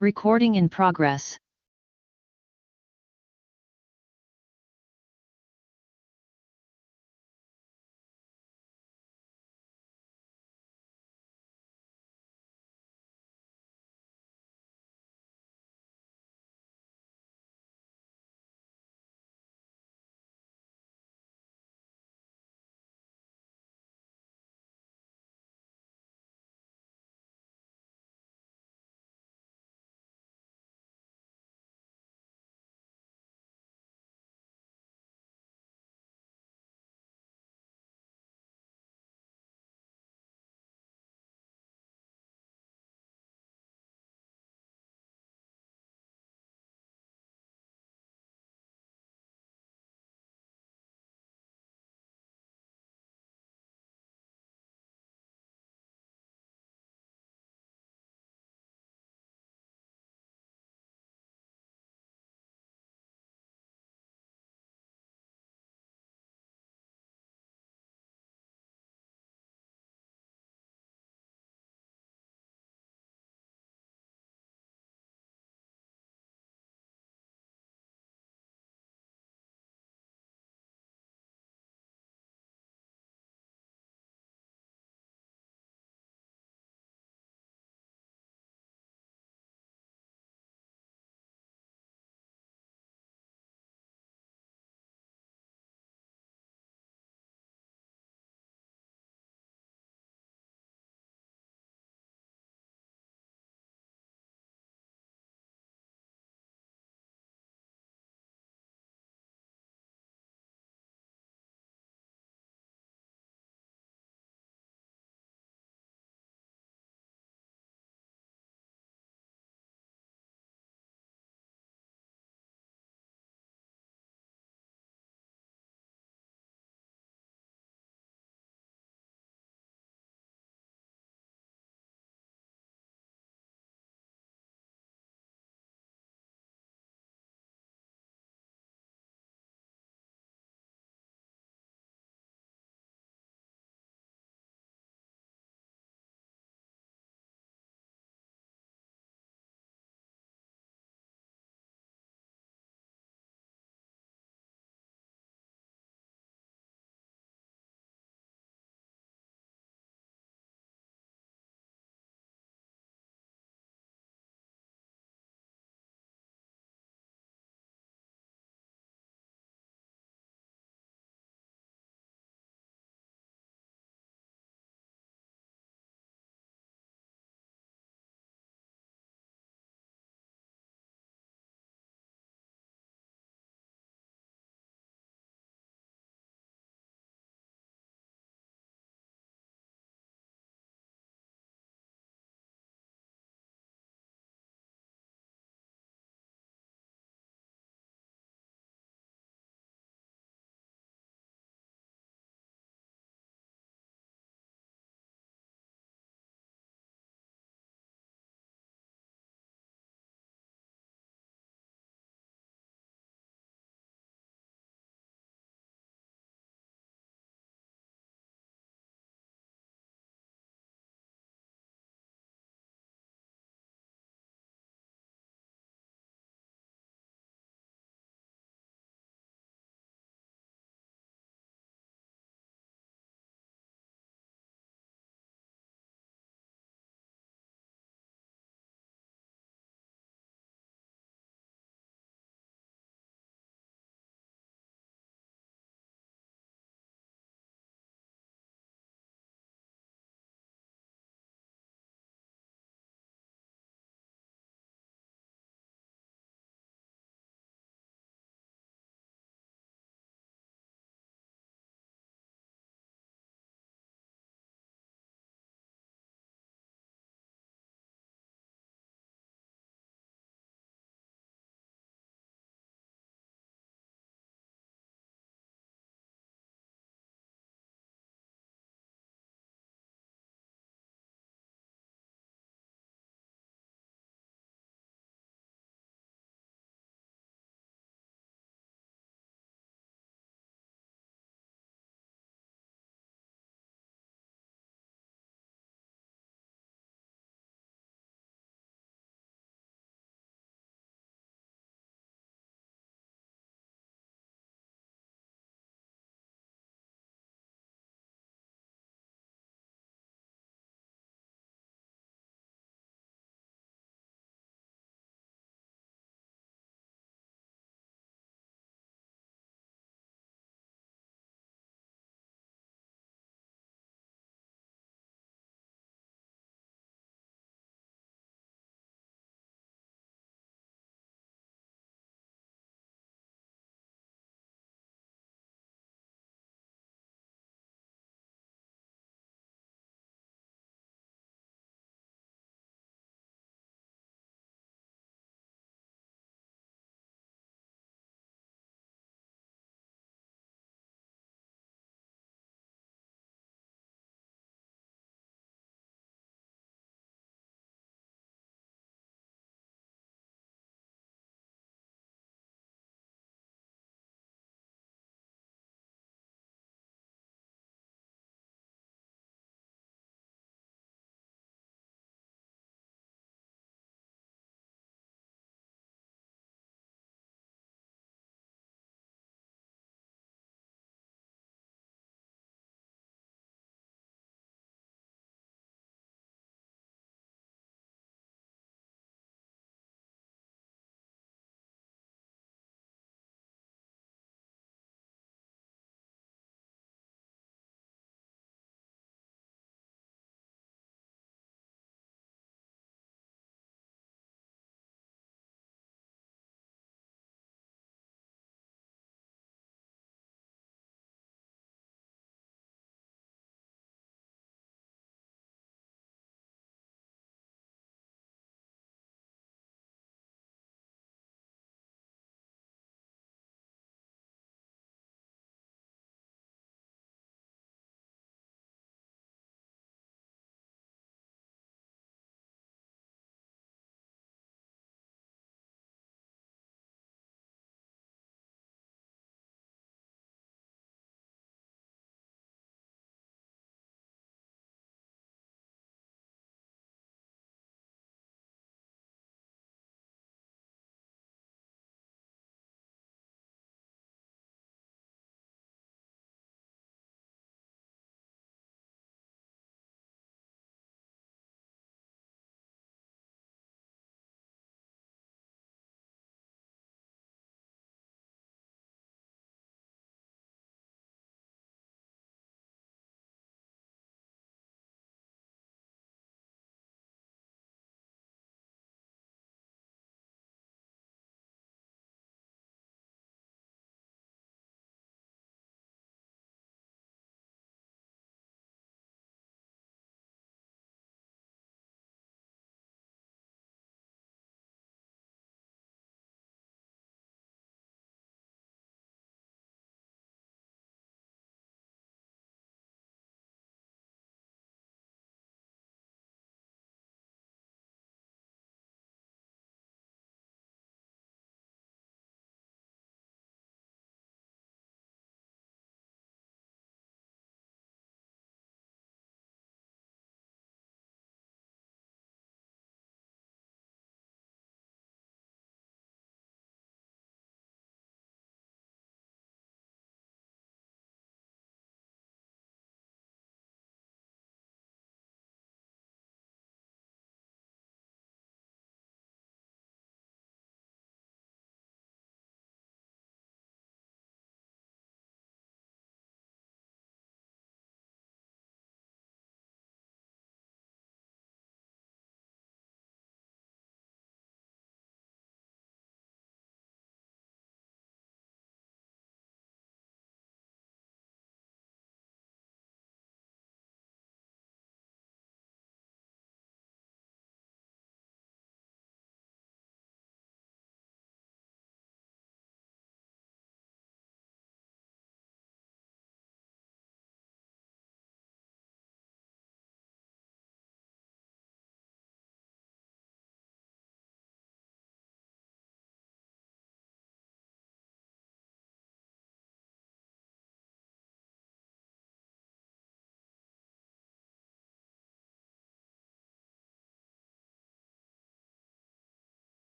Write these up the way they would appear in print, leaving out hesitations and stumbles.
Recording in progress.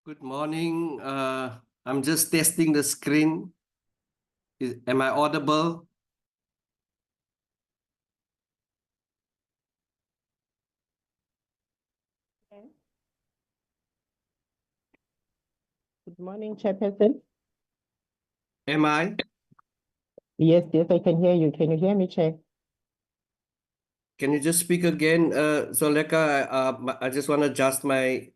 Good morning. I'm just testing the screen. Am I audible? Good morning, Chairperson. Am I? Yes, I can hear you. Can you hear me, Chair? Can you just speak again, Zoleka? I just want to adjust my.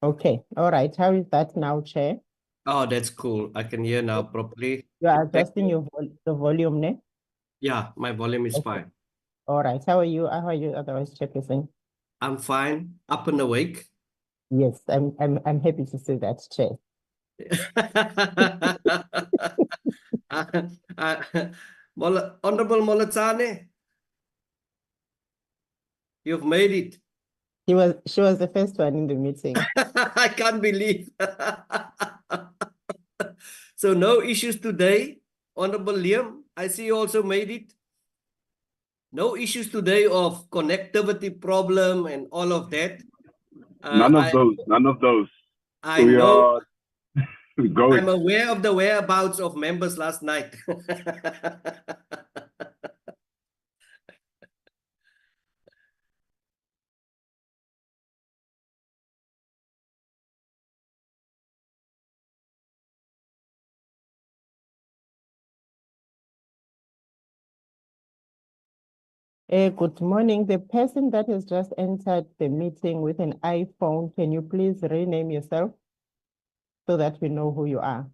Okay, all right. How is that now, Chair? Oh, that's cool. I can hear now properly. You are Thank adjusting you. the volume, ne? Yeah, my volume is Okay. fine. All right. How are you? How are you otherwise, Chairperson? I'm fine, up and awake. Yes, I'm happy to see that, Chair. Honorable Molatsane, you've made it. She was the first one in the meeting. I can't believe. So no issues today, Honorable Liam. I see you also made it. No issues today of connectivity problem and all of that. None of I those. None of those. I We know. are going. I'm aware of the whereabouts of members last night. Good morning. The person that has just entered the meeting with an iPhone, can you please rename yourself so that we know who you are?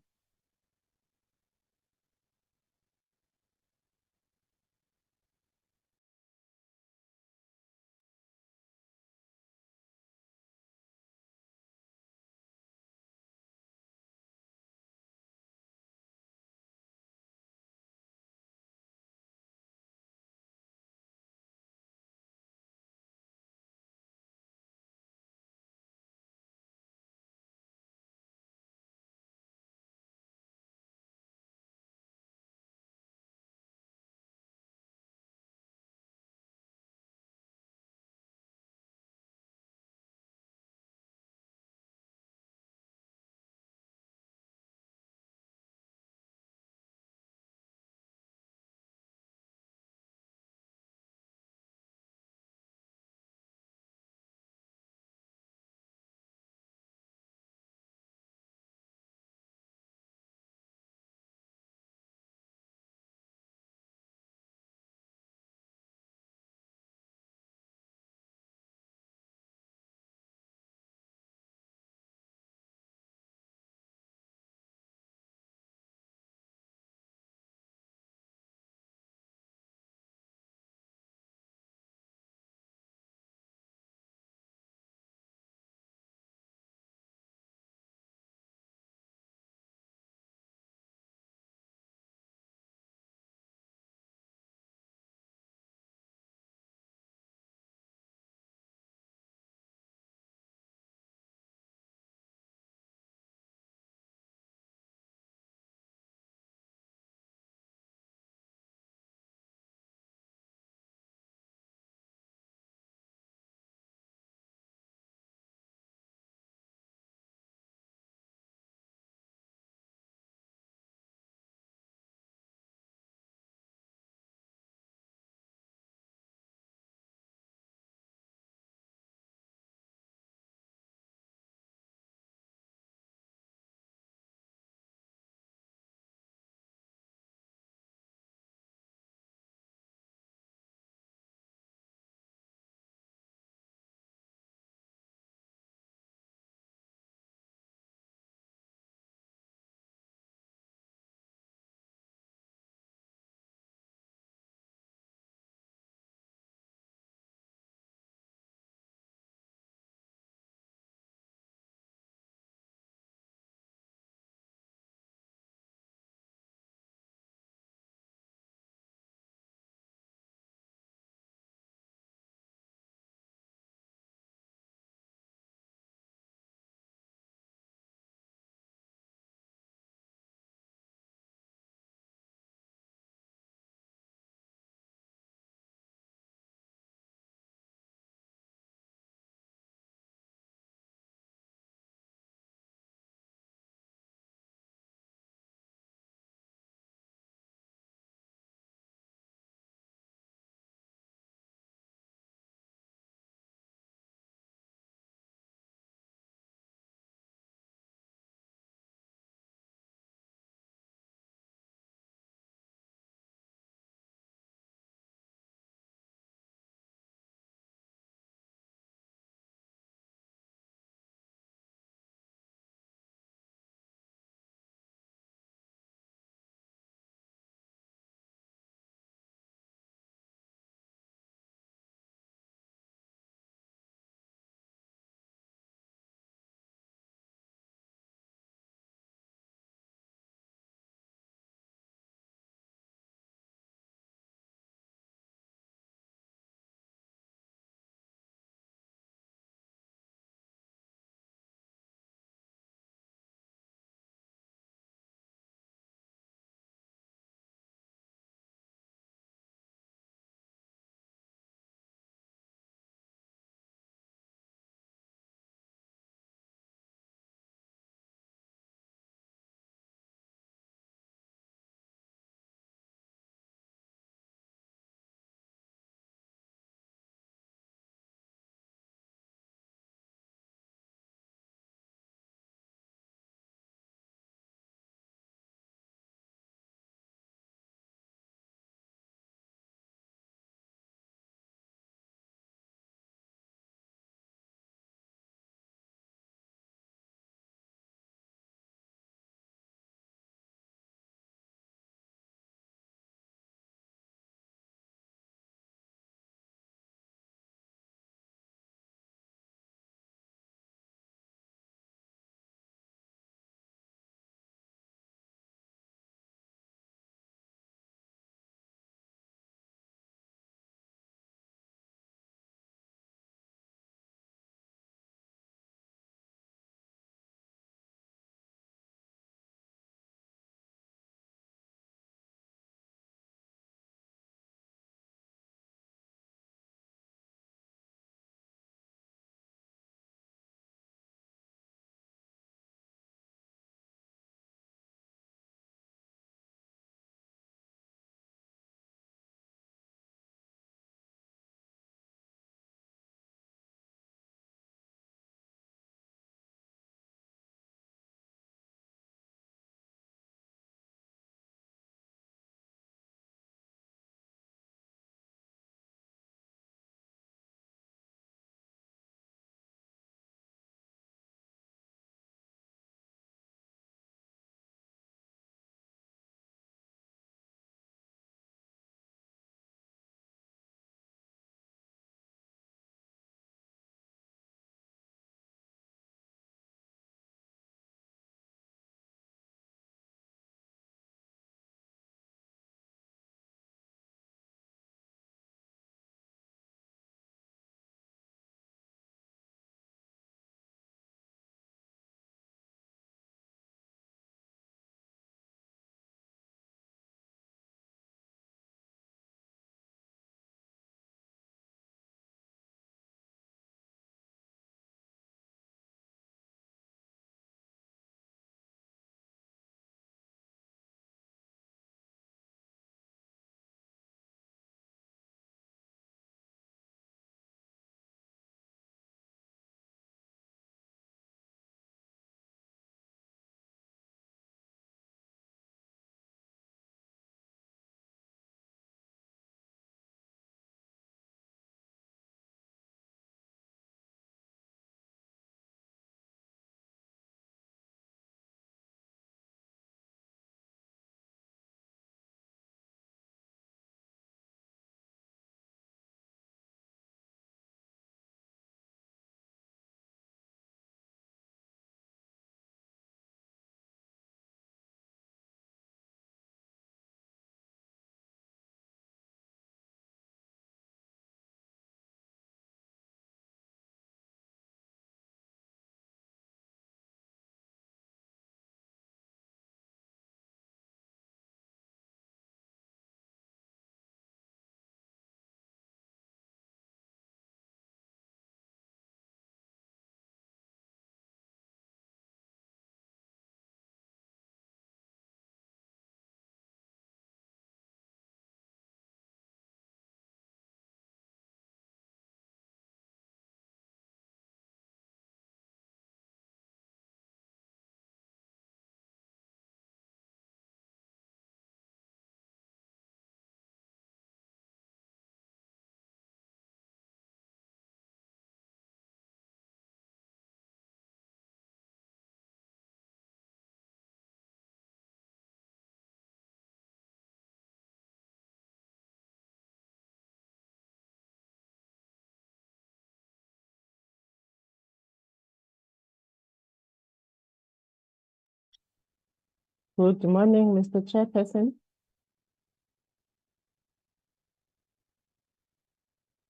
Good morning, Mr. Chairperson.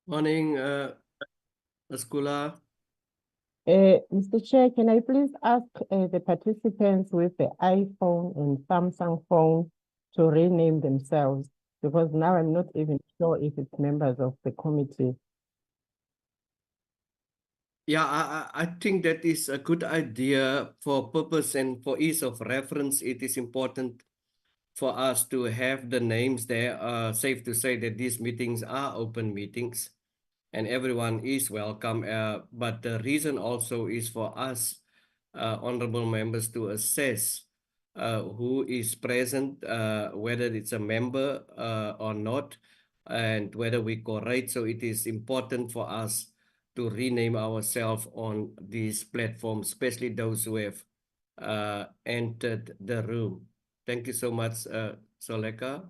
Morning, Askula. Mr. Chair, can I please ask the participants with the iPhone and Samsung phone to rename themselves? Because now I'm not even sure if it's members of the committee. Yeah, I think that is a good idea for purpose and for ease of reference. It is important for us to have the names there. Safe to say that these meetings are open meetings and everyone is welcome. But the reason also is for us, honorable members, to assess who is present, whether it's a member or not, and whether we correct. So it is important for us to rename ourselves on these platforms, especially those who have entered the room. Thank you so much, Soleka.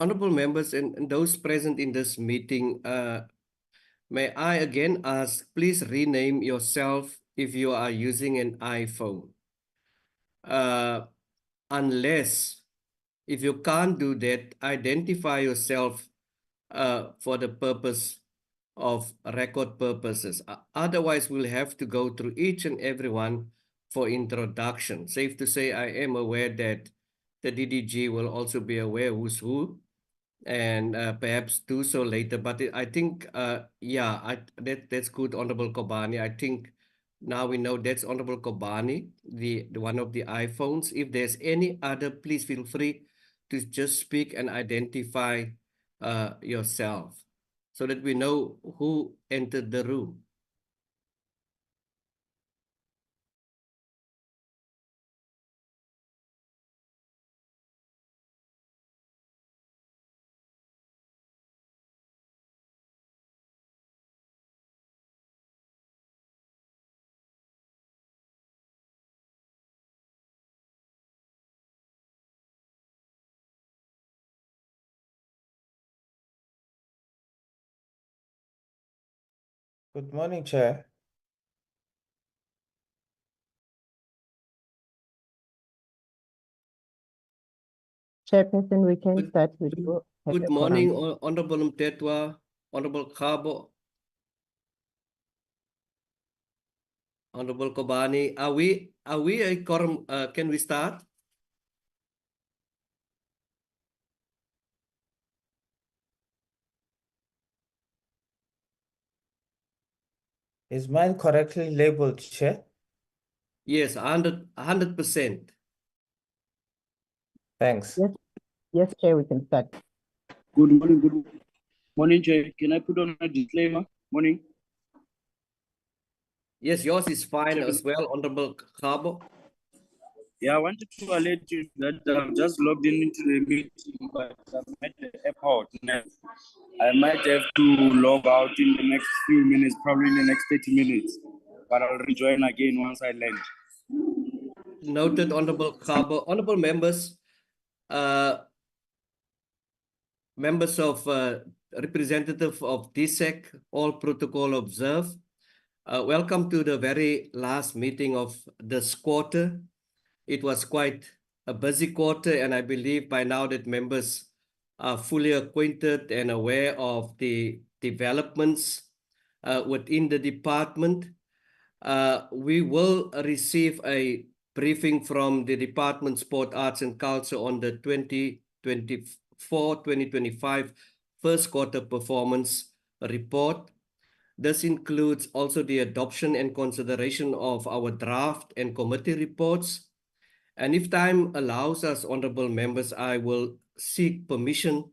Honorable members and those present in this meeting, may I again ask, please rename yourself if you are using an iPhone. Unless, if you can't do that, identify yourself for the purpose of record purposes. Otherwise, we'll have to go through each and every one for introduction. Safe to say, I am aware that the DDG will also be aware who's who, and perhaps do so later. But I think, yeah, that's good, Honorable Kobani. I think now we know that's Honorable Kobani, the one of the iPhones. If there's any other, please feel free to just speak and identify yourself so that we know who entered the room. Good morning, Chair. Chairperson, we can Good- start with you. Good morning, Honorable Mtetwa, Honorable Kabo, Honorable Kobani. Are we a quorum? Can we start? Is mine correctly labeled, Chair? Yes, 100%. Thanks. Yes, yes, Chair, we can start. Good morning, Chair. Can I put on a disclaimer? Morning. Yes, yours is fine Chair. as well, Honorable Kabo. Yeah, I wanted to alert you that I'm just logged into the meeting, but I've met the app out now. I might have to log out in the next few minutes, probably in the next 30 minutes, but I'll rejoin again once I land. Noted, Honorable Kabo. Honorable members, Members of representative of DSEC, all protocol observed. Welcome to the very last meeting of this quarter. It was quite a busy quarter, and I believe by now that members are fully acquainted and aware of the developments within the department. We will receive a briefing from the Department Sport, Arts and Culture on the 2024-2025 first quarter performance report. This includes also the adoption and consideration of our draft and committee reports. And if time allows us, honorable members, I will seek permission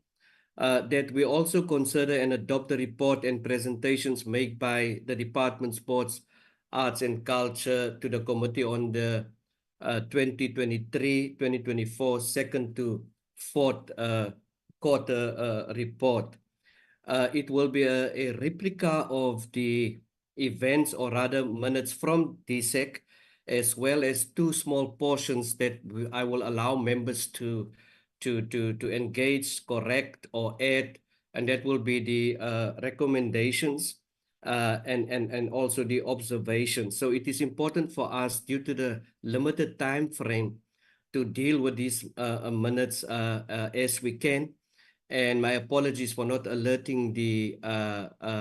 that we also consider and adopt the report and presentations made by the Department Sports, Arts and Culture to the committee on the 2023-2024 second to fourth quarter report. It will be a replica of the events, or rather minutes from DSEC, as well as two small portions that I will allow members to engage, correct, or add, and that will be the recommendations and also the observations. So it is important for us, due to the limited time frame, to deal with these minutes as we can. And my apologies for not alerting the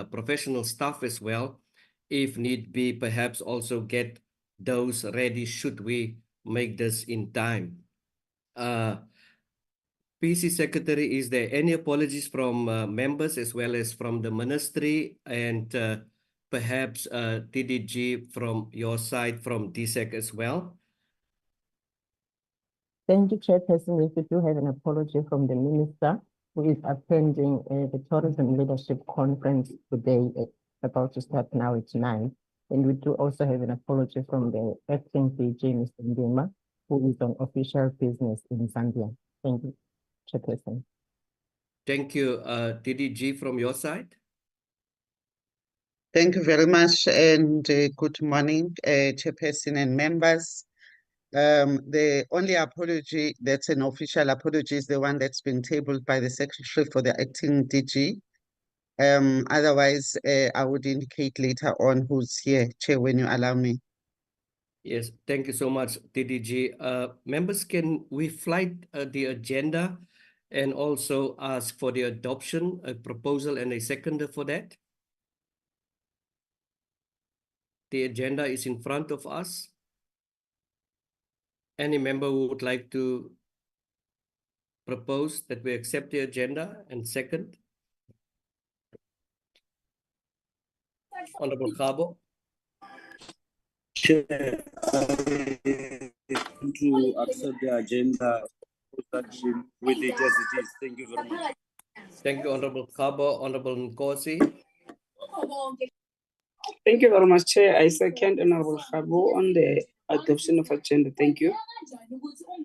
professional staff as well. If need be, perhaps also get those ready should we make this in time. PC Secretary, is there any apologies from members as well as from the ministry, and perhaps TDG from your side, from DSEC as well? Thank you, Chairperson. If we do have an apology from the Minister, who is attending the Tourism Leadership Conference today, about to start now at 9. And we do also have an apology from the acting DG, Mr. Ndima, who is on official business in Zambia. Thank you, Chairperson. Thank you. TDG from your side? Thank you very much, and good morning, Chairperson and members. The only apology that's an official apology is the one that's been tabled by the Secretary for the acting DG. Otherwise, I would indicate later on who's here, Chair, when you allow me. Yes, thank you so much, TDG. Members, can we flight the agenda and also ask for the adoption, a proposal and a seconder for that? The agenda is in front of us. Any member who would like to propose that we accept the agenda, and second? Honorable Khabo. Chair, to accept the agenda with it as it is. Thank you very much. Thank you, Honorable Khabo. Honorable Nkosi. Thank you very much, Chair. I second Honorable Khabo on the adoption of agenda. Thank you.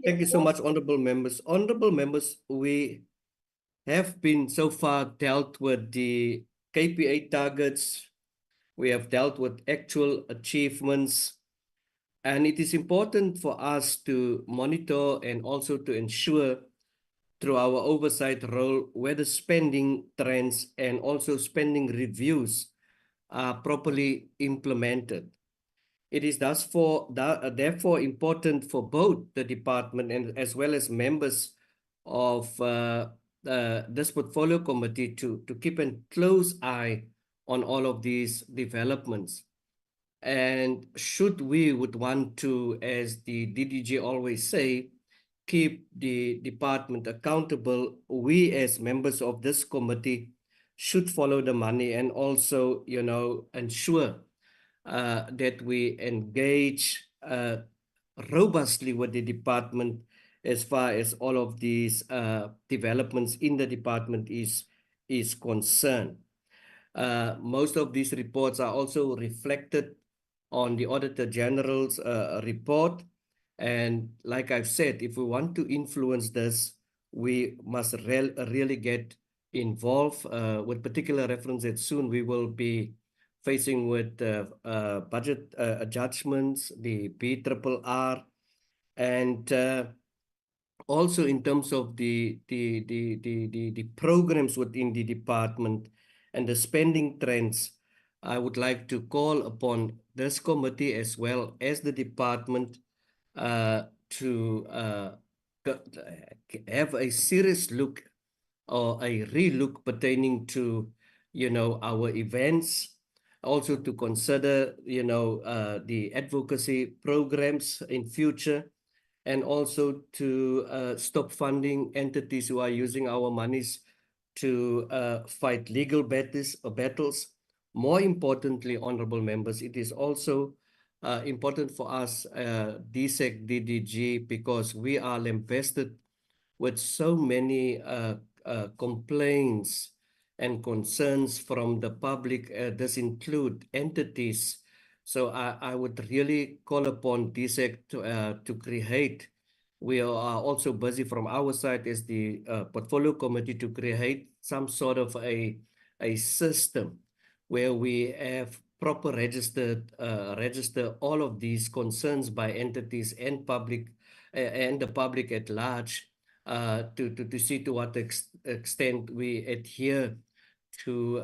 Thank you so much, honorable members. Honorable members, we have been so far dealt with the KPI targets. We have dealt with actual achievements. And it is important for us to monitor and also to ensure through our oversight role whether spending trends and also spending reviews are properly implemented. It is therefore important for both the department and as well as members of this portfolio committee to keep a close eye on all of these developments. And should we would want to, as the DDG always say, keep the department accountable, we as members of this committee should follow the money and also, ensure that we engage robustly with the department as far as all of these developments in the department is concerned. Most of these reports are also reflected on the Auditor General's report. And like I've said, if we want to influence this, we must really get involved with particular reference that soon we will be facing with budget adjustments, the BRRR, and also in terms of the programs within the department and the spending trends, I would like to call upon this committee as well as the department to have a serious look or a relook pertaining to, our events, also to consider, the advocacy programs in future, and also to stop funding entities who are using our monies to fight legal battles. More importantly, honorable members, it is also important for us, DSEC, DDG, because we are lambasted with so many complaints and concerns from the public. This include entities. So I would really call upon DSEC to create. We are also busy from our side as the portfolio committee to create some sort of a system where we have proper register all of these concerns by entities and public and the public at large, to see to what extent we adhere to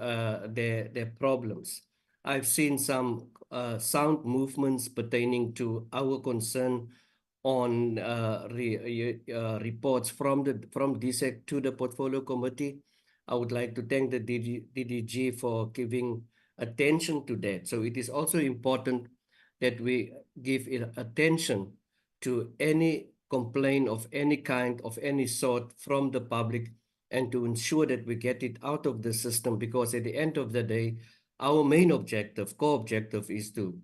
their problems. I've seen some sound movements pertaining to our concern on reports from DSEC to the portfolio committee. I would like to thank the DDG for giving attention to that. So it is also important that we give attention to any complaint of any kind, of any sort from the public, and to ensure that we get it out of the system, because at the end of the day, our main objective, core objective, is to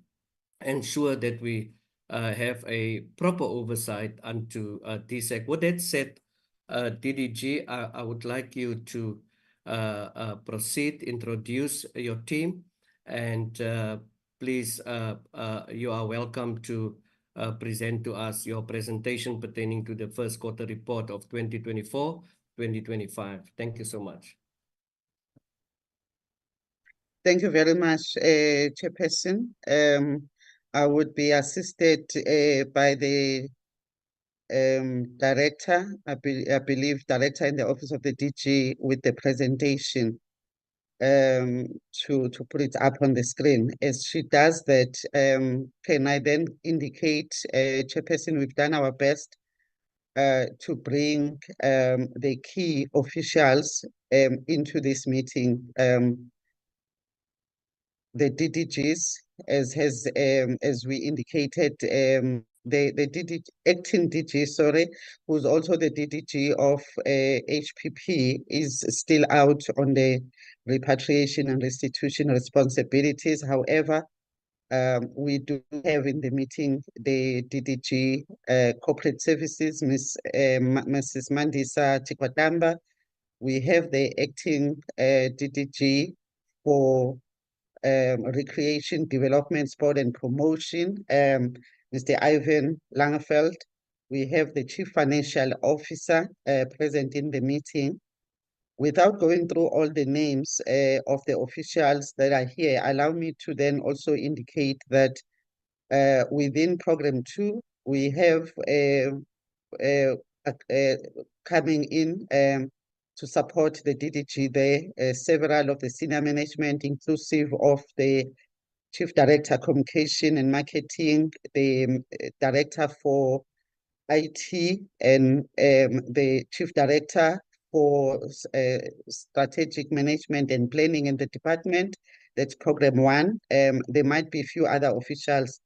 ensure that we have a proper oversight unto DSEC. With that said, DDG, I would like you to proceed, introduce your team, and please, you are welcome to present to us your presentation pertaining to the first quarter report of 2024-2025. Thank you so much. Thank you very much, Chairperson. I would be assisted by the director, I believe director in the office of the DG, with the presentation to put it up on the screen. As she does that, can I then indicate, Chairperson, we've done our best to bring the key officials into this meeting. The DDGs, as we indicated, the acting DG, sorry, who's also the DDG of HPP, is still out on the repatriation and restitution responsibilities. However, we do have in the meeting the DDG Corporate Services, Mrs. Mandisa Chikwatamba. We have the acting DDG for Recreation, Development, Sport and Promotion, Mr. Ivan Langeveld. We have the Chief Financial Officer present in the meeting. Without going through all the names of the officials that are here, allow me to then also indicate that within Program 2, we have coming in to support the DDG there, several of the senior management, inclusive of the Chief Director Communication and Marketing, the Director for IT, and the Chief Director for Strategic Management and Planning in the department. That's Program 1. There might be a few other officials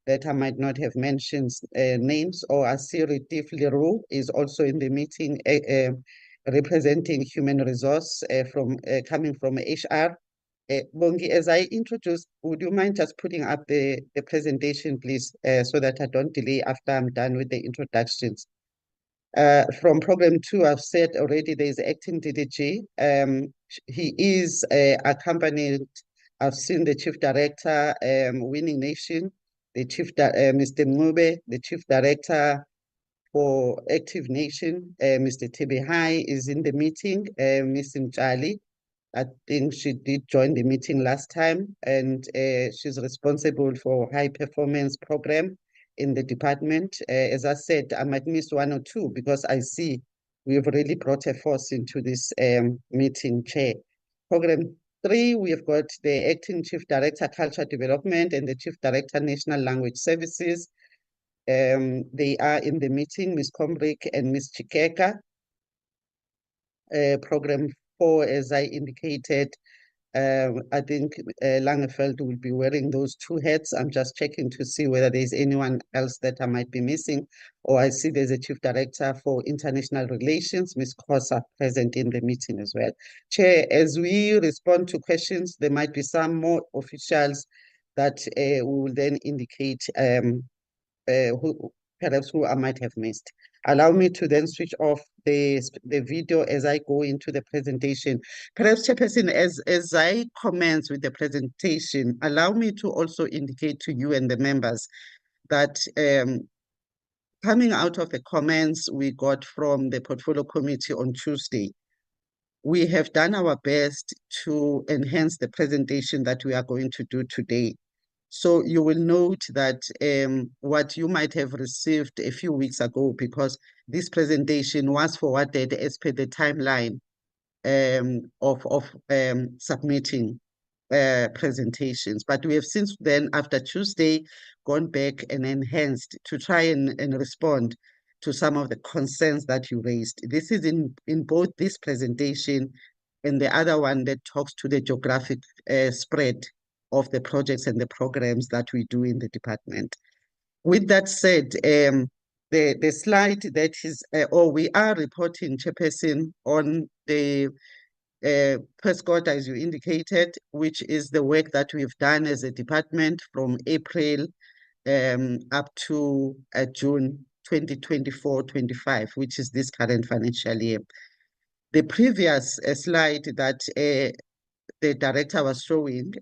that I might not have mentioned names, or Asiri Tifliru is also in the meeting, representing human resource coming from HR. Bongi, as I introduced, would you mind just putting up the presentation, please, so that I don't delay after I'm done with the introductions. From Program 2, I've said already there is acting DDG. He is accompanied, I've seen the Chief Director, Winning Nation, the Mr. Mube, the Chief Director for Active Nation, Mr. Tebehai is in the meeting, Ms. Mchali. I think she did join the meeting last time, and she's responsible for High Performance Program in the department. As I said, I might miss one or two because I see we've really brought a force into this meeting, Chair. Program 3, we have got the Acting Chief Director, Culture Development, and the Chief Director, National Language Services. They are in the meeting, Ms. Kombrick and Ms. Chikeka. Program 4, as I indicated, I think Langefeld will be wearing those two hats. I'm just checking to see whether there's anyone else that I might be missing. Or I see there's a Chief Director for International Relations, Ms. Kosa, present in the meeting as well. Chair, as we respond to questions, there might be some more officials that we will then indicate who perhaps who I might have missed. Allow me to then switch off the video as I go into the presentation. Perhaps, Chairperson, as I commence with the presentation, allow me to also indicate to you and the members that coming out of the comments we got from the Portfolio Committee on Tuesday, we have done our best to enhance the presentation that we are going to do today. So you will note that what you might have received a few weeks ago, because this presentation was forwarded as per the timeline of submitting presentations. But we have since then, after Tuesday, gone back and enhanced to try and respond to some of the concerns that you raised. This is in both this presentation and the other one that talks to the geographic spread of the projects and the programs that we do in the department. With that said, the slide that is, or we are reporting, Chairperson, on the first quarter, as you indicated, which is the work that we've done as a department from April up to June 2024-25, which is this current financial year. The previous slide that the director was showing,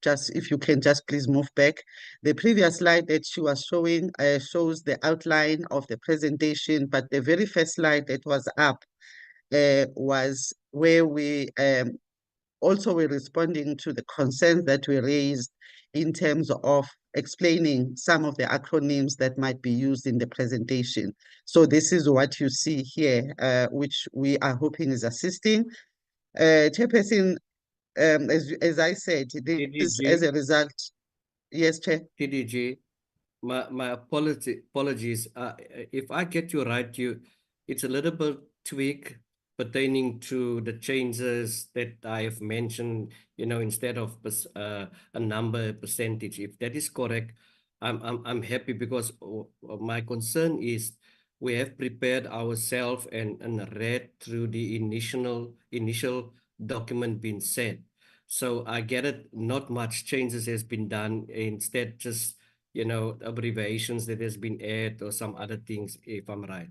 just if you can just please move back. The previous slide that she was showing shows the outline of the presentation, but the very first slide that was up was where we also were responding to the concerns that we raised in terms of explaining some of the acronyms that might be used in the presentation. So this is what you see here, which we are hoping is assisting. Chairperson, as I said, this is as a result. Yes, Chair. TDG, my apologies. If I get you right, it's a little bit tweak pertaining to the changes that I have mentioned, instead of a number, percentage. If that is correct, I'm happy, because my concern is we have prepared ourselves and read through the initial document being sent. So I get it, not much changes has been done, instead just, abbreviations that has been added or some other things, if I'm right.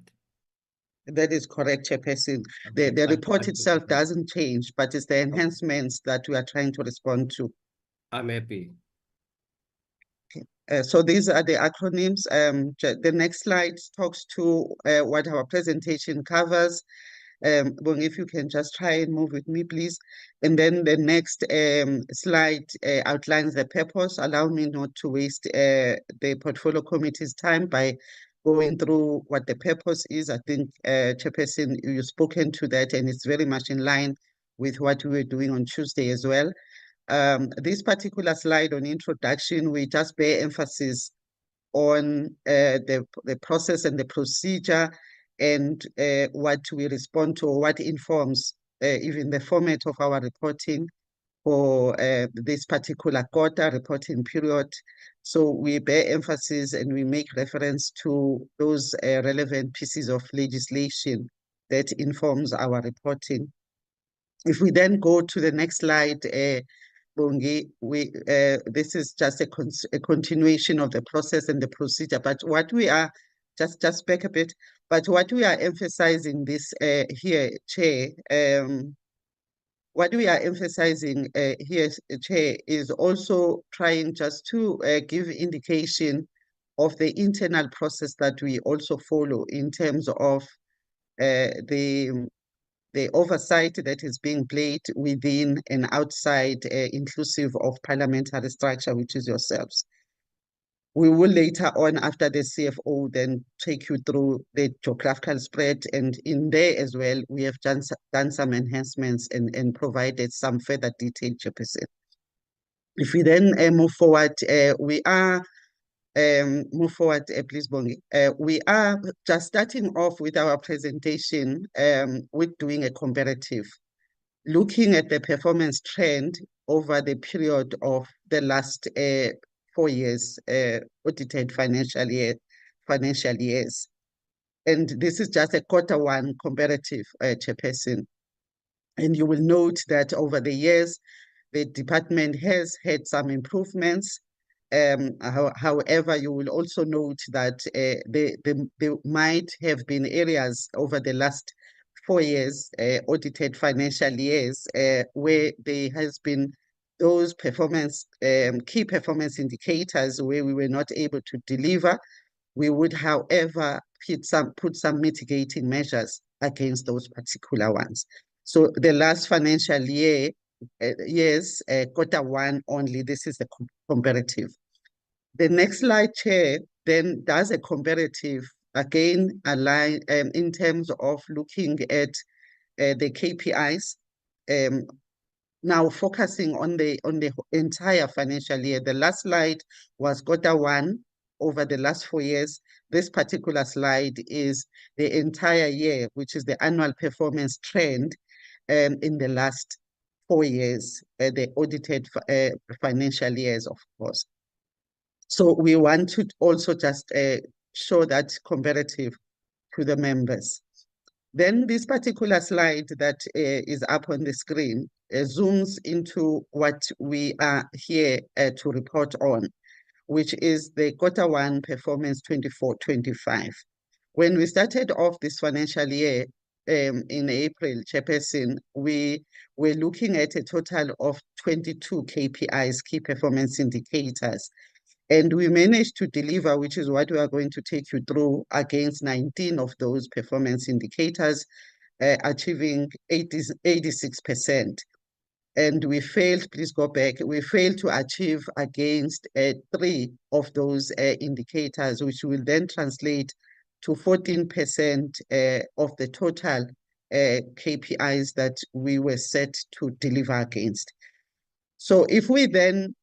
That is correct, Chairperson. Okay, The report itself doesn't change, but it's the enhancements that we are trying to respond to. I'm happy. So these are the acronyms. The next slide talks to what our presentation covers. Bong, if you can just try and move with me, please. And then the next slide outlines the purpose. Allow me not to waste the Portfolio Committee's time by going through what the purpose is. I think, Chairperson, you've spoken to that, and it's very much in line with what we were doing on Tuesday as well. This particular slide on introduction, we just bear emphasis on the process and the procedure, and what we respond to, or what informs even the format of our reporting for this particular quarter reporting period. So we bear emphasis and we make reference to those relevant pieces of legislation that informs our reporting. If we then go to the next slide, Bongi, this is just a continuation of the process and the procedure, but what we are, just back a bit, but what we are emphasizing this here, Chair, what we are emphasizing here, Chair, is also trying just to give indication of the internal process that we also follow in terms of the oversight that is being played within and outside, inclusive of parliamentary structure, which is yourselves. We will later on, after the CFO, then take you through the geographical spread, and in there as well, we have done some enhancements and provided some further detail, Chairperson. If we then move forward, please, Bongi. We are just starting off with our presentation with doing a comparative, looking at the performance trend over the period of the last 4 years, audited financial years. And this is just a Q1 comparative, Chairperson. And you will note that over the years, the department has had some improvements. However, you will also note that there might have been areas over the last 4 years, audited financial years, where there has been those key performance indicators where we were not able to deliver. We would, however, put some mitigating measures against those particular ones. So the last financial year, Q1 only, this is the comparative. The next slide, Chair, then does a comparative, again, in terms of looking at the KPIs, now focusing on the entire financial year. The last slide was Q1 over the last 4 years. This particular slide is the entire year, which is the annual performance trend in the last 4 years, the audited financial years, of course. So we want to also just show that comparative to the members. Then this particular slide that is up on the screen zooms into what we are here to report on, which is the Q1 performance 24-25. When we started off this financial year in April, Chairperson, we were looking at a total of 22 KPIs, key performance indicators. And we managed to deliver, which is what we are going to take you through, against 19 of those performance indicators, achieving 86%. And we failed, please go back, we failed to achieve against 3 of those indicators, which will then translate to 14% of the total KPIs that we were set to deliver against. So if we then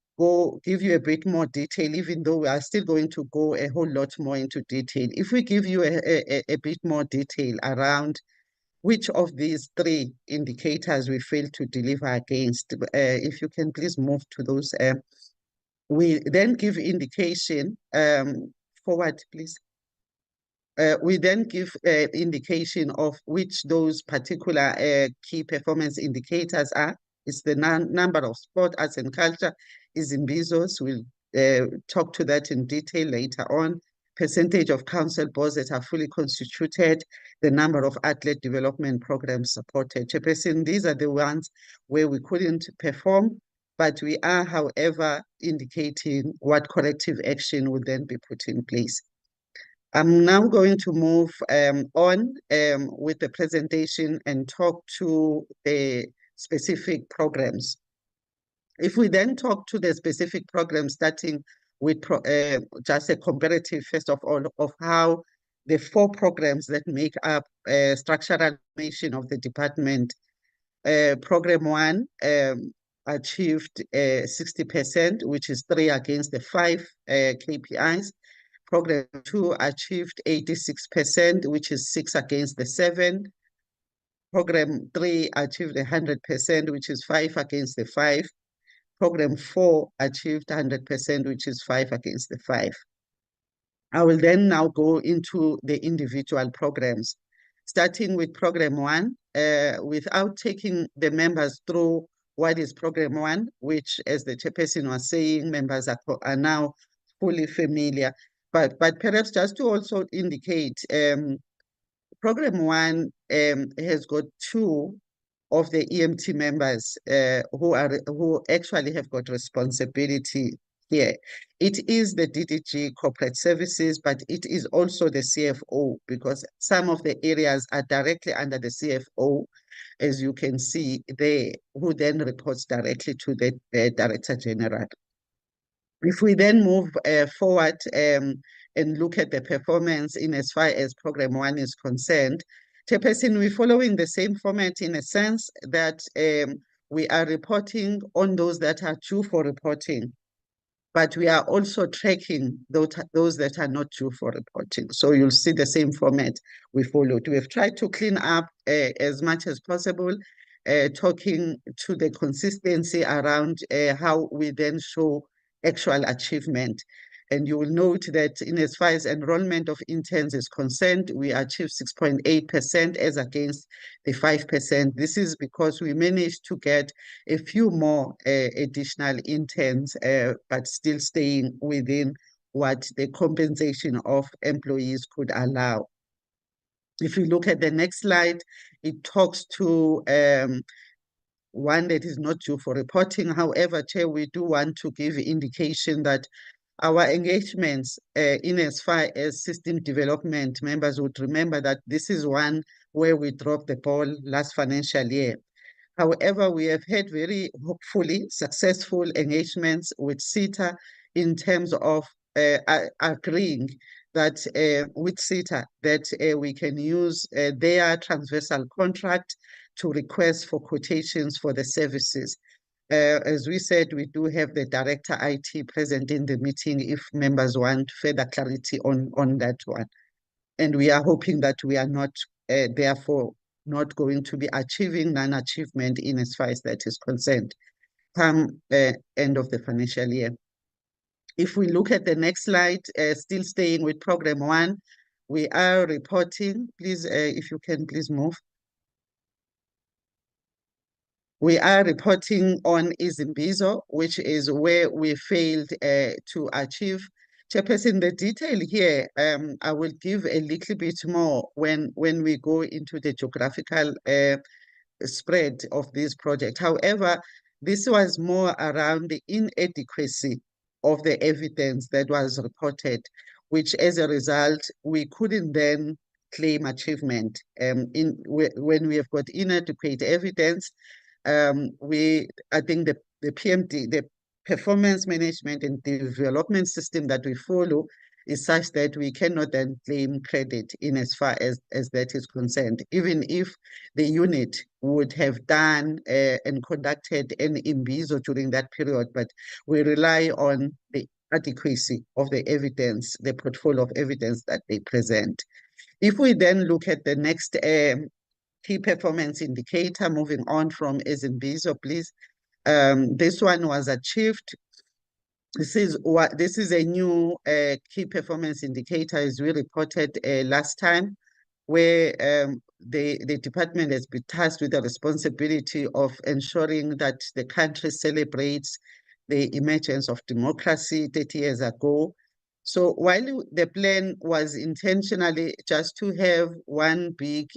give you a bit more detail, even though we are still going to go a whole lot more into detail, if we give you a bit more detail around which of these 3 indicators we failed to deliver against, if you can please move to those. We then give indication, forward please. We then give indication of which those particular key performance indicators are. It's the number of sport, arts and culture is in Bezos. We'll talk to that in detail later on. Percentage of council boards that are fully constituted, the number of athlete development programs supported. Chairperson, these are the ones where we couldn't perform, but we are, however, indicating what corrective action would then be put in place. I'm now going to move on with the presentation and talk to the specific programs. If we then talk to the specific programs, starting with just a comparative, first of all, of how the 4 programs that make up structural transformation of the department. Program 1 achieved 60%, which is 3 against the 5 KPIs. Program 2 achieved 86%, which is 6 against the 7. Program 3 achieved 100%, which is 5 against the 5. Program 4 achieved 100%, which is 5 against the 5. I will then now go into the individual programs, starting with Program 1, without taking the members through what is Program 1, which, as the chairperson was saying, members are now fully familiar. But perhaps just to also indicate, Program 1 has got 2 of the EMT members who actually have got responsibility here. It is the DDG Corporate Services, but it is also the CFO, because some of the areas are directly under the CFO, as you can see there, who then reports directly to the Director General. If we then move forward and look at the performance in as far as Program 1 is concerned, Chairperson, we're following the same format in a sense that we are reporting on those that are due for reporting, but we are also tracking those that are not due for reporting. So you'll see the same format we followed. We have tried to clean up as much as possible, talking to the consistency around how we then show actual achievement. And you will note that in as far as enrollment of interns is concerned, we achieved 6.8% as against the 5%. This is because we managed to get a few more additional interns, but still staying within what the compensation of employees could allow. If you look at the next slide, it talks to one that is not due for reporting. However, Chair, we do want to give indication that our engagements in as far as system development, members would remember that this is one where we dropped the ball last financial year. However, we have had very hopefully successful engagements with SETA in terms of agreeing that with SETA that we can use their transversal contract to request for quotations for the services. As we said, we do have the Director IT present in the meeting if members want further clarity on that one. And we are hoping that we are not, therefore, not going to be achieving non-achievement in as far as that is concerned come end of the financial year. If we look at the next slide, still staying with Program 1, we are reporting, please, if you can please move. We are reporting on Izimbizo, which is where we failed to achieve. Chairperson, the detail here, I will give a little bit more when we go into the geographical spread of this project. However, this was more around the inadequacy of the evidence that was reported, which as a result, we couldn't then claim achievement. When we have got inadequate evidence, I think the PMD, the performance management and development system that we follow is such that we cannot then claim credit in as far as that is concerned, even if the unit would have done and conducted an imbizo during that period, but we rely on the adequacy of the evidence, the portfolio of evidence that they present. If we then look at the next key performance indicator, moving on from Izimbizo, please. This one was achieved. This is a new key performance indicator, as we reported last time, where the department has been tasked with the responsibility of ensuring that the country celebrates the emergence of democracy 30 years ago. So while the plan was intentionally just to have one big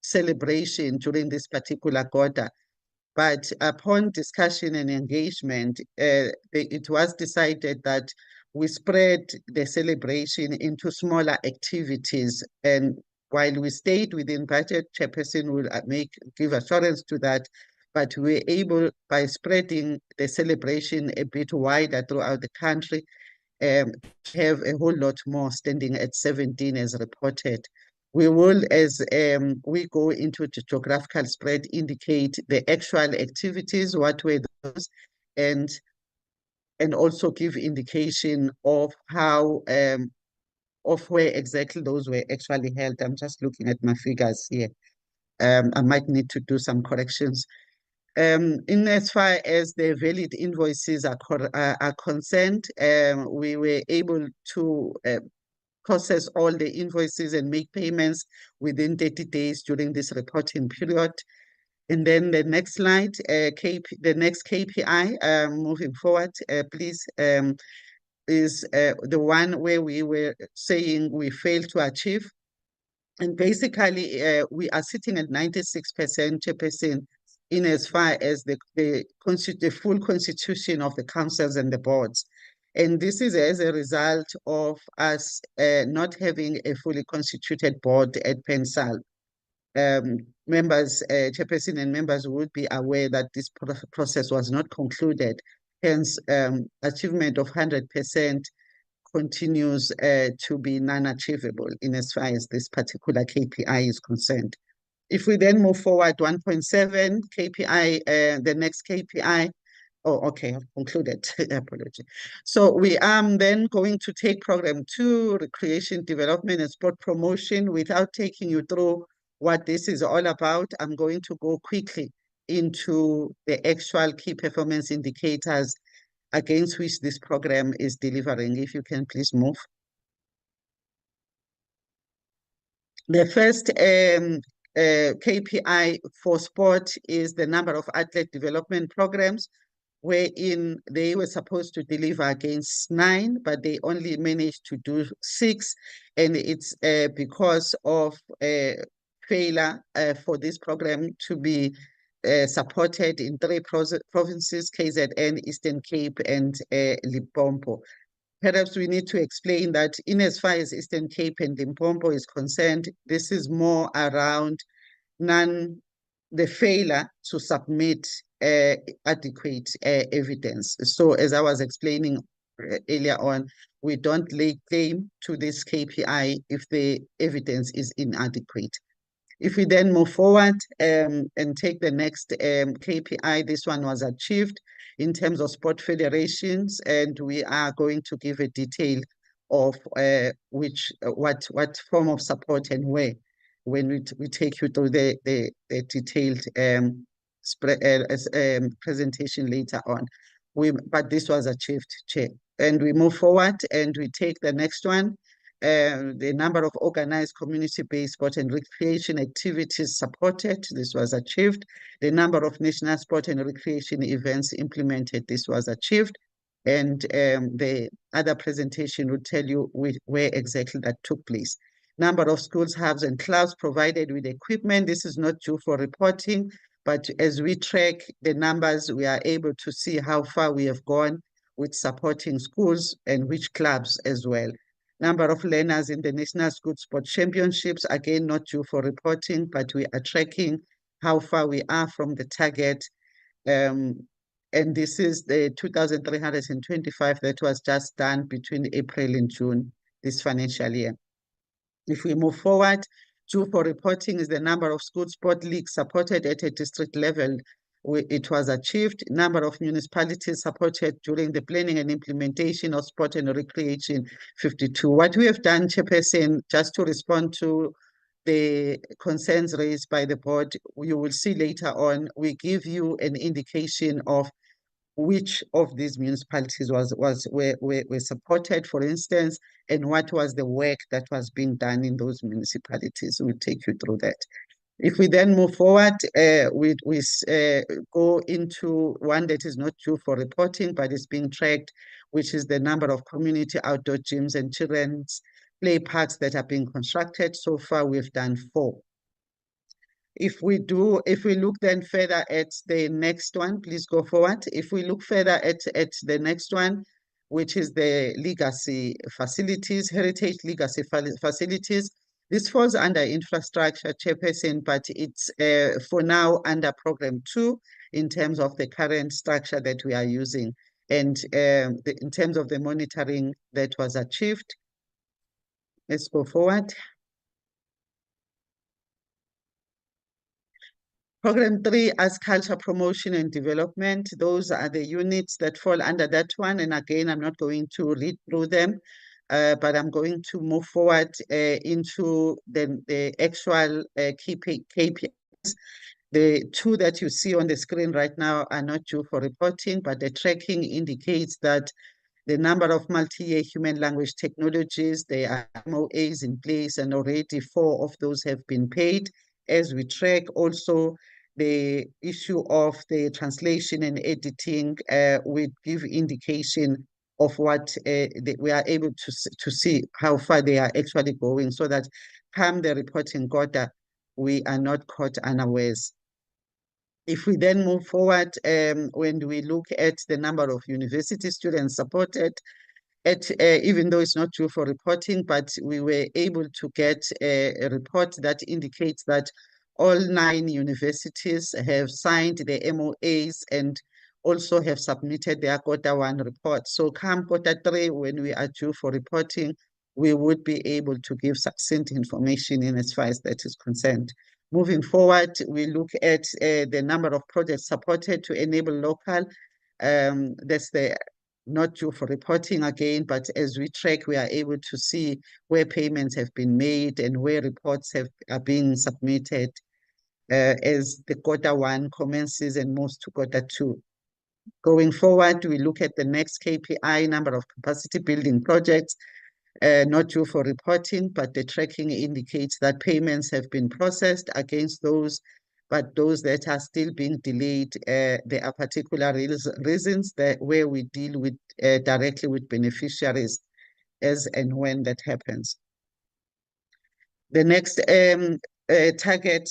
celebration during this particular quarter, but upon discussion and engagement, it was decided that we spread the celebration into smaller activities. And while we stayed within budget, Chairperson will give assurance to that, but we were able, by spreading the celebration a bit wider throughout the country, have a whole lot more, standing at 17 as reported. We will, as we go into the geographical spread, indicate the actual activities, what were those, and also give indication of how, of where exactly those were actually held. I'm just looking at my figures here. I might need to do some corrections. In as far as the valid invoices are concerned, we were able to process all the invoices and make payments within 30 days during this reporting period. And then the next slide, the next KPI, moving forward, please, is the one where we were saying we failed to achieve. And basically, we are sitting at 96%, Chairperson, in as far as the full constitution of the councils and the boards. And this is as a result of us not having a fully constituted board at PENSAL. Members, Chairperson and members would be aware that this process was not concluded. Hence, achievement of 100% continues to be non-achievable in as far as this particular KPI is concerned. If we then move forward, 1.7 KPI, the next KPI, oh, okay, I've concluded, apology. So we are then going to take program 2, recreation, development and sport promotion. Without taking you through what this is all about, I'm going to go quickly into the actual key performance indicators against which this program is delivering. If you can please move. The first KPI for sport is the number of athlete development programs, wherein they were supposed to deliver against 9, but they only managed to do 6. And it's because of failure for this program to be supported in 3 provinces, KZN, Eastern Cape, and Limpopo. Perhaps we need to explain that in as far as Eastern Cape and Limpopo is concerned, this is more around the failure to submit adequate evidence. So as I was explaining earlier on, we don't lay claim to this KPI if the evidence is inadequate. If we then move forward and take the next KPI, this one was achieved in terms of sport federations, and we are going to give a detail of what form of support and where when we take you through the detailed presentation later on. But this was achieved, Chair. And we move forward and we take the next one. The number of organized community-based sport and recreation activities supported, this was achieved. The number of national sport and recreation events implemented, this was achieved. And the other presentation will tell you where exactly that took place. Number of schools, hubs, and clubs provided with equipment, this is not due for reporting, but as we track the numbers, we are able to see how far we have gone with supporting schools and which clubs as well. Number of learners in the National School Sport Championships, again, not due for reporting, but we are tracking how far we are from the target. And this is the 2,325 that was just done between April and June this financial year. If we move forward, due for reporting is the number of school sport leagues supported at a district level. It was achieved. Number of municipalities supported during the planning and implementation of sport and recreation, 52. What we have done, Chairperson, just to respond to the concerns raised by the board, you will see later on, we give you an indication of which of these municipalities were supported, for instance, and what was the work that was being done in those municipalities. We'll take you through that. If we then move forward, we go into one that is not due for reporting, but is being tracked, which is the number of community outdoor gyms and children's play parks that are being constructed. So far, we've done 4. If we look then further at the next one, please go forward. If we look further at the next one, which is the legacy facilities, heritage legacy facilities, this falls under infrastructure, Chairperson, but it's for now under program 2 in terms of the current structure that we are using. And in terms of the monitoring that was achieved, let's go forward. Program 3 as culture promotion and development. Those are the units that fall under that one. And again, I'm not going to read through them, but I'm going to move forward into the actual key KPIs. The 2 that you see on the screen right now are not due for reporting, but the tracking indicates that the number of multi-year human language technologies, there are MOAs in place, and already 4 of those have been paid. As we track also the issue of the translation and editing, we give indication of what we are able to see how far they are actually going, so that come the reporting quarter, we are not caught unawares. If we then move forward, when we look at the number of university students supported, even though it's not due for reporting, but we were able to get a report that indicates that all 9 universities have signed the MOAs, and also have submitted their Q1 report. So come Q3, when we are due for reporting, we would be able to give succinct information in as far as that is concerned. Moving forward, we look at the number of projects supported to enable local. That's the not due for reporting again, but as we track, we are able to see where payments have been made and where reports are being submitted as the Q1 commences and moves to Q2. Going forward, we look at the next KPI, number of capacity building projects, not due for reporting, but the tracking indicates that payments have been processed against those, but those that are still being delayed, there are particular reasons where we deal with directly with beneficiaries as and when that happens. The next target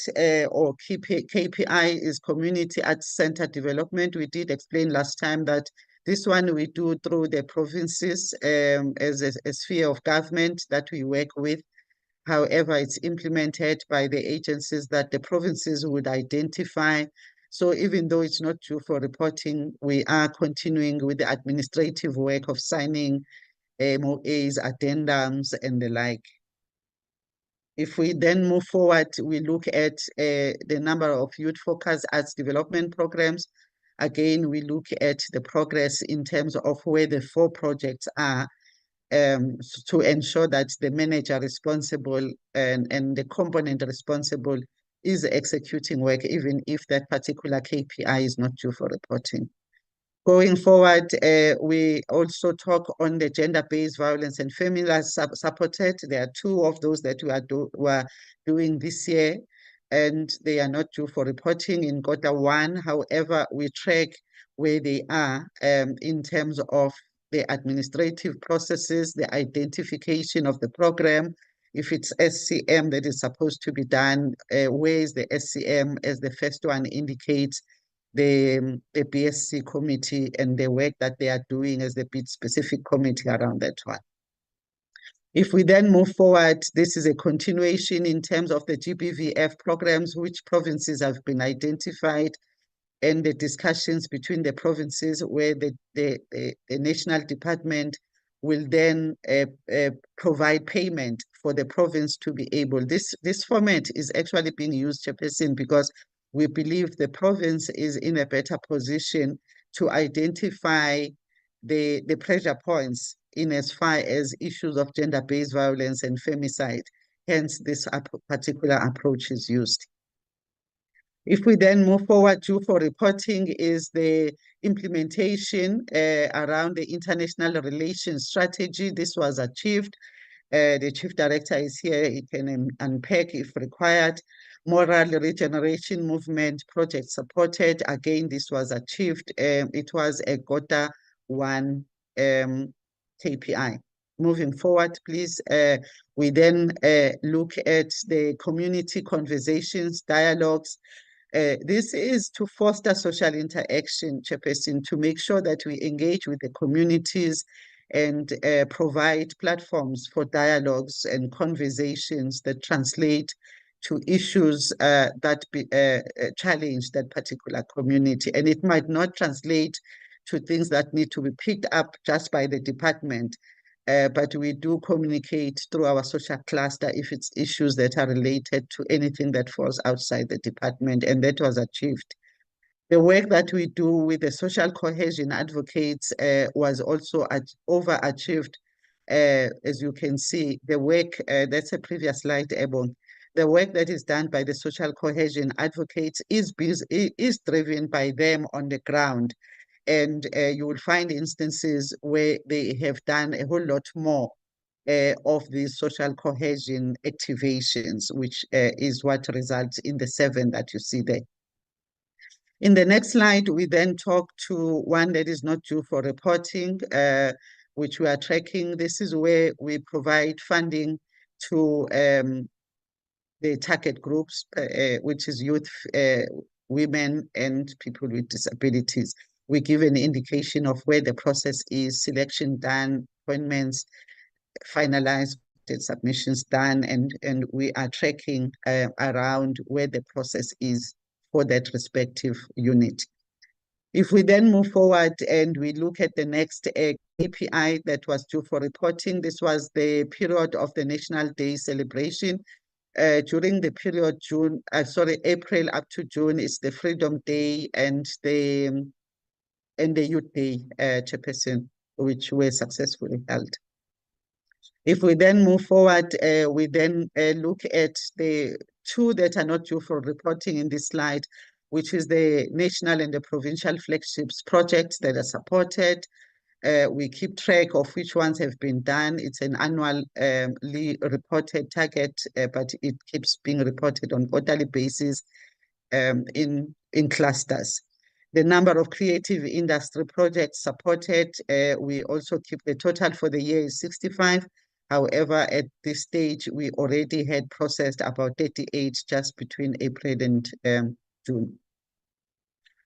or KPI is community arts center development. We did explain last time that this one we do through the provinces as a sphere of government that we work with. However, it's implemented by the agencies that the provinces would identify. So even though it's not due for reporting, we are continuing with the administrative work of signing MOAs, addendums, and the like. If we then move forward, we look at the number of youth-focused arts development programs. Again, we look at the progress in terms of where the 4 projects are to ensure that the manager responsible and the component responsible is executing work, even if that particular KPI is not due for reporting. Going forward, we also talk on the gender-based violence and family supported. There are 2 of those that we are doing this year, and they are not due for reporting in Q1. However, we track where they are in terms of the administrative processes, the identification of the program. If it's SCM that is supposed to be done, where is the SCM, as the first one indicates, the BSC committee and the work that they are doing as the bid specific committee around that one. If we then move forward, this is a continuation in terms of the GBVF programs, which provinces have been identified, and the discussions between the provinces where the national department will then provide payment for the province to be able. This format is actually being used, Chairperson, because we believe the province is in a better position to identify the pressure points in as far as issues of gender-based violence and femicide. Hence, this particular approach is used. If we then move forward, due for reporting is the implementation around the international relations strategy. This was achieved. The Chief Director is here, he can unpack if required. Moral regeneration movement project supported. Again, this was achieved. It was a Q1 KPI. Moving forward, please, we then look at the community conversations, dialogues. This is to foster social interaction, Chairperson, to make sure that we engage with the communities and provide platforms for dialogues and conversations that translate to issues that challenge that particular community. And it might not translate to things that need to be picked up just by the department, but we do communicate through our social cluster if it's issues that are related to anything that falls outside the department, and that was achieved. The work that we do with the social cohesion advocates was also overachieved. As you can see, the work, that's a previous slide, Ebon. The work that is done by the social cohesion advocates is driven by them on the ground. And you will find instances where they have done a whole lot more of these social cohesion activations, which is what results in the 7 that you see there. In the next slide, we then talk to one that is not due for reporting, which we are tracking. This is where we provide funding to the target groups, which is youth, women, and people with disabilities. We give an indication of where the process is, selection done, appointments finalized, submissions done, and we are tracking around where the process is for that respective unit. If we then move forward and we look at the next KPI that was due for reporting, this was the period of the National Day celebration. During the period April up to June is the Freedom Day and the Youth Day, Chairperson, which were successfully held. If we then move forward, we then look at the two that are not due for reporting in this slide, which is the national and the provincial flagships projects that are supported. We keep track of which ones have been done. It's an annually reported target, but it keeps being reported on quarterly basis in clusters. The number of creative industry projects supported, we also keep the total for the year is 65. However, at this stage, we already had processed about 38 just between April and June.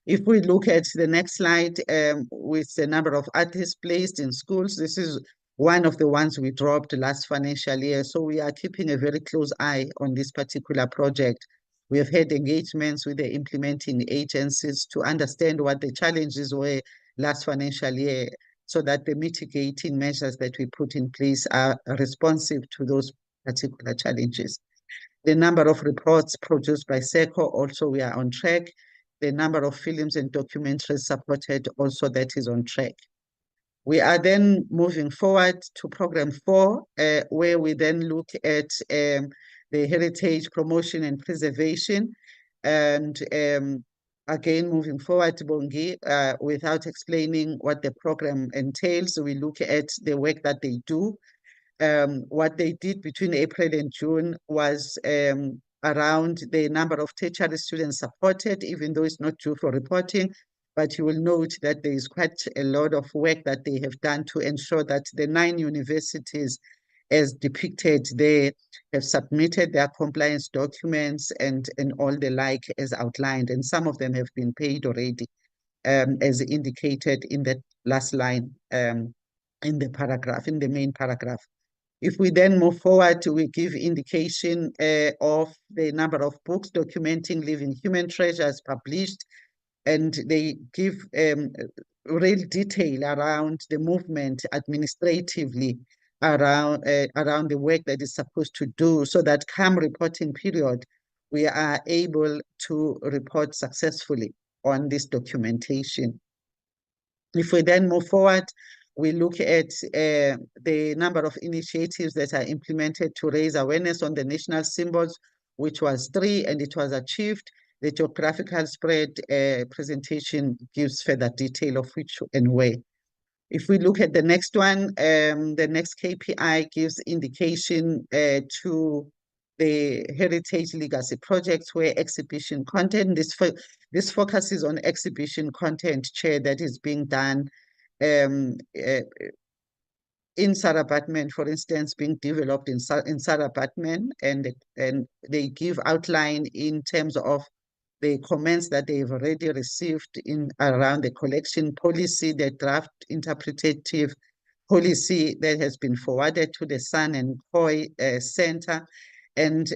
If we look at the next slide with the number of artists placed in schools, this is one of the ones we dropped last financial year. So we are keeping a very close eye on this particular project. We have had engagements with the implementing agencies to understand what the challenges were last financial year so that the mitigating measures that we put in place are responsive to those particular challenges. The number of reports produced by SECO, also we are on track. The number of films and documentaries supported, also that is on track. We are then moving forward to program 4, where we then look at the heritage promotion and preservation. And again, moving forward, Bongi, without explaining what the program entails, we look at the work that they do. What they did between April and June was around the number of tertiary students supported, even though it's not due for reporting, but you will note that there is quite a lot of work that they have done to ensure that the 9 universities, as depicted there, have submitted their compliance documents and all the like as outlined, and some of them have been paid already, as indicated in that last line in the paragraph, in the main paragraph. If we then move forward, we give indication of the number of books documenting living human treasures published, and they give real detail around the movement administratively around the work that is supposed to do, so that come reporting period, we are able to report successfully on this documentation. If we then move forward, we look at the number of initiatives that are implemented to raise awareness on the national symbols, which was 3, and it was achieved. The geographical spread presentation gives further detail of which and where. If we look at the next one, the next KPI gives indication to the heritage legacy projects where exhibition content, this focuses on exhibition content, Chair, that is being done in Sarabatman, for instance, being developed in Sarabatman, and they give outline in terms of the comments that they've already received in around the collection policy, the draft interpretative policy that has been forwarded to the Sun and Koi Center, and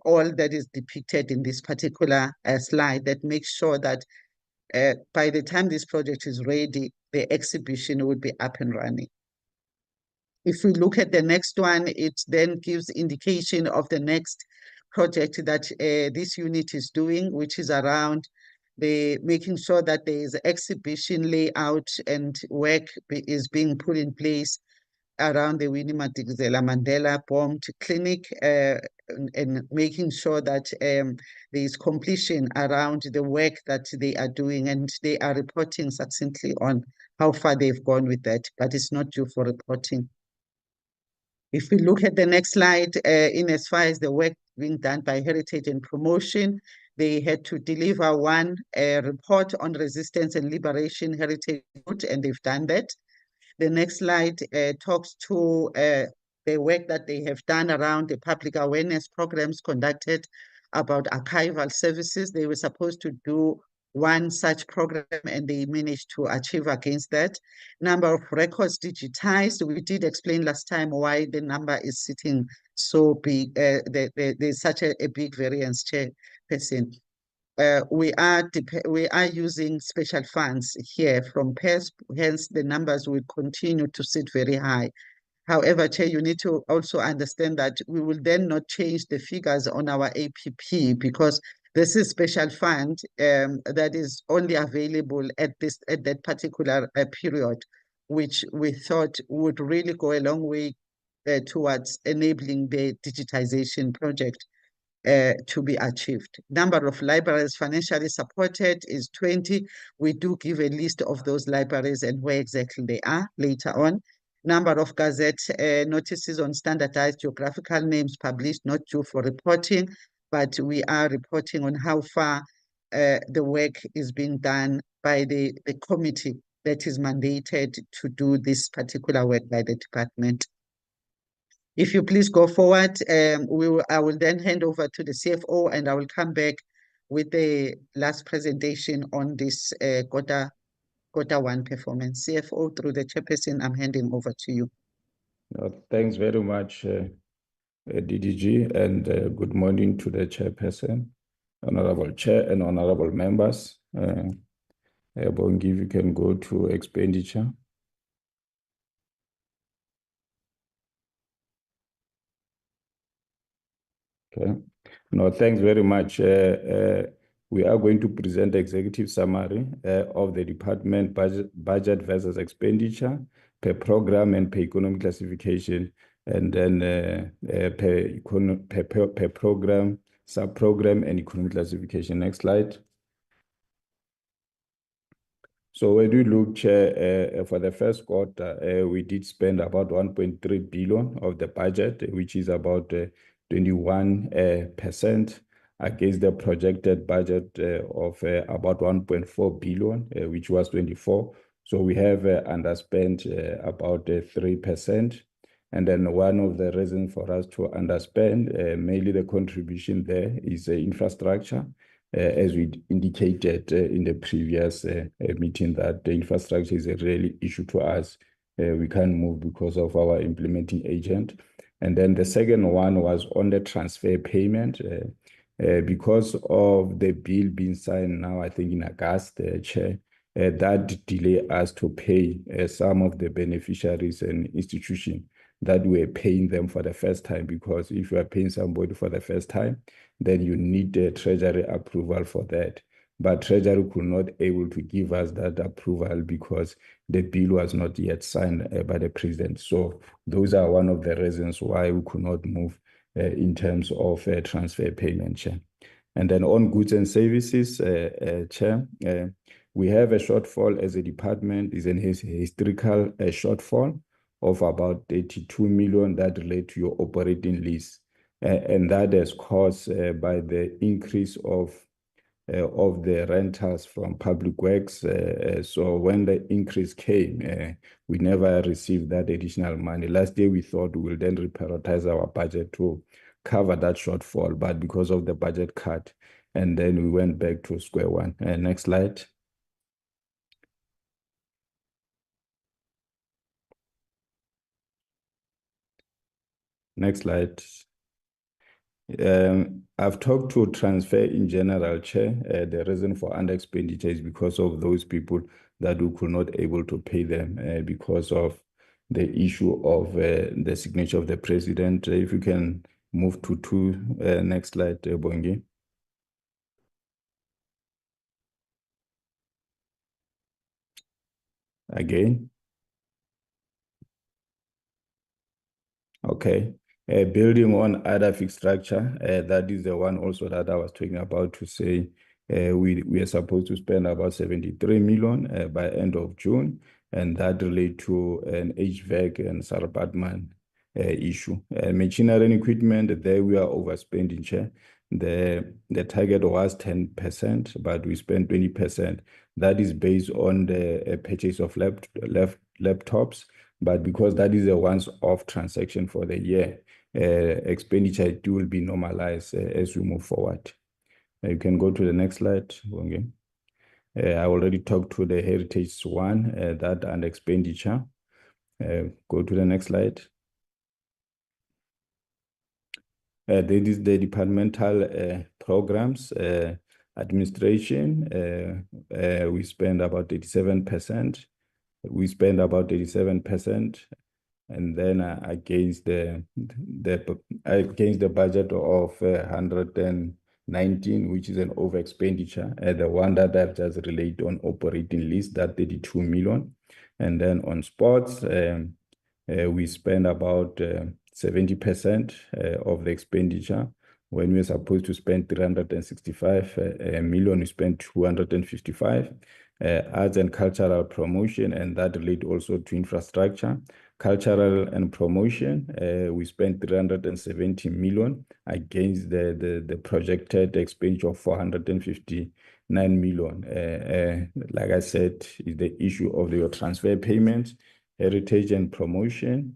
all that is depicted in this particular slide that makes sure that by the time this project is ready, the exhibition will be up and running. If we look at the next one, it then gives indication of the next project that this unit is doing, which is around the making sure that there is exhibition layout and work is being put in place around the Winnie Madikizela Mandela Bombed Clinic, and making sure that there is completion around the work that they are doing, and they are reporting succinctly on how far they've gone with that, but it's not due for reporting. If we look at the next slide, in as far as the work being done by Heritage and Promotion, they had to deliver one report on resistance and liberation heritage, and they've done that. The next slide talks to the work that they have done around the public awareness programs conducted about archival services. They were supposed to do one such program, and they managed to achieve against that. Number of records digitized. We did explain last time why the number is sitting so big. There's such a big variance, Chairperson. we are using special funds here from PERS, hence the numbers will continue to sit very high. However, Chair, you need to also understand that we will then not change the figures on our APP because this is special fund that is only available at that particular period, which we thought would really go a long way towards enabling the digitization project to be achieved. Number of libraries financially supported is 20. We do give a list of those libraries and where exactly they are later on. Number of gazette notices on standardized geographical names published, not due for reporting, but we are reporting on how far the work is being done by the committee that is mandated to do this particular work by the department. If you please go forward, I will then hand over to the CFO and I will come back with the last presentation on this quarter one performance. CFO, through the chairperson, I'm handing over to you. Thanks very much, DDG, and good morning to the chairperson, honorable chair and honorable members. Bongi, you can go to expenditure. Okay. No, thanks very much. We are going to present the executive summary of the department budget versus expenditure per program and per economic classification, and then per program, sub-program, and economic classification. Next slide. So when we look for the first quarter, we did spend about 1.3 billion of the budget, which is about 21% against the projected budget of about 1.4 billion, which was 24. So we have underspent about 3%. And then one of the reasons for us to underspend, mainly the contribution there is infrastructure, as we indicated in the previous meeting, that the infrastructure is a real issue to us. We can't move because of our implementing agent. And then the second one was on the transfer payment. Because of the bill being signed now, I think in August, Chair, that delay us to pay some of the beneficiaries and institutions that we're paying them for the first time. Because if you are paying somebody for the first time, then you need the Treasury approval for that. But Treasury could not able to give us that approval because the bill was not yet signed by the President. So those are one of the reasons why we could not move in terms of transfer payment, Chair. And then on goods and services, Chair, we have a shortfall as a department, is an historical shortfall of about 32 million that relate to your operating lease. And that is caused by the increase of the rentals from public works. So when the increase came, we never received that additional money. Last year, we thought we will then reprioritize our budget to cover that shortfall, but because of the budget cut, and then we went back to square one. Next slide. Next slide. I've talked to transfer in general, Chair. The reason for under expenditure is because of those people that we could not able to pay them because of the issue of the signature of the President. If you can move to next slide, Bongi. Again. Okay. Building on other fixed structure, that is the one also that I was talking about to say we are supposed to spend about 73 million by end of June, and that relate to an HVAC and Sarabatman issue. Machinery and equipment, there we are overspending, Chair. The target was 10%, but we spent 20%. That is based on the purchase of laptops, but because that is a once-off transaction for the year, expenditure will be normalized as we move forward. You can go to the next slide. Okay. I already talked to the heritage one, that and expenditure. Go to the next slide. That is the departmental programs. Administration, we spend about 87%. We spend about 87%. And then against the budget of 119, which is an over expenditure, the one that I've just related on operating list, that 32 million. And then on sports, we spend about 70% of the expenditure. When we're supposed to spend 365 million, we spend 255. Arts and cultural promotion, and that relate also to infrastructure. Cultural and promotion, we spent 370 million against the projected expenditure of 459 million. Like I said, is the issue of your transfer payments, heritage and promotion.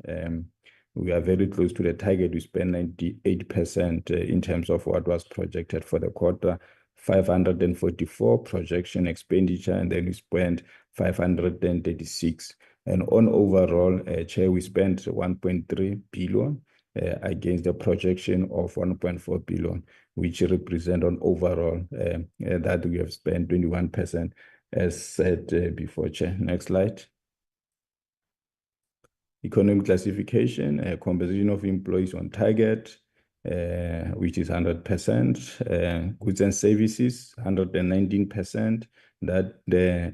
We are very close to the target. We spend 98% in terms of what was projected for the quarter. 544 projection expenditure, and then we spent 536. And on overall, Chair, we spent 1.3 billion against the projection of 1.4 billion, which represent on overall that we have spent 21%, as said before, Chair. Next slide. Economic classification, composition of employees on target, which is 100%. Goods and services, 119%. That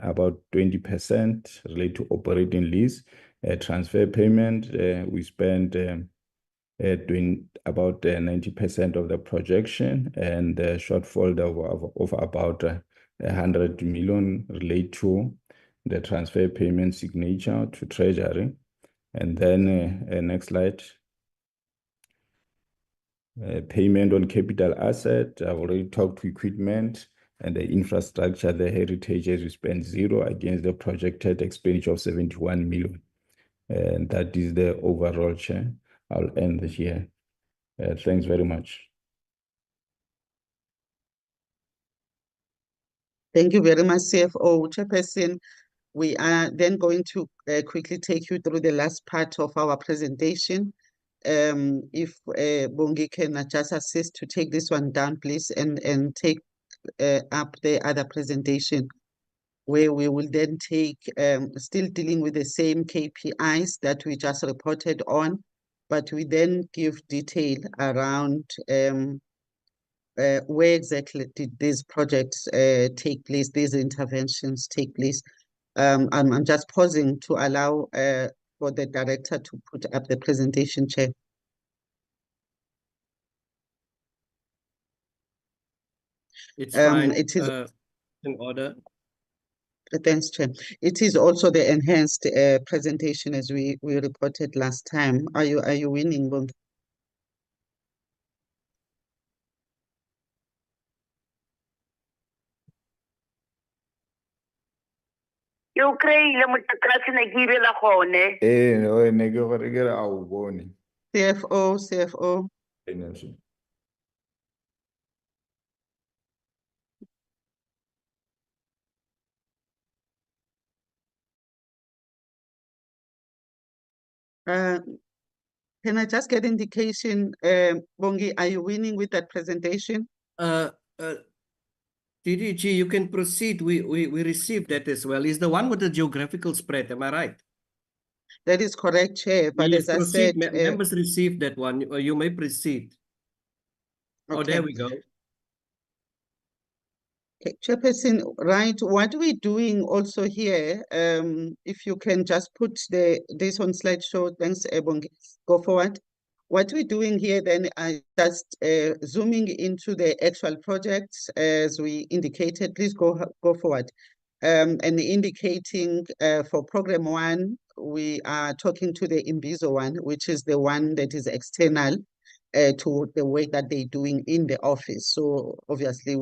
about 20% relate to operating lease. Transfer payment, we spend doing about 90% of the projection, and the shortfall of about 100 million relate to the transfer payment signature to Treasury. And then next slide. Payment on capital asset, I've already talked to equipment and the infrastructure, the heritage, as we spend 0 against the projected expenditure of 71 million. And that is the overall, Chair. I'll end here. Thanks very much. Thank you very much, CFO. Chairperson, we are then going to quickly take you through the last part of our presentation. If Bongi can just assist to take this one down, please, and take up the other presentation, where we will then take, still dealing with the same KPIs that we just reported on, but we then give detail around where exactly did these projects take place, these interventions take place. I'm just pausing to allow for the director to put up the presentation, Chair. It's fine. It is in order. Thanks, Chair. It is also the enhanced presentation as we reported last time. Are you winning, Bongi? Yo kry-ile motlakase ne ke irela gone. No, ne ke gore ke re a o bone. CFO. Can I just get indication, Bongi, are you winning with that presentation? DDG, you can proceed. We received that as well. Is the one with the geographical spread, am I right? That is correct, Chair. But yes, as I said, members received that one. You may proceed. Okay. Oh, there we go. Okay, Chairperson, right, what we're doing also here, if you can just put this on slideshow, thanks, Bongi, go forward. What we're doing here then, I just zooming into the actual projects as we indicated. Please go forward. And indicating for program 1, we are talking to the Imbizo one, which is the one that is external to the work that they're doing in the office. So obviously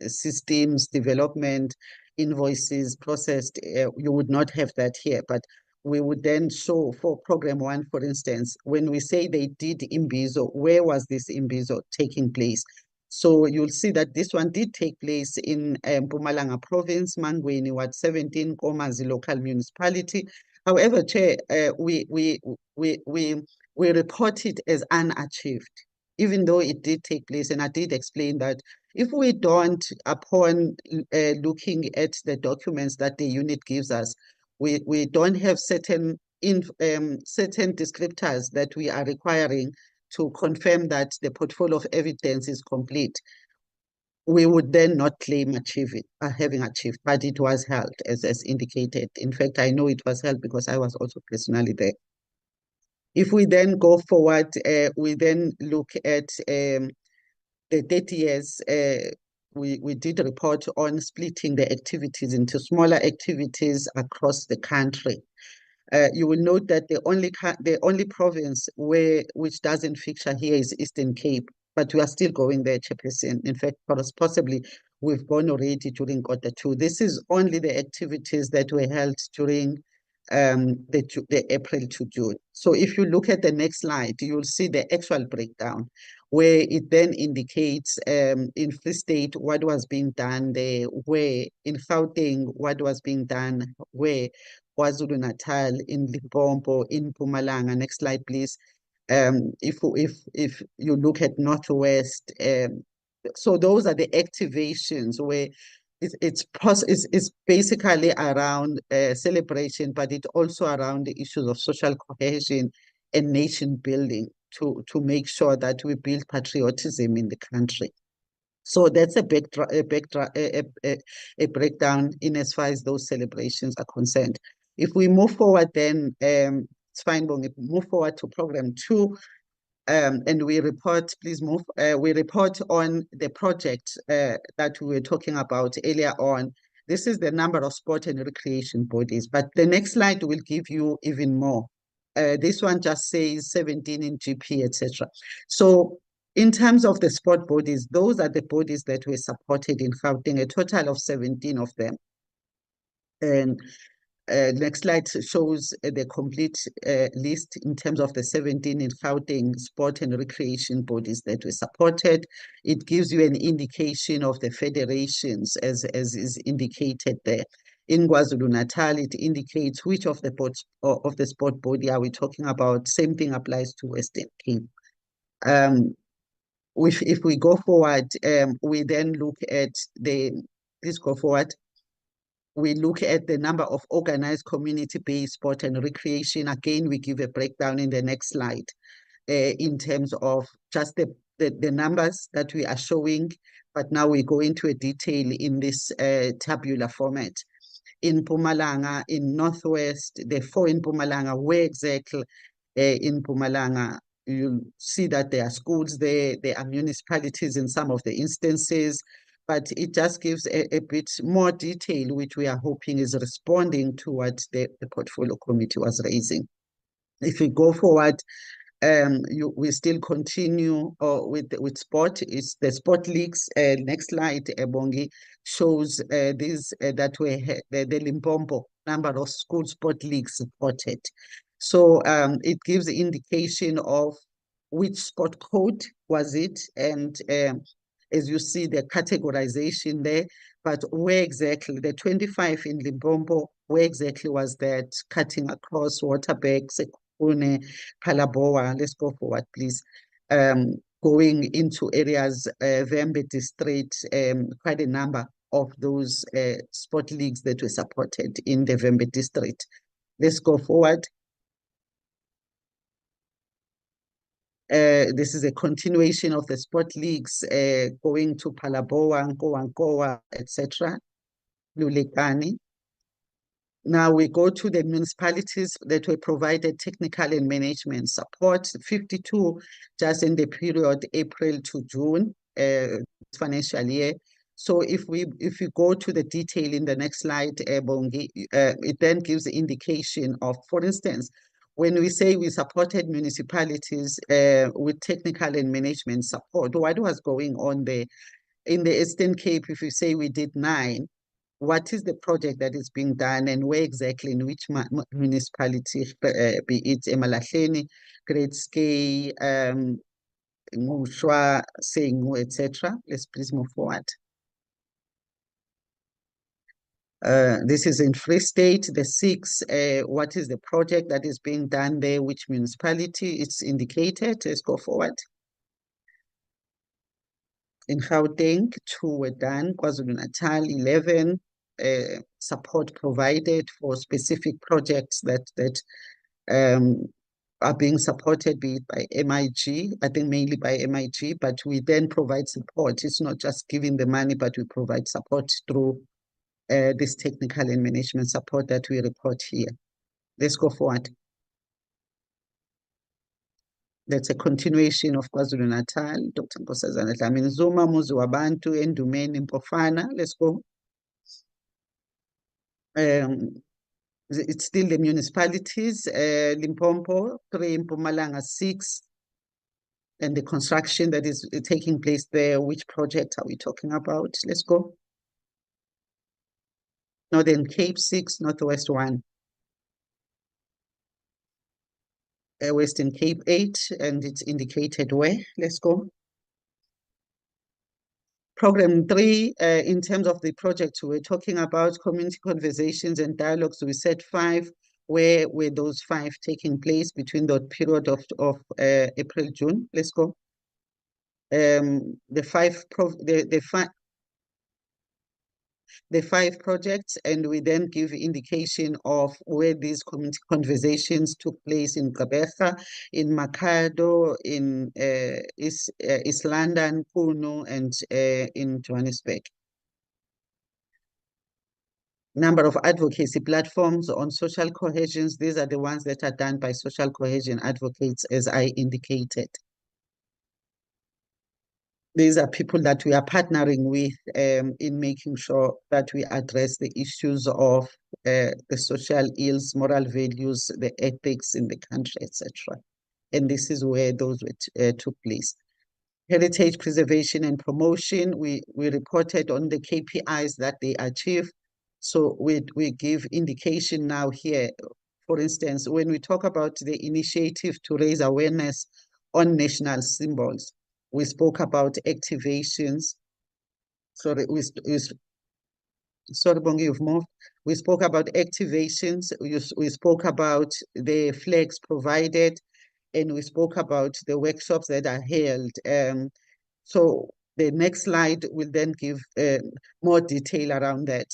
systems development, invoices processed, you would not have that here, but we would then show for program 1, for instance, when we say they did Imbizo, where was this Imbizo taking place? So you'll see that this one did take place in Mpumalanga province, Mangweni, Ward 17, Komazi local municipality. However, Chair, we report it as unachieved. even though it did take place, and I did explain that if we don't, upon looking at the documents that the unit gives us, we don't have certain certain descriptors that we are requiring to confirm that the portfolio of evidence is complete, we would then not claim having achieved, but it was held as indicated. In fact, I know it was held because I was also personally there. If we then go forward, we then look at the 30 years. We did report on splitting the activities into smaller activities across the country. You will note that the only province which doesn't feature here is Eastern Cape, but we are still going there, Chairperson. In fact, possibly we've gone already during Q2. This is only the activities that were held during the April to June. So if you look at the next slide, you'll see the actual breakdown, where it then indicates in Free State what was being done there, where in Gauteng what was being done, where KwaZulu-Natal, in Limpopo, in Mpumalanga. Next slide, please. If you look at Northwest, so those are the activations where it's basically around celebration, but it's also around the issues of social cohesion and nation building to make sure that we build patriotism in the country. So that's a breakdown in as far as those celebrations are concerned. If we move forward, then it's fine. We'll move forward to program 2. And we report, please move. We report on the project that we were talking about earlier on. This is the number of sport and recreation bodies, but the next slide will give you even more. This one just says 17 in GP, etc. So in terms of the sport bodies, those are the bodies that were supported in Gauteng, a total of 17 of them. And next slide shows the complete list in terms of the 17 in Gauteng sport and recreation bodies that were supported. It gives you an indication of the federations as is indicated there. In KwaZulu-Natal, it indicates which of the sport body are we talking about. Same thing applies to Western Cape. If we go forward, we then look at please go forward. We look at the number of organized community-based sport and recreation. Again, we give a breakdown in the next slide in terms of just the numbers that we are showing, but now we go into a detail in this tabular format. In Mpumalanga, in Northwest, the 4 in Mpumalanga, where exactly in Mpumalanga, you'll see that there are schools there are municipalities in some of the instances, but it just gives a bit more detail, which we are hoping is responding to what the portfolio committee was raising. If we go forward, we still continue with sport. It's the sport leagues. Next slide, Bongi, shows these that were the Limpopo number of school sport leagues supported. So it gives the indication of which sport code was it, and as you see the categorization there, but where exactly, the 25 in Limpopo, where exactly was that? Cutting across Waterberg, Sekune, Palaboa. Let's go forward, please. Going into areas, Vembe district, quite a number of those sport leagues that were supported in the Vembe district. Let's go forward. This is a continuation of the sport leagues going to Palaboa, Nkowankowa, etc. Lulekani. Now we go to the municipalities that were provided technical and management support, 52 just in the period April to June financial year. So if we go to the detail in the next slide, Bongi, it then gives the indication of, for instance, when we say we supported municipalities with technical and management support, what was going on there? In the Eastern Cape, if you say we did 9, what is the project that is being done and where exactly, in which municipality, be it Emalahleni, Great Skay, Ngushwa, Sengu, etc. Let's please move forward. This is in Free State, the 6. What is the project that is being done there? Which municipality? It's indicated. Let's go forward. In Gauteng, 2 were done. KwaZulu-Natal, 11. Support provided for specific projects that are being supported, be it by MIG, I think mainly by MIG, but we then provide support. It's not just giving the money, but we provide support through this technical and management support that we report here. Let's go forward. That's a continuation of KwaZulu-Natal. Dr. Nkosazana Dlamini Zuma, Muzi Wabantu, Endumeni, Mpofana. Let's go. It's still the municipalities, Limpopo, 3, Mpumalanga, 6. And the construction that is taking place there, which project are we talking about? Let's go. Northern Cape, 6, Northwest, 1. Western Cape, 8, and it's indicated where. Let's go. Program 3, in terms of the project we're talking about, community conversations and dialogues, we said 5. Where were those 5 taking place between the period of April, June? Let's go. The 5 projects, and we then give indication of where these community conversations took place in Gqeberha, in Makhado, in East London, Puno, and in Johannesburg. Number of advocacy platforms on social cohesions. These are the ones that are done by social cohesion advocates, as I indicated. These are people that we are partnering with in making sure that we address the issues of the social ills, moral values, the ethics in the country, etc. And this is where those took place. Heritage preservation and promotion, we reported on the KPIs that they achieve. So we give indication now here. For instance, when we talk about the initiative to raise awareness on national symbols, we spoke about activations. Sorry, Bongi, you've moved. We spoke about activations. We spoke about the flags provided, and we spoke about the workshops that are held. So the next slide will then give more detail around that.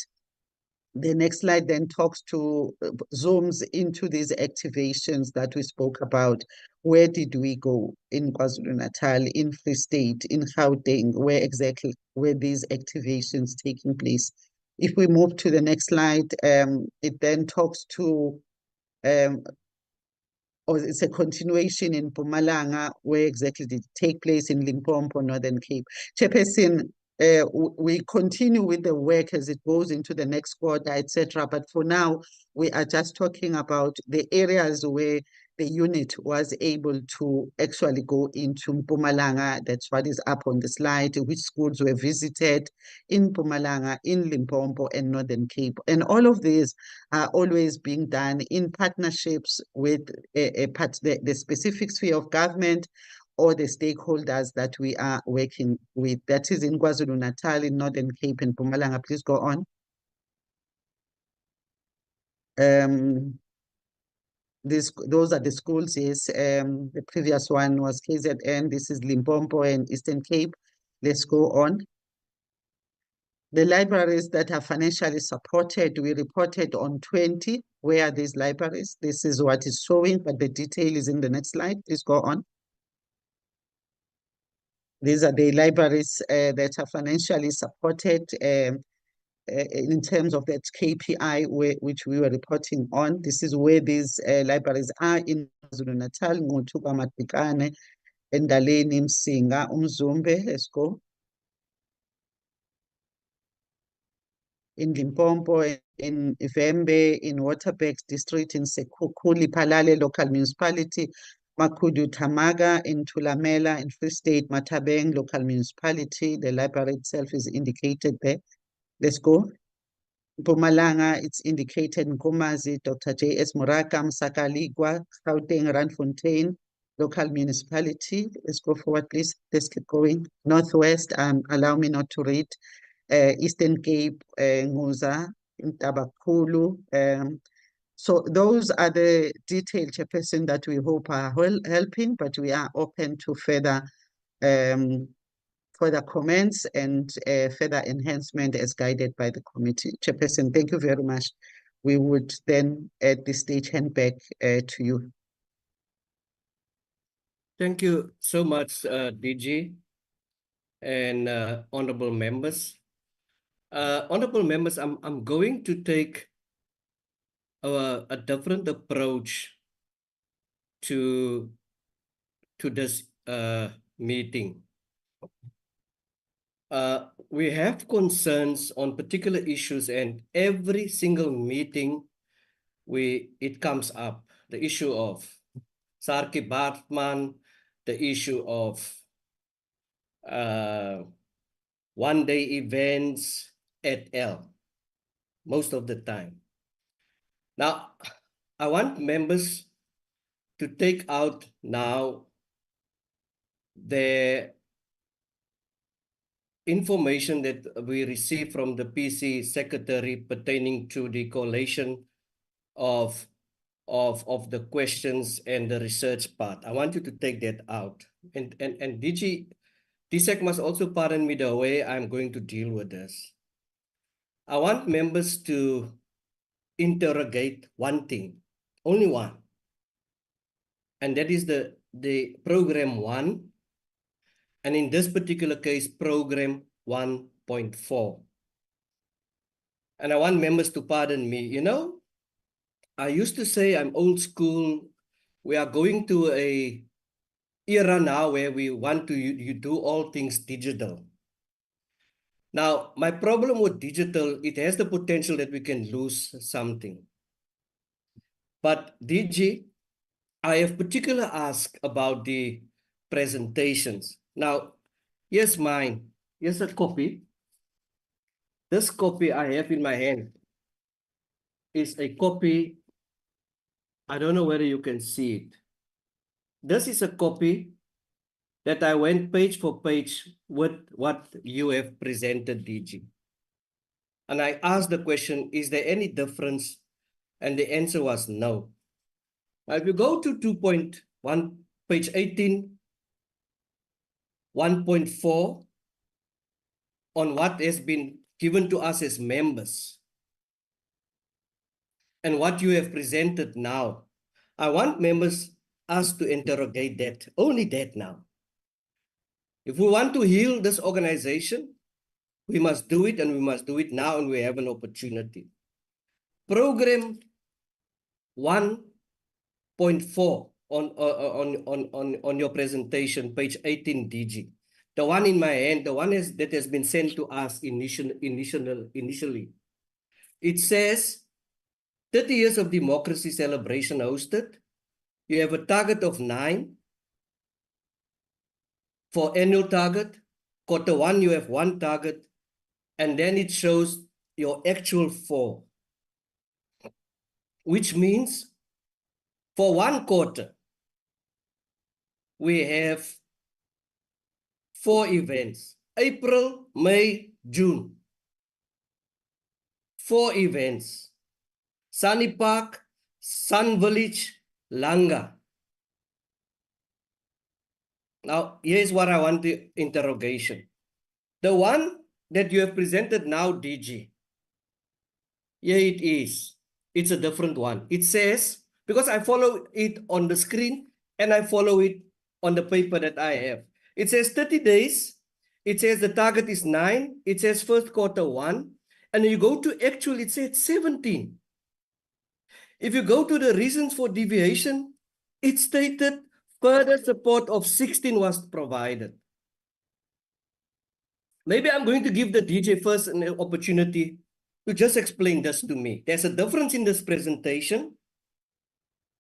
The next slide then zooms into these activations that we spoke about. Where did we go in KwaZulu-Natal, in Free State, in Gauteng? Where exactly were these activations taking place? If we move to the next slide, it then talks to, or it's a continuation in Mpumalanga. Where exactly did it take place? In Limpopo, Northern Cape. Chairperson, we continue with the work as it goes into the next quarter, etc. But for now, we are just talking about the areas where the unit was able to actually go into Mpumalanga. That's what is up on the slide, which schools were visited in Mpumalanga, in Limpopo, and Northern Cape. And all of these are always being done in partnerships with the specific sphere of government or the stakeholders that we are working with. That is in KwaZulu-Natal, in Northern Cape, and Mpumalanga. Please go on. Those are the schools. Yes, the previous one was KZN. This is Limpopo and Eastern Cape. Let's go on. The libraries that are financially supported, we reported on 20. Where are these libraries? This is what is showing, but the detail is in the next slide. Please go on. These are the libraries that are financially supported in terms of that KPI which we were reporting on. This is where these libraries are in KwaZulu-Natal, Ngotuka, Matikane, Endaleni, Msinga, Umzumbe. Let's go. In Limpopo, in Vembe, in Waterberg District, in Sekhukhuli, Palale Local Municipality, Makudu, Tamaga, in Tulamela, in Free State, Matabeng Local Municipality. The library itself is indicated there. Let's go. Mpumalanga, it's indicated in Nkomazi, Dr. J.S. Moraka, Msakaligwa, Gauteng, Randfontein, Local Municipality. Let's go forward, please. Let's keep going. Northwest, allow me not to read. Eastern Cape, Nguza, Ntabakulu. So those are the detailed, Chairperson, that we hope are helping, but we are open to further further comments and further enhancement as guided by the committee. Chairperson, thank you very much. We would then at this stage hand back to you. Thank you so much, DG and honorable members. Honorable members, I'm going to take a different approach to this meeting. We have concerns on particular issues, and every single meeting it comes up. The issue of Sarki Bartman, the issue of one-day events et al. Most of the time. Now, I want members to take out now the information that we received from the PC secretary pertaining to the collation of the questions and the research part. I want you to take that out. And DG, DSEC must also pardon me the way I'm going to deal with this. I want members to interrogate one thing, only one. And that is the program 1. And in this particular case, program 1.4. And I want members to pardon me. You know, I used to say I'm old school. We are going to a era now where we want to you do all things digital. Now, my problem with digital, it has the potential that we can lose something. But DG, I have particularly asked about the presentations. Now, here's mine. Here's a copy. This copy I have in my hand is a copy. I don't know whether you can see it. This is a copy that I went page for page with what you have presented, DG. And I asked the question, is there any difference? And the answer was no. Now, if you go to 2.1, page 18, 1.4, on what has been given to us as members, and what you have presented now, I want members, us to interrogate that, only that now. If we want to heal this organization, we must do it, and we must do it now, and we have an opportunity. Program 1.4 on your presentation, page 18, DG. The one in my hand, the one that has been sent to us initially. It says 30 years of democracy celebration hosted. You have a target of 9 for annual target. Quarter 1, you have 1 target. And then it shows your actual 4. Which means for 1 quarter, we have 4 events. April, May, June. 4 events. Sunny Park, Sun Village, Langa. Now, here's what I want the interrogation. The one that you have presented now, DG. Here it is. It's a different one. It says, because I follow it on the screen and I follow it on the paper that I have. It says 30 days. It says the target is 9. It says first quarter 1. And you go to actual, it says 17. If you go to the reasons for deviation, it stated further support of 16 was provided. Maybe I'm going to give the DJ first an opportunity to just explain this to me. There's a difference in this presentation.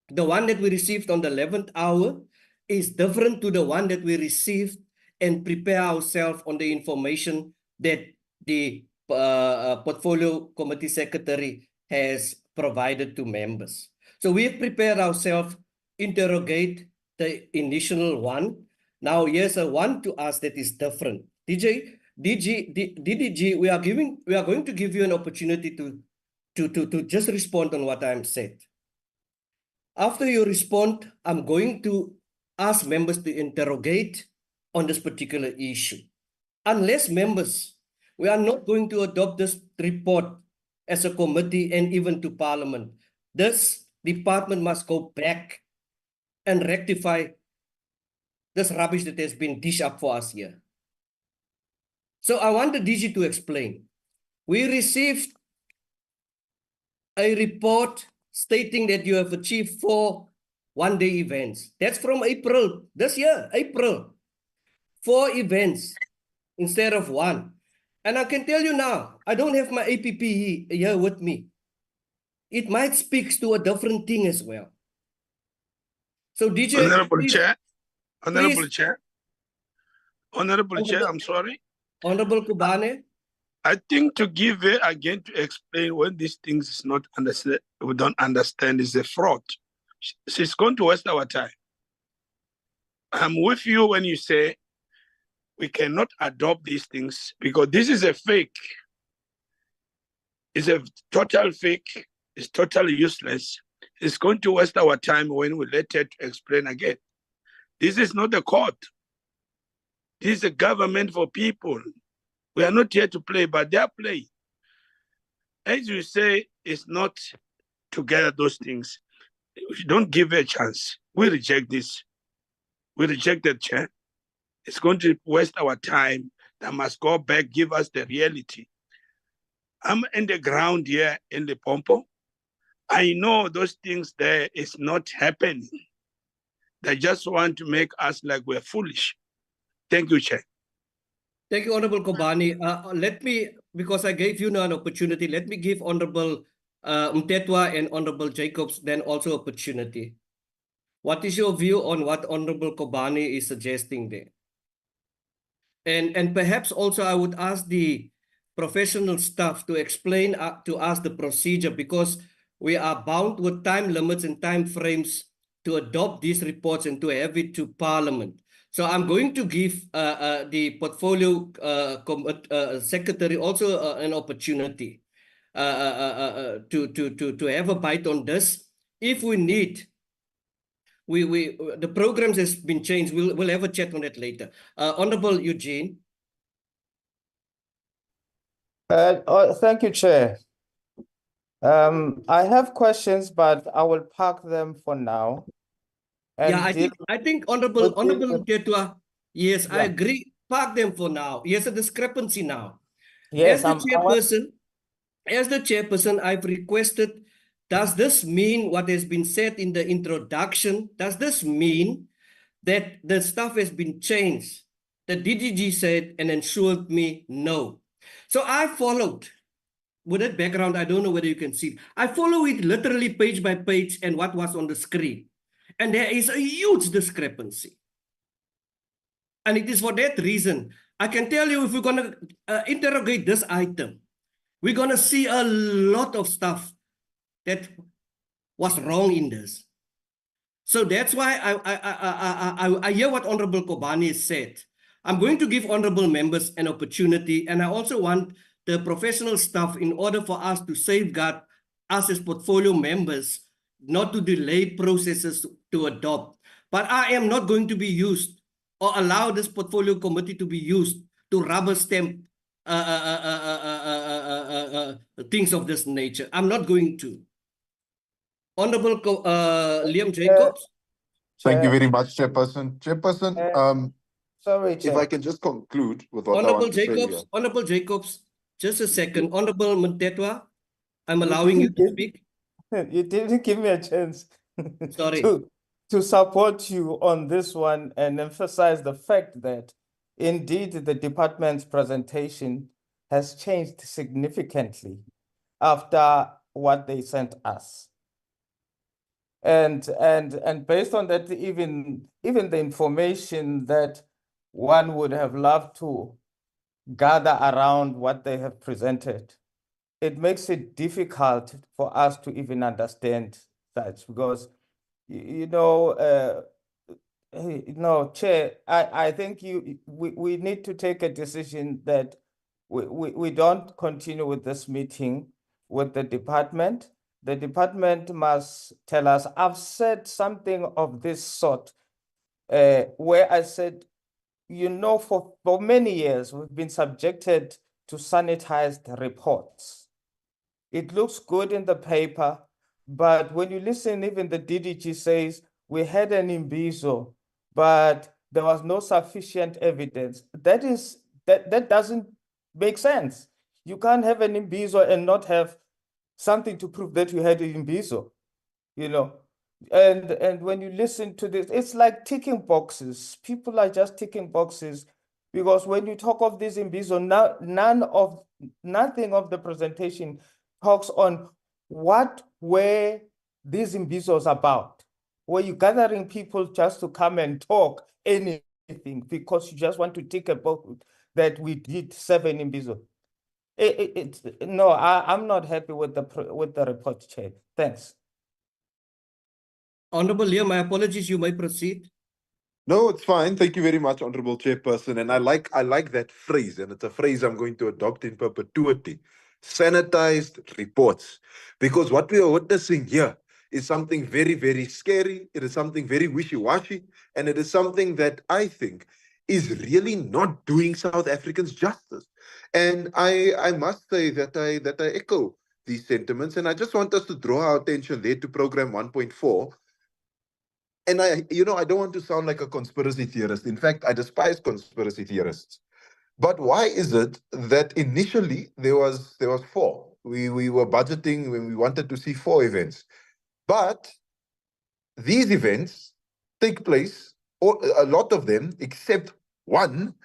The one that we received on the 11th hour is different to the one that we received and prepare ourselves on the information that the portfolio committee secretary has provided to members. So we've prepared ourselves, interrogate the initial one. Now here's a one to us that is different. DDG, we are going to give you an opportunity to just respond on what I'm said. After you respond, I'm going to ask members to interrogate on this particular issue. unless members, we are not going to adopt this report as a committee and even to Parliament. This department must go back and rectify this rubbish that has been dished up for us here. So I want the DG to explain. We received a report stating that you have achieved 4 one-day events. That's from April, this year, April. 4 events instead of 1. And I can tell you now, I don't have my APP here with me. It might speak to a different thing as well. So DJ, Honorable please, Chair, Honorable please. Chair, Honorable Chair, I'm sorry. Honorable Kubane. I think to give it again to explain when these things is not understood, we don't understand is a fraud. She's going to waste our time. I'm with you when you say we cannot adopt these things because this is a fake. It's a total fake. It's totally useless. It's going to waste our time when we let her to explain again. This is not a court. This is a government for people. We are not here to play, but they are playing. As you say, it's not together those things. Don't give her a chance. We reject this. We reject the chair. It's going to waste our time. They must go back, give us the reality. I'm in the ground here in the Pompo. I know those things there is not happening. They just want to make us like we're foolish. Thank you, Chair. Thank you, Honorable Kobani. Let me, because I gave you now an opportunity, let me give Honorable Mtetwa and Honorable Jacobs then also opportunity. What is your view on what Honorable Kobani is suggesting there? And perhaps also I would ask the professional staff to explain to us the procedure, because we are bound with time limits and time frames to adopt these reports and to have it to Parliament. So I'm going to give the portfolio secretary also an opportunity to have a bite on this. If we need, the programs has been changed. We'll have a chat on that later. Honorable Eugene. Thank you, Chair. I have questions, but I will park them for now. And Yeah, I think Honorable Mtetwa, yes, I agree. Park them for now. Yes, a discrepancy now. Yes, As the chairperson, I've requested, does this mean what has been said in the introduction? Does this mean that the stuff has been changed? The DDG said and ensured me no. So I followed. With that background, I don't know whether you can see it. I follow it literally page by page and what was on the screen. And there is a huge discrepancy. And it is for that reason, I can tell you, if we're going to interrogate this item, we're going to see a lot of stuff that was wrong in this. So that's why I hear what Honorable Kobani said. I'm going to give honorable members an opportunity, and I also want the professional staff, in order for us to safeguard us as portfolio members, not to delay processes to adopt. But I am not going to be used or allow this portfolio committee to be used to rubber stamp things of this nature. I'm not going to. Honorable Liam Jacobs. Thank you very much, Chairperson. Chairperson, sorry, Chair. if I can just conclude with what I want to say here. Honorable Jacobs, just a second. Honorable Mtetwa, I'm allowing you to speak. You didn't give me a chance Sorry. to support you on this one and emphasize the fact that indeed the department's presentation has changed significantly after what they sent us. And based on that, even the information that one would have loved to gather around what they have presented, it makes it difficult for us to even understand that, because Chair, I think we need to take a decision that we don't continue with this meeting with the department. The department must tell us. I've said something of this sort, where I said, you know, for many years, we've been subjected to sanitized reports. It looks good in the paper, but when you listen, even the DDG says we had an imbizo, but there was no sufficient evidence. That doesn't make sense. You can't have an imbizo and not have something to prove that you had an imbizo, you know. And when you listen to this, it's like ticking boxes. People are just ticking boxes, because when you talk of this imbizo, nothing of the presentation talks on what were these imbizos about. Were you gathering people just to come and talk anything because you just want to tick a box that we did 7 imbizo? No, I'm not happy with the report, Chair. Thanks. Honorable Liam, my apologies. You may proceed. No, it's fine. Thank you very much, Honorable Chairperson. And I like that phrase, and it's a phrase I'm going to adopt in perpetuity. Sanitized reports. Because what we are witnessing here is something very, very scary. It is something very wishy-washy, and it is something that I think is really not doing South Africans justice. And I must say that I echo these sentiments, and I just want us to draw our attention there to program 1.4. And I don't want to sound like a conspiracy theorist. In fact, I despise conspiracy theorists. But why is it that initially there was 4? We were budgeting when we wanted to see 4 events. But these events take place, or a lot of them, except one,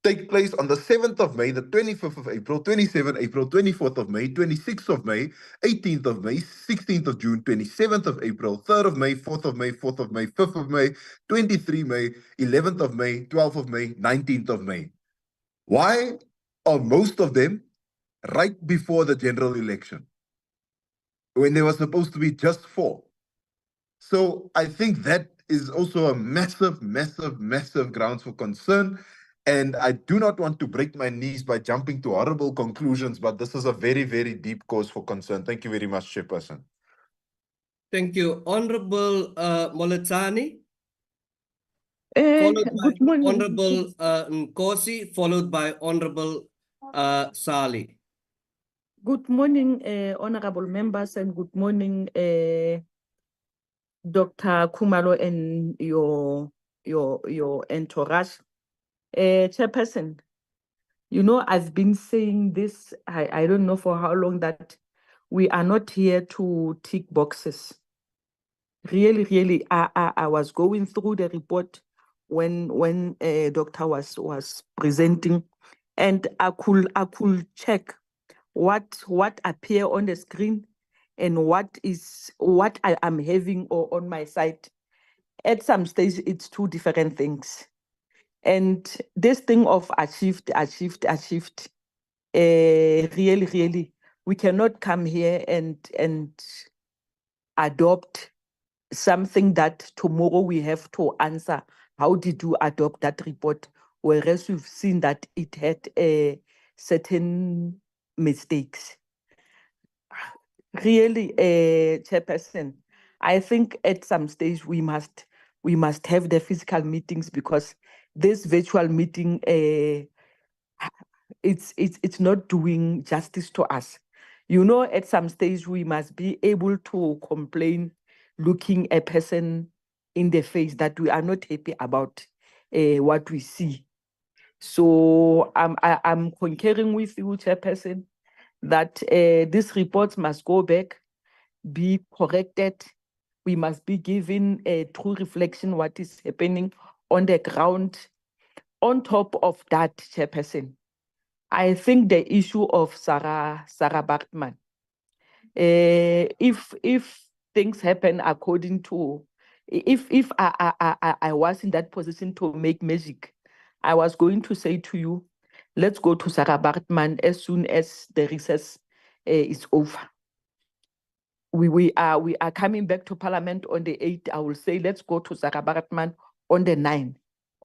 take place on the 7th of May, the 25th of April, 27th April, 24th of May, 26th of May, 18th of May, 16th of June, 27th of April, 3rd of May, 4th of May, 4th of May, 5th of May, 23 May, 11th of May, 12th of May, 19th of May. Why are most of them right before the general election, when there was supposed to be just 4? So I think that is also a massive, massive, massive grounds for concern. And I do not want to break my knees by jumping to horrible conclusions, but this is a very, very deep cause for concern. Thank you very much, Chairperson. Thank you. Honorable Moletsani, followed by Good morning. Honorable Nkosi, followed by Honorable Sali. Good morning, honorable members, and good morning, Dr. Khumalo and your entourage. Chairperson, you know, I've been saying this, I don't know for how long, that we are not here to tick boxes. Really, I was going through the report when doctor was presenting, and I could check what appear on the screen and what I am having or on my side. At some stage, it's 2 different things. And this thing of achieved, really, we cannot come here and adopt something that tomorrow we have to answer. How did you adopt that report? Whereas we've seen that it had certain mistakes. Really, Chairperson, I think at some stage we must have the physical meetings, because this virtual meeting, it's not doing justice to us. You know, at some stage we must be able to complain, looking a person in the face, that we are not happy about what we see. So I'm concurring with you, Chairperson, that these reports must go back, be corrected. We must be given a true reflection what is happening on the ground. On top of that, Chairperson, I think the issue of Sarah Baartman, if things happen according to, if I was in that position to make magic, I was going to say to you, let's go to Sarah Baartman as soon as the recess is over. We are coming back to Parliament on the 8th. I will say, let's go to Sarah Baartman on the 9th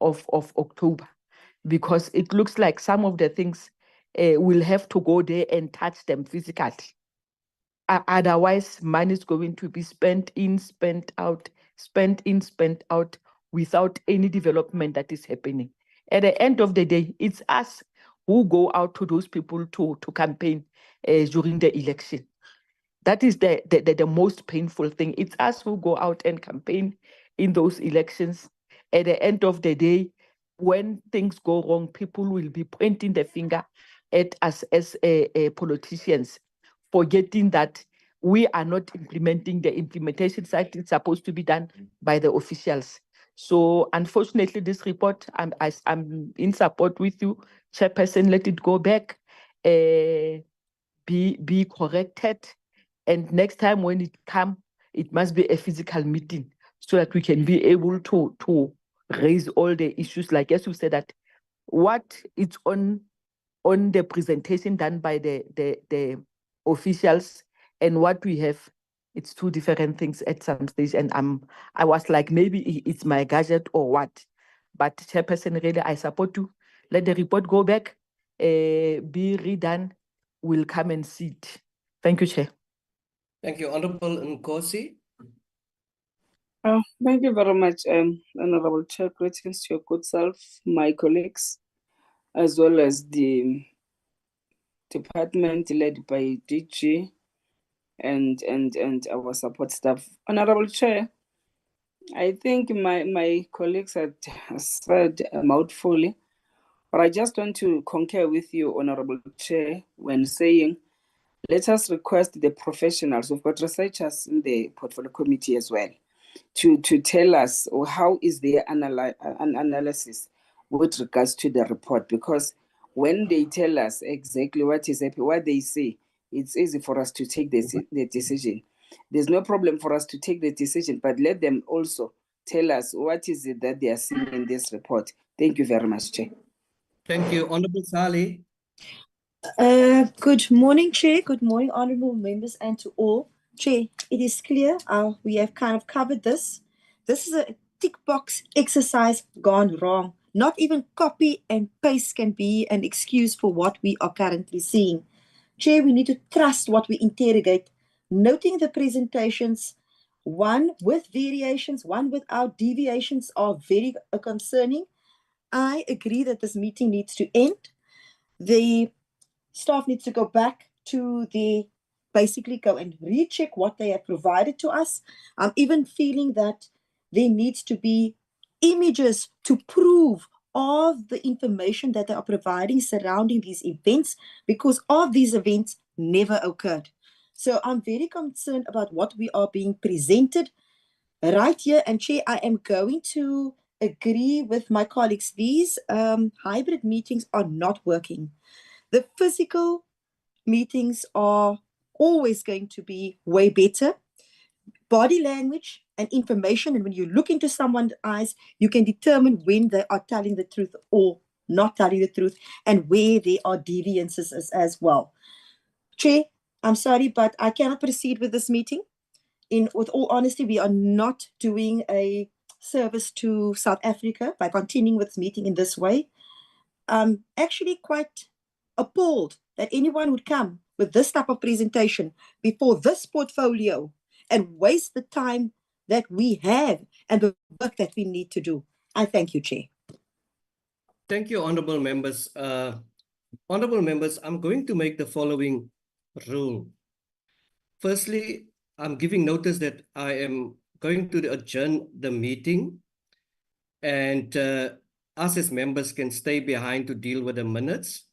of October, because it looks like some of the things we'll have to go there and touch them physically. Otherwise, money is going to be spent in, spent out, spent in, spent out, without any development that is happening. At the end of the day, it's us who go out to those people to campaign during the election. That is the most painful thing. It's us who go out and campaign in those elections. At the end of the day, when things go wrong, people will be pointing the finger at us as politicians, forgetting that we are not implementing the implementation side. It's supposed to be done by the officials. So unfortunately, this report, I'm in support with you, Chairperson. Let it go back, be corrected, and next time when it comes, it must be a physical meeting so that we can be able to raise all the issues. Like as you said, that what it's on the presentation done by the officials and what we have, it's two different things at some stage. And I was like, maybe it's my gadget or what. But Chairperson, really, I support you. Let the report go back, be redone. We'll come and see it. Thank you, Chair. Thank you, Honorable Nkosi. Thank you very much, Honorable Chair. Greetings to your good self, my colleagues, as well as the department led by DG and our support staff. Honorable Chair, I think my colleagues had said a mouthful, but I just want to concur with you, Honorable Chair, when saying, let us request the professionals, we've got researchers in the portfolio committee as well, to tell us how is their analysis with regards to the report, because when they tell us exactly what is happening, what they say, it's easy for us to take the decision. There's no problem for us to take the decision, but let them also tell us what is it that they are seeing in this report. Thank you very much, Chair. Thank you, Honorable Sali. Good morning, Chair. Good morning, honorable members, and to all. Chair, it is clear we have kind of covered this. This is a tick box exercise gone wrong. Not even copy and paste can be an excuse for what we are currently seeing. Chair, we need to trust what we interrogate, noting the presentations, one with variations, one without deviations, are very concerning. I agree that this meeting needs to end. The staff needs to go back to basically go and recheck what they have provided to us. I'm even feeling that there needs to be images to prove of the information that they are providing surrounding these events, because of these events never occurred. So I'm very concerned about what we are being presented right here. And Chair, I am going to agree with my colleagues. These hybrid meetings are not working. The physical meetings are always going to be way better. Body language and information, and when you look into someone's eyes, you can determine when they are telling the truth or not telling the truth, and where there are deviances as well. Chair, I'm sorry, but I cannot proceed with this meeting. With all honesty, we are not doing a service to South Africa by continuing with this meeting in this way. I'm actually quite appalled that anyone would come with this type of presentation before this portfolio and waste the time that we have and the work that we need to do. I thank you, Chair. Thank you, honorable members. Honorable members, I'm going to make the following rule. Firstly, I'm giving notice that I am going to adjourn the meeting, and us as members can stay behind to deal with the minutes.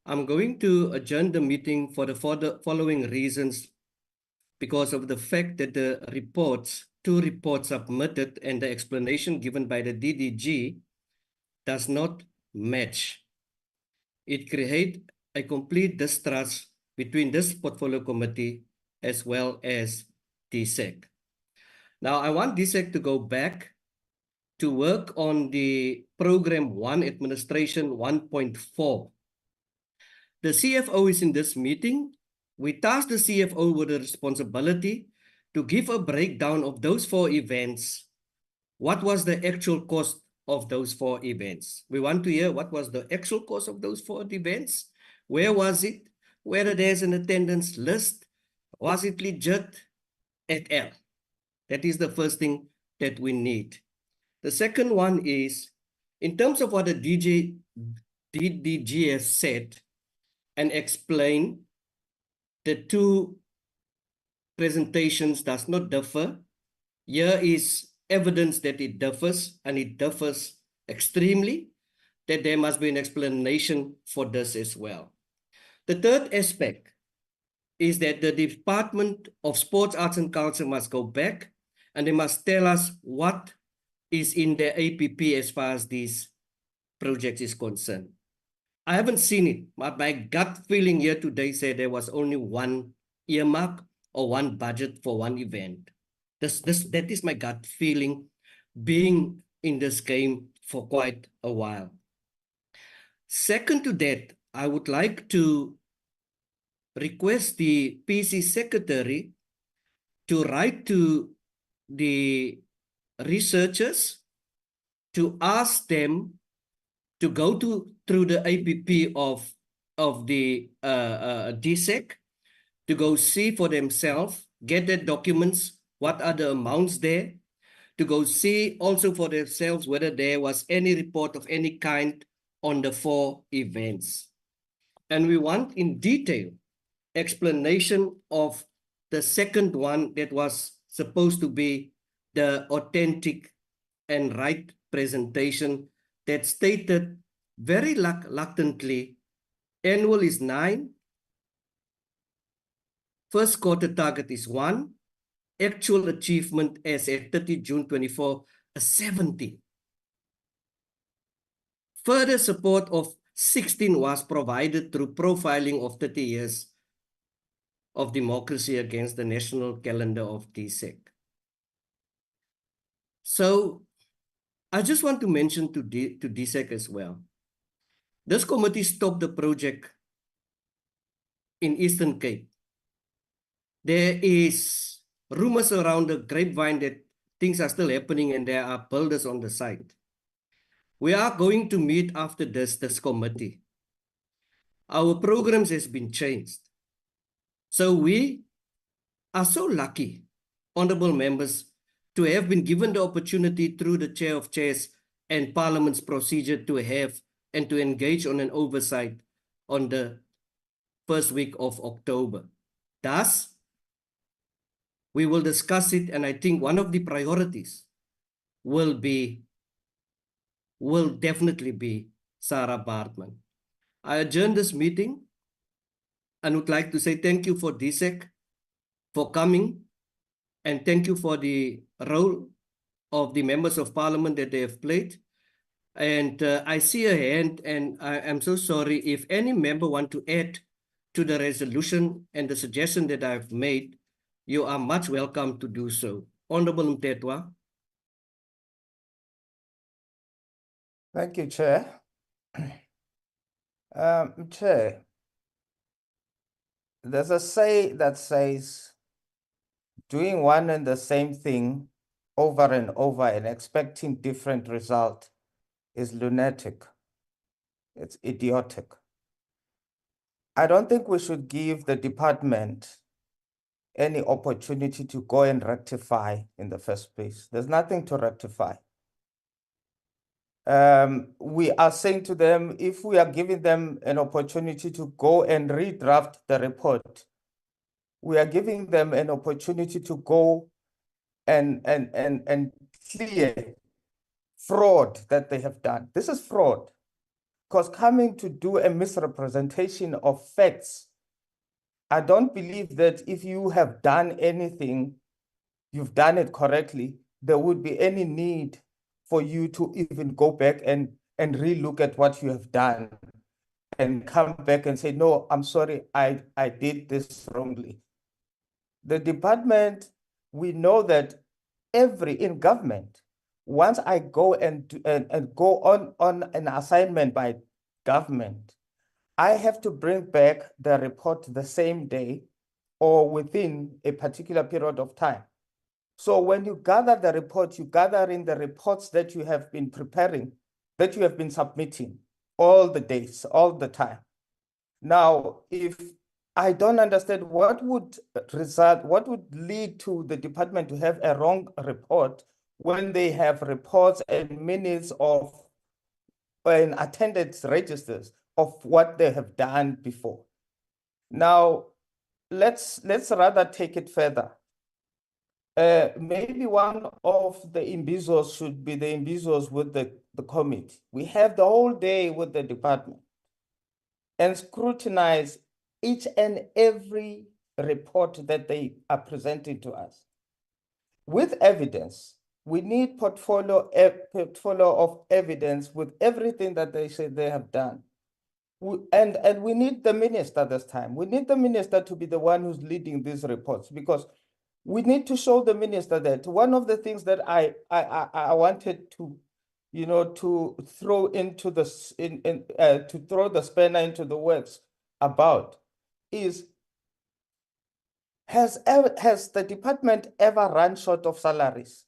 I'm going to adjourn the meeting for the following reasons, because of the fact that the two reports submitted and the explanation given by the DDG does not match. It creates a complete distrust between this portfolio committee as well as DSEC. Now, I want DSEC to go back to work on the Program 1 Administration 1.4. The CFO is in this meeting. We tasked the CFO with the responsibility to give a breakdown of those 4 events. What was the actual cost of those 4 events? We want to hear what was the actual cost of those 4 events. Where was it? Whether there's an attendance list. Was it legit? Et al. That is the first thing that we need. The second one is, In terms of what the DDG has said and explained, the two presentations does not differ. Here is evidence that it differs, and it differs extremely, that there must be an explanation for this as well. The third aspect is that the Department of Sports, Arts and Culture must go back and they must tell us what is in the APP as far as these projects is concerned. I haven't seen it, but my gut feeling here today said there was only one earmark or one budget for one event. That is my gut feeling, being in this game for quite a while. Second to that, I would like to request the PC secretary to write to the researchers to ask them to go through the APP of the DSEC, to go see for themselves, get the documents, what are the amounts there, to go see also for themselves whether there was any report of any kind on the 4 events. And we want in detail explanation of the second one that was supposed to be the authentic and right presentation that stated very reluctantly, annual is 9, first quarter target is 1, actual achievement as at 30 June 24 is 70. Further support of 16 was provided through profiling of 30 years of democracy against the national calendar of DSEC. So I just want to mention to DSEC as well. This committee stopped the project in Eastern Cape. There is rumors around the grapevine that things are still happening and there are builders on the site. We are going to meet after this committee. Our programs has been changed. So we are so lucky, honorable members, to have been given the opportunity through the Chair of Chairs and Parliament's procedure to have and to engage on an oversight on the first week of October. Thus, we will discuss it, and I think one of the priorities will definitely be Sarah Bartman. I adjourn this meeting and would like to say thank you for DSEC for coming, and thank you for the role of the members of Parliament that they have played. And I see a hand, and I am so sorry if any member want to add to the resolution and the suggestion that I've made. You are much welcome to do so. Honorable Mtetwa. Thank you, Chair. Chair, there's a say that says doing one and the same thing over and over and expecting different result is lunatic. It's idiotic. I don't think we should give the department any opportunity to go and rectify in the first place. There's nothing to rectify. We are saying to them, if we are giving them an opportunity to go and redraft the report, we are giving them an opportunity to go and clear fraud that they have done. This is fraud, because coming to do a misrepresentation of facts, I don't believe that if you have done anything, you've done it correctly, there would be any need for you to even go back and relook at what you have done and come back and say, no, I'm sorry, I did this wrongly. The department, we know that in government, once I go and go on an assignment by government, I have to bring back the report the same day or within a particular period of time. So when you gather the report, you gather in the reports that you have been preparing, that you have been submitting all the days, all the time. Now, if I don't understand what would lead to the department to have a wrong report when they have reports and minutes of and attendance registers of what they have done before. Now, let's rather take it further. Maybe one of the imbizos should be the imbizos with the committee. We have the whole day with the department and scrutinize each and every report that they are presenting to us. With evidence, we need portfolio of evidence with everything that they say they have done. And we need the minister this time. We need the minister to be the one who's leading these reports, because we need to show the minister that one of the things that I wanted to, to throw into this to throw the spanner into the works about is, has the department ever run short of salaries?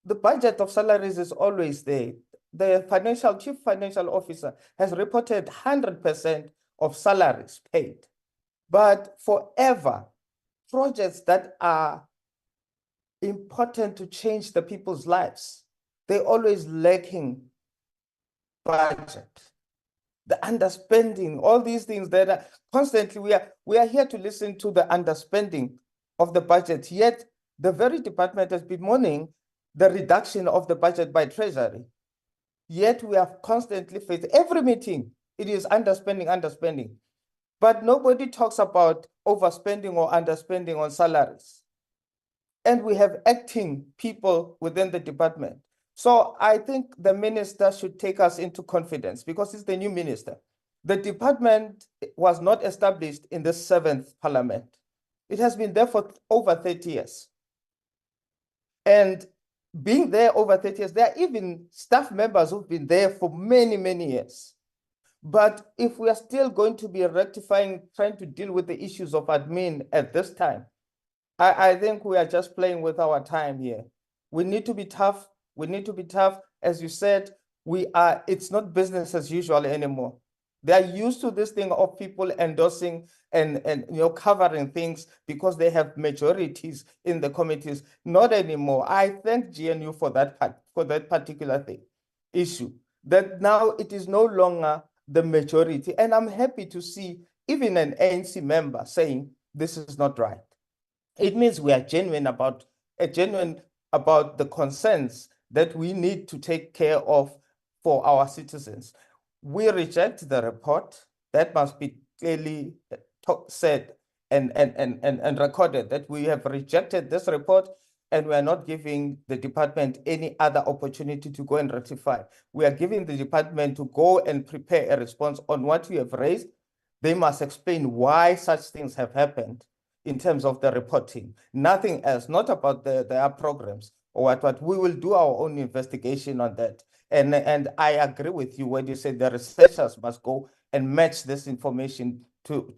The budget of salaries is always there. The chief financial officer has reported 100% of salaries paid. But forever, projects that are important to change the people's lives, they're always lacking budget. The underspending, all these things that are constantly, we are here to listen to the underspending of the budget, yet the very department has been mourning the reduction of the budget by Treasury. Yet we have constantly faced every meeting, it is underspending. But nobody talks about overspending or underspending on salaries. And we have acting people within the department. So I think the minister should take us into confidence, because he's the new minister. The department was not established in the 7th parliament. It has been there for over 30 years. And being there over 30 years, there are even staff members who've been there for many, many years. But if we are still going to be rectifying, trying to deal with the issues of admin at this time, I think we are just playing with our time here. We need to be tough. We need to be tough. As you said, it's not business as usual anymore. They are used to this thing of people endorsing and covering things because they have majorities in the committees. Not anymore. I thank GNU for that particular issue. That now it is no longer the majority. And I'm happy to see even an ANC member saying this is not right. It means we are genuine about the concerns that we need to take care of for our citizens. We reject the report. That must be clearly said and recorded, that we have rejected this report and we are not giving the department any other opportunity to go and rectify. We are giving the department to go and prepare a response on what you have raised. They must explain why such things have happened in terms of the reporting. Nothing else, not about their programs or what. We will do our own investigation on that. And I agree with you when you say the researchers must go and match this information to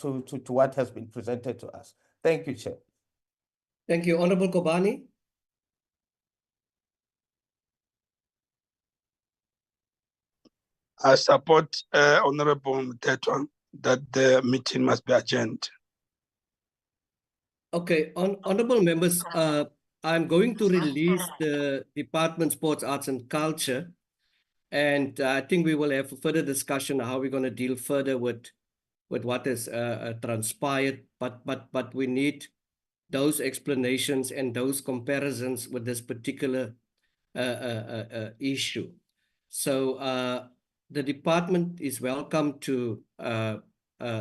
what has been presented to us. Thank you, Chair. Thank you. Honorable Kobani. I support Honorable Mtetwa that the meeting must be adjourned. Okay, honorable members, I'm going to release the Department of Sports, Arts and Culture, and I think we will have a further discussion on how we're going to deal further with what has transpired. But we need those explanations and those comparisons with this particular issue. So the department is welcome to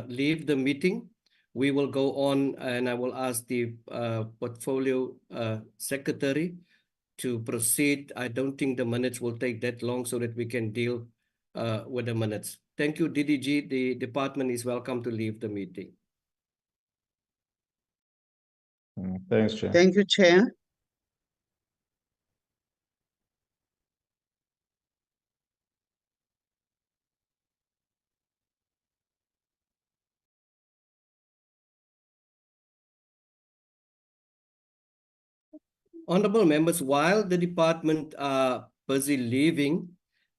leave the meeting. We will go on, and I will ask the portfolio secretary to proceed. I don't think the minutes will take that long so that we can deal with the minutes. Thank you, DDG. The department is welcome to leave the meeting. Thanks, Chair. Thank you, Chair. Honorable members, while the department are busy leaving,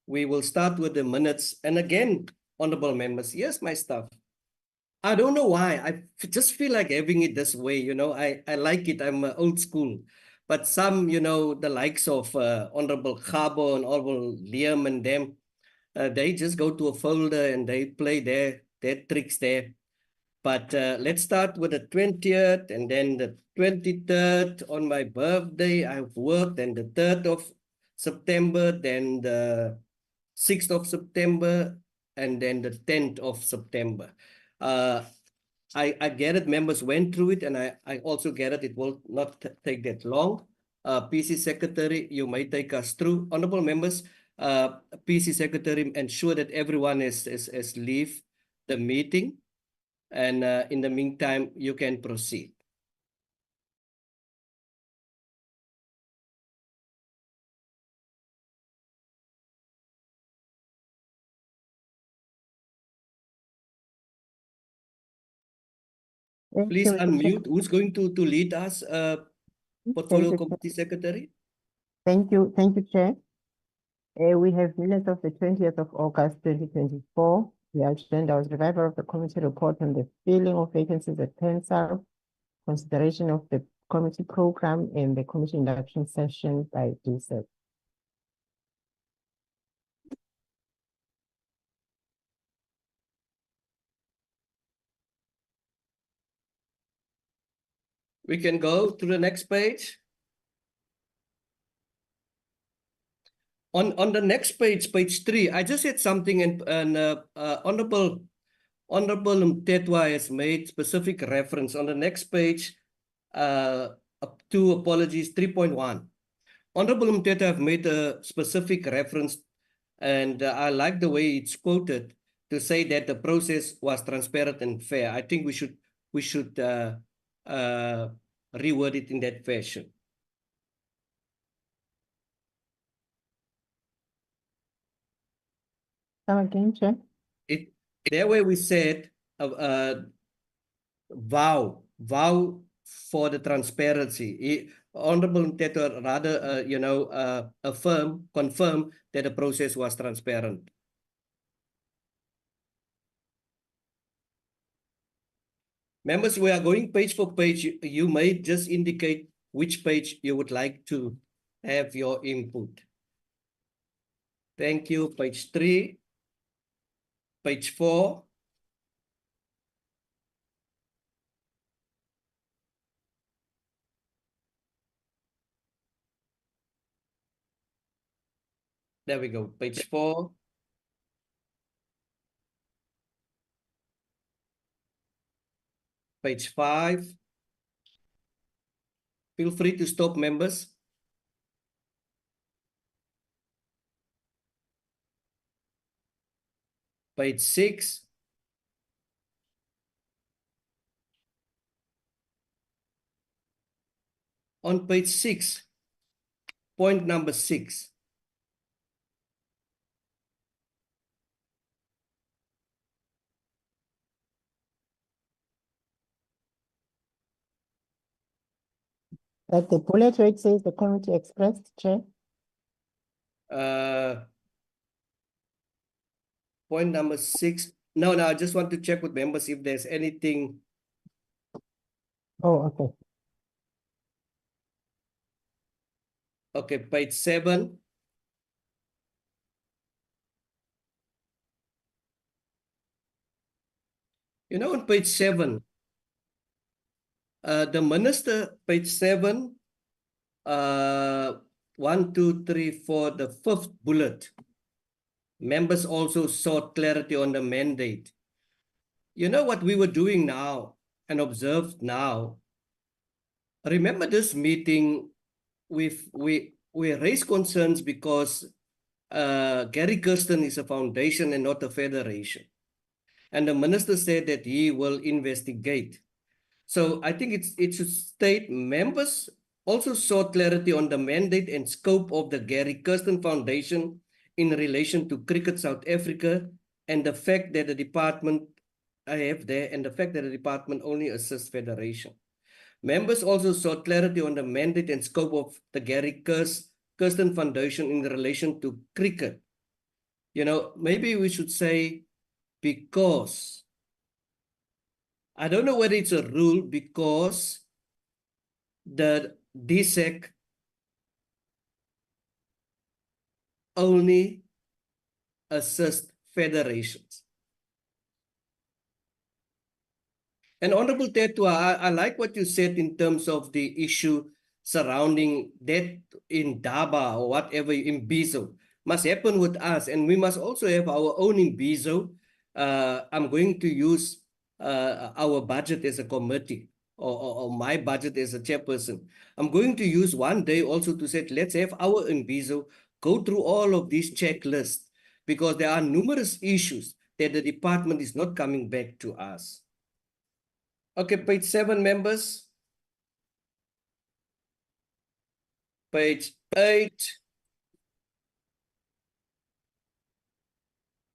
we will start with the minutes. And again, honorable members, here's my stuff. I don't know why. I just feel like having it this way, I like it. I'm old school. But some, the likes of Honorable Khabo and Honorable Liam and them, they just go to a folder and they play their tricks there. But let's start with the 20th and then the 23rd on my birthday. I've worked, and the 3rd of September, then the 6th of September, and then the 10th of September. I get it, members went through it, and I also get it will not take that long. PC Secretary, you may take us through. Honorable members, PC Secretary, ensure that everyone has leave the meeting. And in the meantime, you can proceed. Please unmute. Who's going to lead us, Portfolio Committee Secretary? Thank you, Chair. We have minutes of the 20th of August, 2024. The agenda was revival of the committee report on the filling of vacancies at Tensar, consideration of the committee program, and the committee induction session by DSEC. We can go to the next page. On the next page, page 3, I just said something, and Honorable Mtetwa has made specific reference on the next page to apologies 3.1. Honorable Mtetwa have made a specific reference, and I like the way it's quoted to say that the process was transparent and fair. I think we should reword it in that fashion. Come again, Chair? That way we said vow for the transparency. Honorable Mtetwa rather confirm that the process was transparent. Members, we are going page for page. You may just indicate which page you would like to have your input. Thank you. Page 3. Page 4. There we go. Page 4. Page 5. Feel free to stop, members. Page 6. On page 6, point number 6. Like the bullet where it says the committee expressed, Chair. Point number 6. No, I just want to check with members if there's anything. Oh, okay. Okay, page 7. You know, on page 7, the minister, page 7, 1, 2, 3, 4, the 5th bullet. Members also sought clarity on the mandate. You know what we were doing now and observed now? Remember this meeting, we raised concerns because Gary Kirsten is a foundation and not a federation. And the minister said that he will investigate. So I think it should state members also sought clarity on the mandate and scope of the Gary Kirsten Foundation in relation to Cricket South Africa, and the fact that the department only assists federation. Members also sought clarity on the mandate and scope of the Gary Kirsten Foundation in relation to cricket. You know, maybe we should say because. I don't know whether it's a rule, because the DSEC only assist federations. And Honorable Tetua, I like what you said in terms of the issue surrounding that in Daba or whatever in Bizo must happen with us, and we must also have our own in Bizo. I'm going to use our budget as a committee, or my budget as a chairperson. I'm going to use one day also to say, let's have our in Bizo go through all of these checklists, because there are numerous issues that the department is not coming back to us. Okay, page 7, members. Page 8.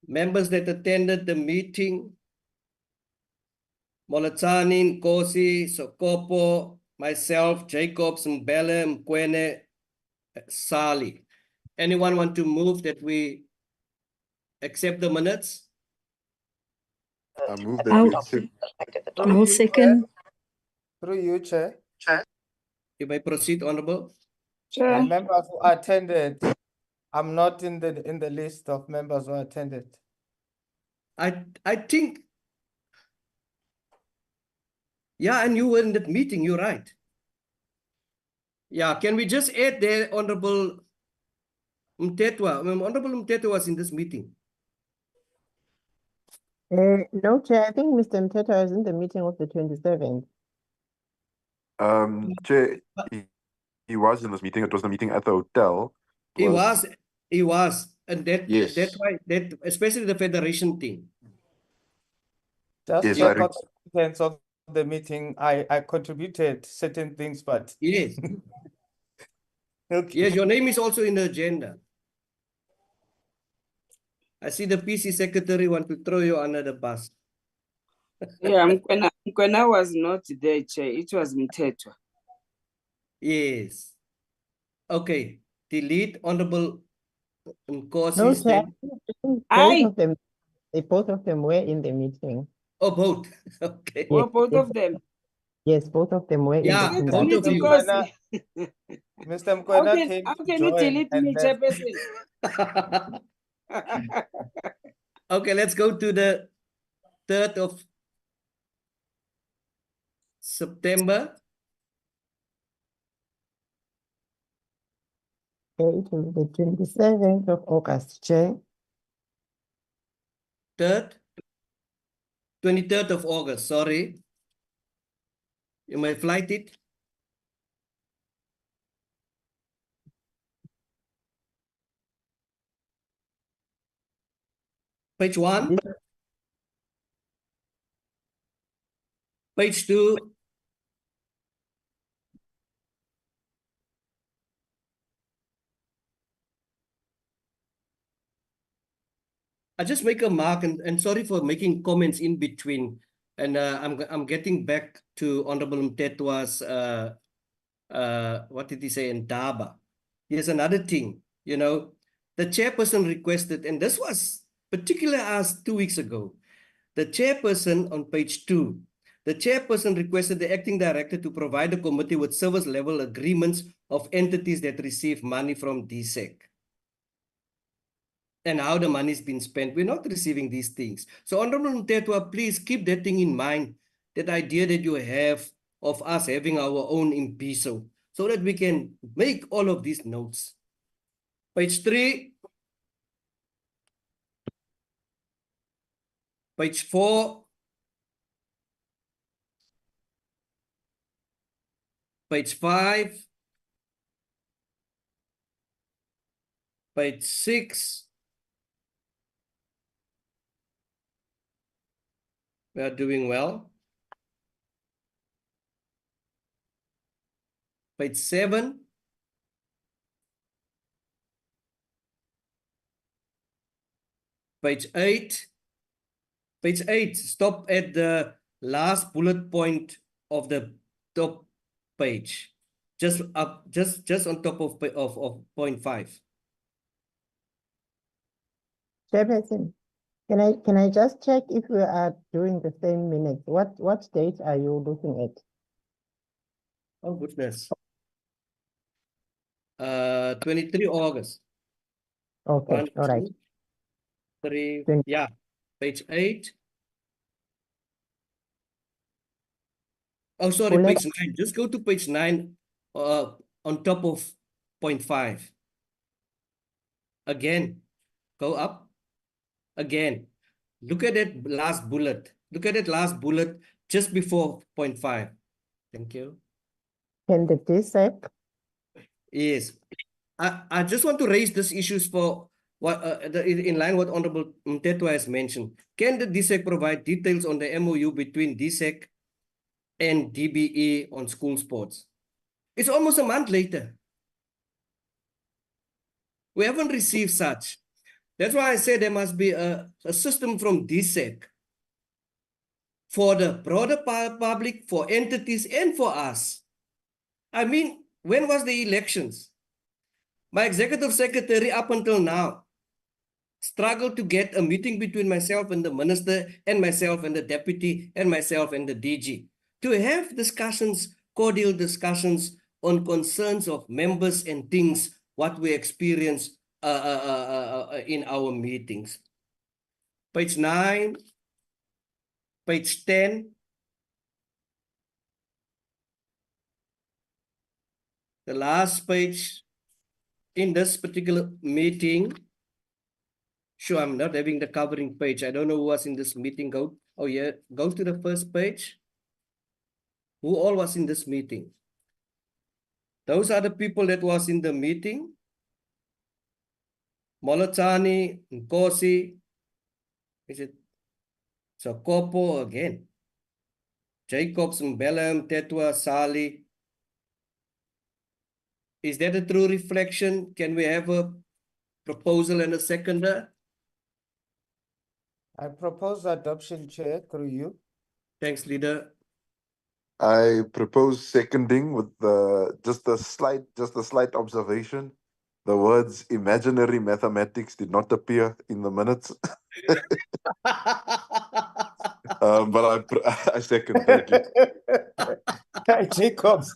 Members that attended the meeting. Molatsani, Nkosi, Sokopo, myself, Jacobs, Mbele, Mkwene, Sali. Anyone want to move that we accept the minutes? I move that we accept. Through you, second. Through you, Chair. You may proceed, Honorable. The members who attended, I'm not in the list of members who attended. I think, yeah, and you were in that meeting, you're right. Yeah, can we just add there, Honorable Mtetwa? Honorable Mtetwa was in this meeting. No, Chair, I think Mr. Mteta was in the meeting of the 27th. Chair, he was in this meeting. It was the meeting at the hotel. He was, and Yes. that's why that especially the federation thing. Just Yes, check on the contents of the meeting. I contributed certain things, but Yes. okay. Yes, your name is also in the agenda. I see the PC secretary want to throw you under the bus. Yeah, Mkwena was not there, Chair. It was Mtetwa. Yes. Okay. Delete Honorable Nkosi. No, Chair, both of them were in the meeting. Oh, both. Okay. Oh, both of them. Yes, both of them were Yeah, in the both of you. Mr. Mkwena came How to can you join delete and me, left. Chairperson? Okay, let's go to the 3rd of September. Okay, it was the 27th of August, Chair. 23rd of August, sorry. You may flight it. Page 1. Page 2. I just make a mark, and sorry for making comments in between. And I'm getting back to Honorable Mtetwa's what did he say in Daba? Here's another thing, you know, the chairperson requested, and this was particularly asked 2 weeks ago. The chairperson on page 2, the chairperson requested the acting director to provide the committee with service level agreements of entities that receive money from DSEC. And how the money's been spent. We're not receiving these things. So Honorable Mtetwa, please keep that thing in mind, that idea that you have of us having our own impiso, so that we can make all of these notes. Page 3. Page 4. Page 5. Page 6. We are doing well. Page 7. Page 8. Page 8, stop at the last bullet point of the top page. Just up, just on top of point 5. Chairperson, can I just check if we are doing the same minutes? What date are you looking at? Oh goodness. 23 August. Okay, all right. 3, Thank- yeah, page 8. Oh, sorry, Well, page 9. Just go to page 9 on top of point 5. Again, go up. Again, look at that last bullet. Look at that last bullet just before point 5. Thank you. Can the DSEC? Yes. I just want to raise these issues for what in line what Honorable Mtetwa has mentioned. Can the DSEC provide details on the MOU between DSEC and DBE on school sports? It's almost a month later. We haven't received such. That's why I said there must be a system from DSEC for the broader public, for entities, and for us. I mean, when was the elections? My executive secretary up until now struggled to get a meeting between myself and the minister and myself and the deputy and myself and the DG to have discussions, cordial discussions on concerns of members and things, what we experience in our meetings. Page 9, page 10. The last page in this particular meeting. Sure, I'm not having the covering page. I don't know who was in this meeting. Go, oh yeah, go to the first page. Who all was in this meeting? Those are the people that was in the meeting. Molotani, Nkosi, is it Sokopo again? Jacobs, Mbelem, Tetwa, Sali. Is that a true reflection? Can we have a proposal and a seconder? I propose adoption, Chair, through you. Thanks, leader. I propose seconding with just a slight observation. The words imaginary mathematics did not appear in the minutes. But I second, thank you. Jacobs.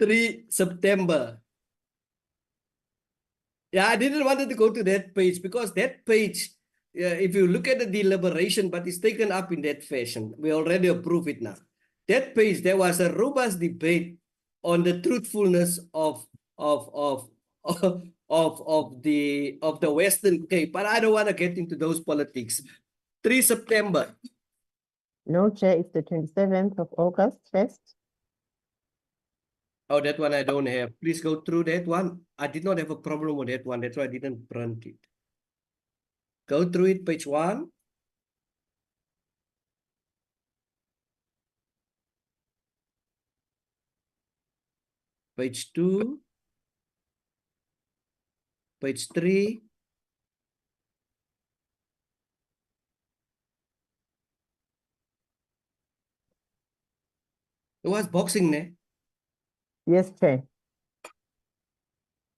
3 September. Yeah, I didn't want to go to that page because that page, if you look at the deliberation, but it's taken up in that fashion. We already approve it now. That page, there was a robust debate on the truthfulness of the Western Cape, but I don't want to get into those politics. 3 September. No, Chair, it's the 27th of August, first. Oh, that one I don't have. Please go through that one. I did not have a problem with that one. That's why I didn't print it. Go through it, page 1. Page 2. Page 3. It was boxing, ne? Yes, Chair.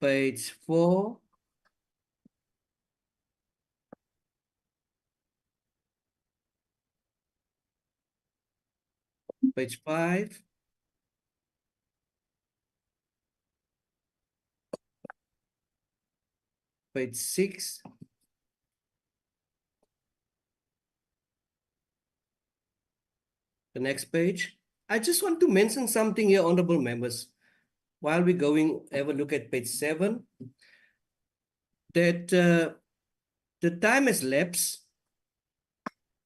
Page 4. Page 5. Page 6. The next page. I just want to mention something here, honorable members. While we're going, have a look at page 7. That the time has lapsed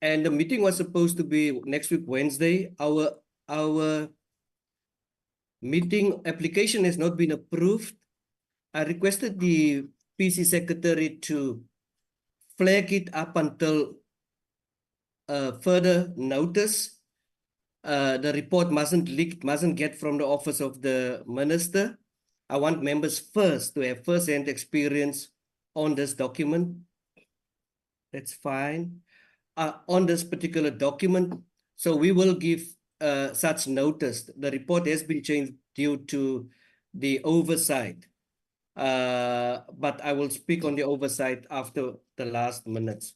and the meeting was supposed to be next week, Wednesday. Our meeting application has not been approved. I requested the PC secretary to flag it up until further notice. The report mustn't leak, mustn't get from the office of the minister. I want members first to have first-hand experience on this document. That's fine. On this particular document, so we will give such notice. The report has been changed due to the oversight. But I will speak on the oversight after the last minutes.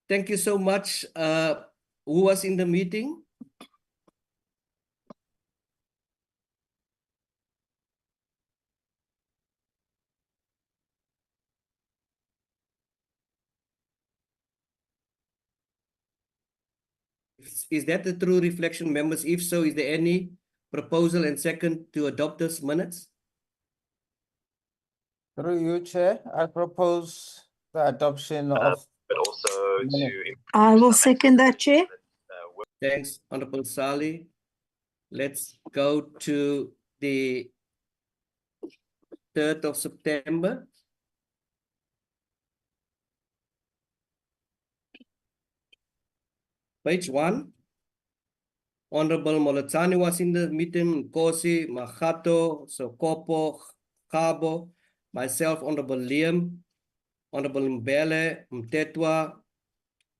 Thank you so much. Who was in the meeting? Is that the true reflection, members? If so, is there any proposal and second to adopt those minutes? Through you, Chair, I propose the adoption of. But also to I will second that, Chair. Thanks, Honorable Sali. Let's go to the 3rd of September. Page 1. Honorable Molotani was in the meeting, Kosi, Mahato, Sokopo, Kabo, myself, Honorable Liam, Honorable Mbele, Mtetwa,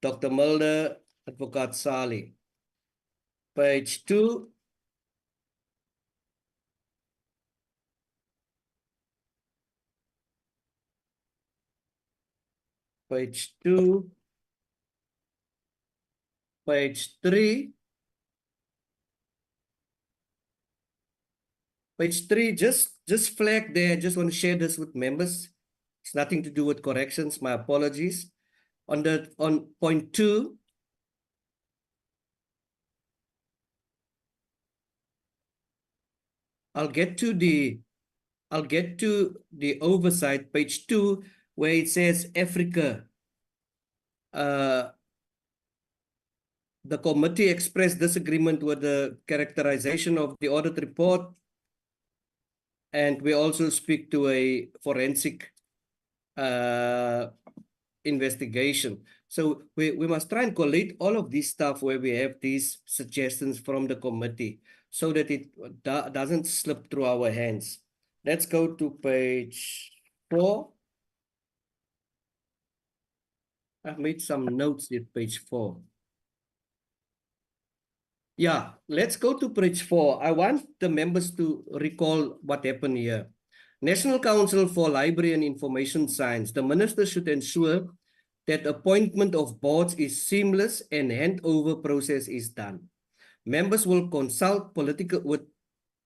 Dr. Mulder, Advocate Sali. Page 2. Page 2. Page 3. Page 3, just flag there. I just want to share this with members. It's nothing to do with corrections. My apologies. On point 2, I'll get to the oversight, page 2, where it says Africa. The committee expressed disagreement with the characterization of the audit report. And we also speak to a forensic investigation. So we must try and collate all of this stuff where we have these suggestions from the committee so that it doesn't slip through our hands. Let's go to page 4. I've made some notes at page 4. Yeah, let's go to page 4. I want the members to recall what happened here. National Council for Library and Information Science. The minister should ensure that appointment of boards is seamless and handover process is done. Members will consult with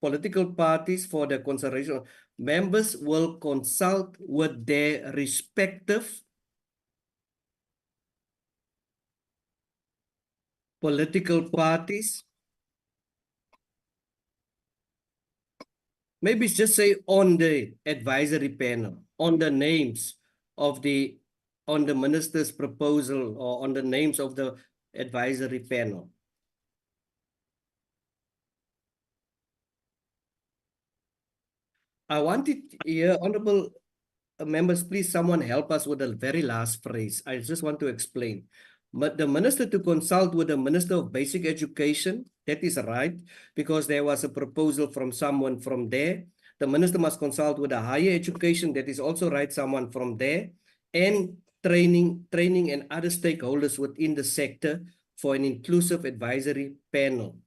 political parties for their consideration. Members will consult with their respective political parties. Maybe just say on the advisory panel, on the names of on the minister's proposal or on the names of the advisory panel. I wanted here, honorable members, please someone help us with the very last phrase. I just want to explain. But the minister to consult with the Minister of Basic Education, that is right, because there was a proposal from someone from there. The minister must consult with the higher education, that is also right, someone from there, and training and other stakeholders within the sector for an inclusive advisory panel.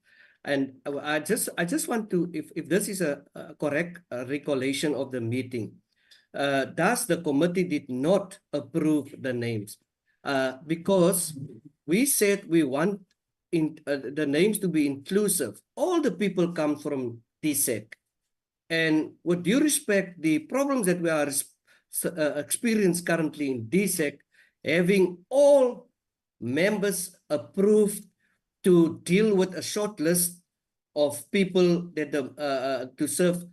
And I just want to, if this is a correct recollection of the meeting, thus the committee did not approve the names because we said we want the names to be inclusive. All the people come from DSEC. And with due respect, the problems that we are experiencing currently in DSEC, having all members approved to deal with a short list of people that to serve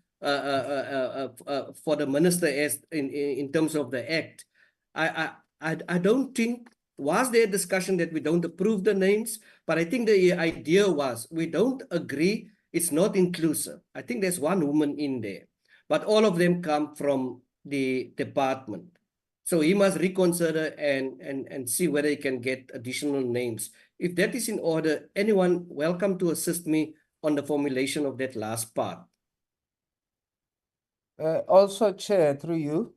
for the minister as in terms of the act. I don't think, was there a discussion that we don't approve the names, but I think the idea was we don't agree, it's not inclusive. I think there's one woman in there, but all of them come from the department. So he must reconsider and see whether he can get additional names. If that is in order, anyone welcome to assist me on the formulation of that last part. Also, Chair, through you,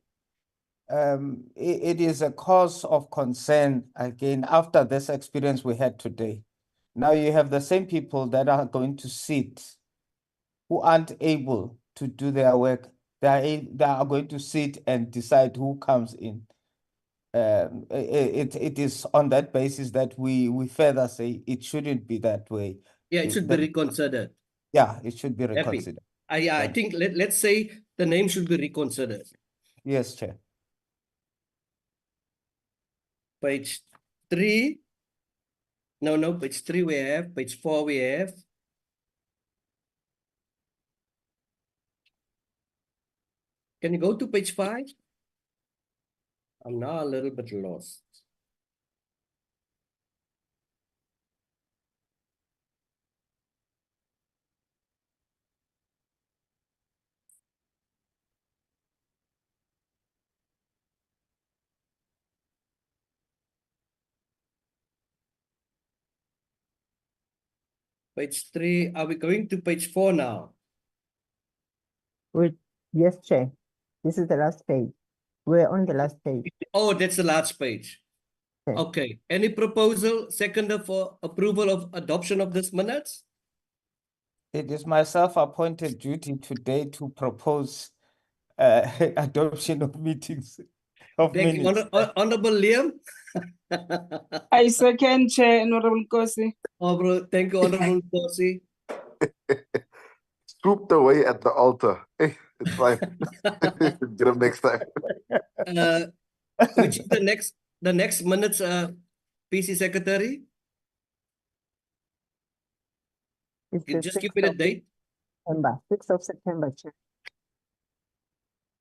it is a cause of concern, again, after this experience we had today. Now you have the same people that are going to sit, who aren't able to do their work. They are going to sit and decide who comes in. It is on that basis that we further say it shouldn't be that way. Yeah, it should be reconsidered. Yeah, it should be reconsidered. I think let's say the name should be reconsidered. Yes, Chair. Page 3. No, page 3 we have, page 4 we have. Can you go to page 5? I'm now a little bit lost. Page 3, are we going to page 4 now? Yes, Chair. This is the last page. We're on the last page. Oh, that's the last page. Okay. Okay. Any proposal, seconder for approval of adoption of this minutes? It is my self-appointed duty today to propose adoption of meetings of Thank you, minutes. Honorable Liam. I second, Chair, Honorable Kosi. Oh, bro, thank you, Honorable Kosi. Swooped away at the altar. Hey, it's fine. Get him next time. Which is the next minutes, PC Secretary? It's You the just give 6th me the of date. September. 6th of September, Chair.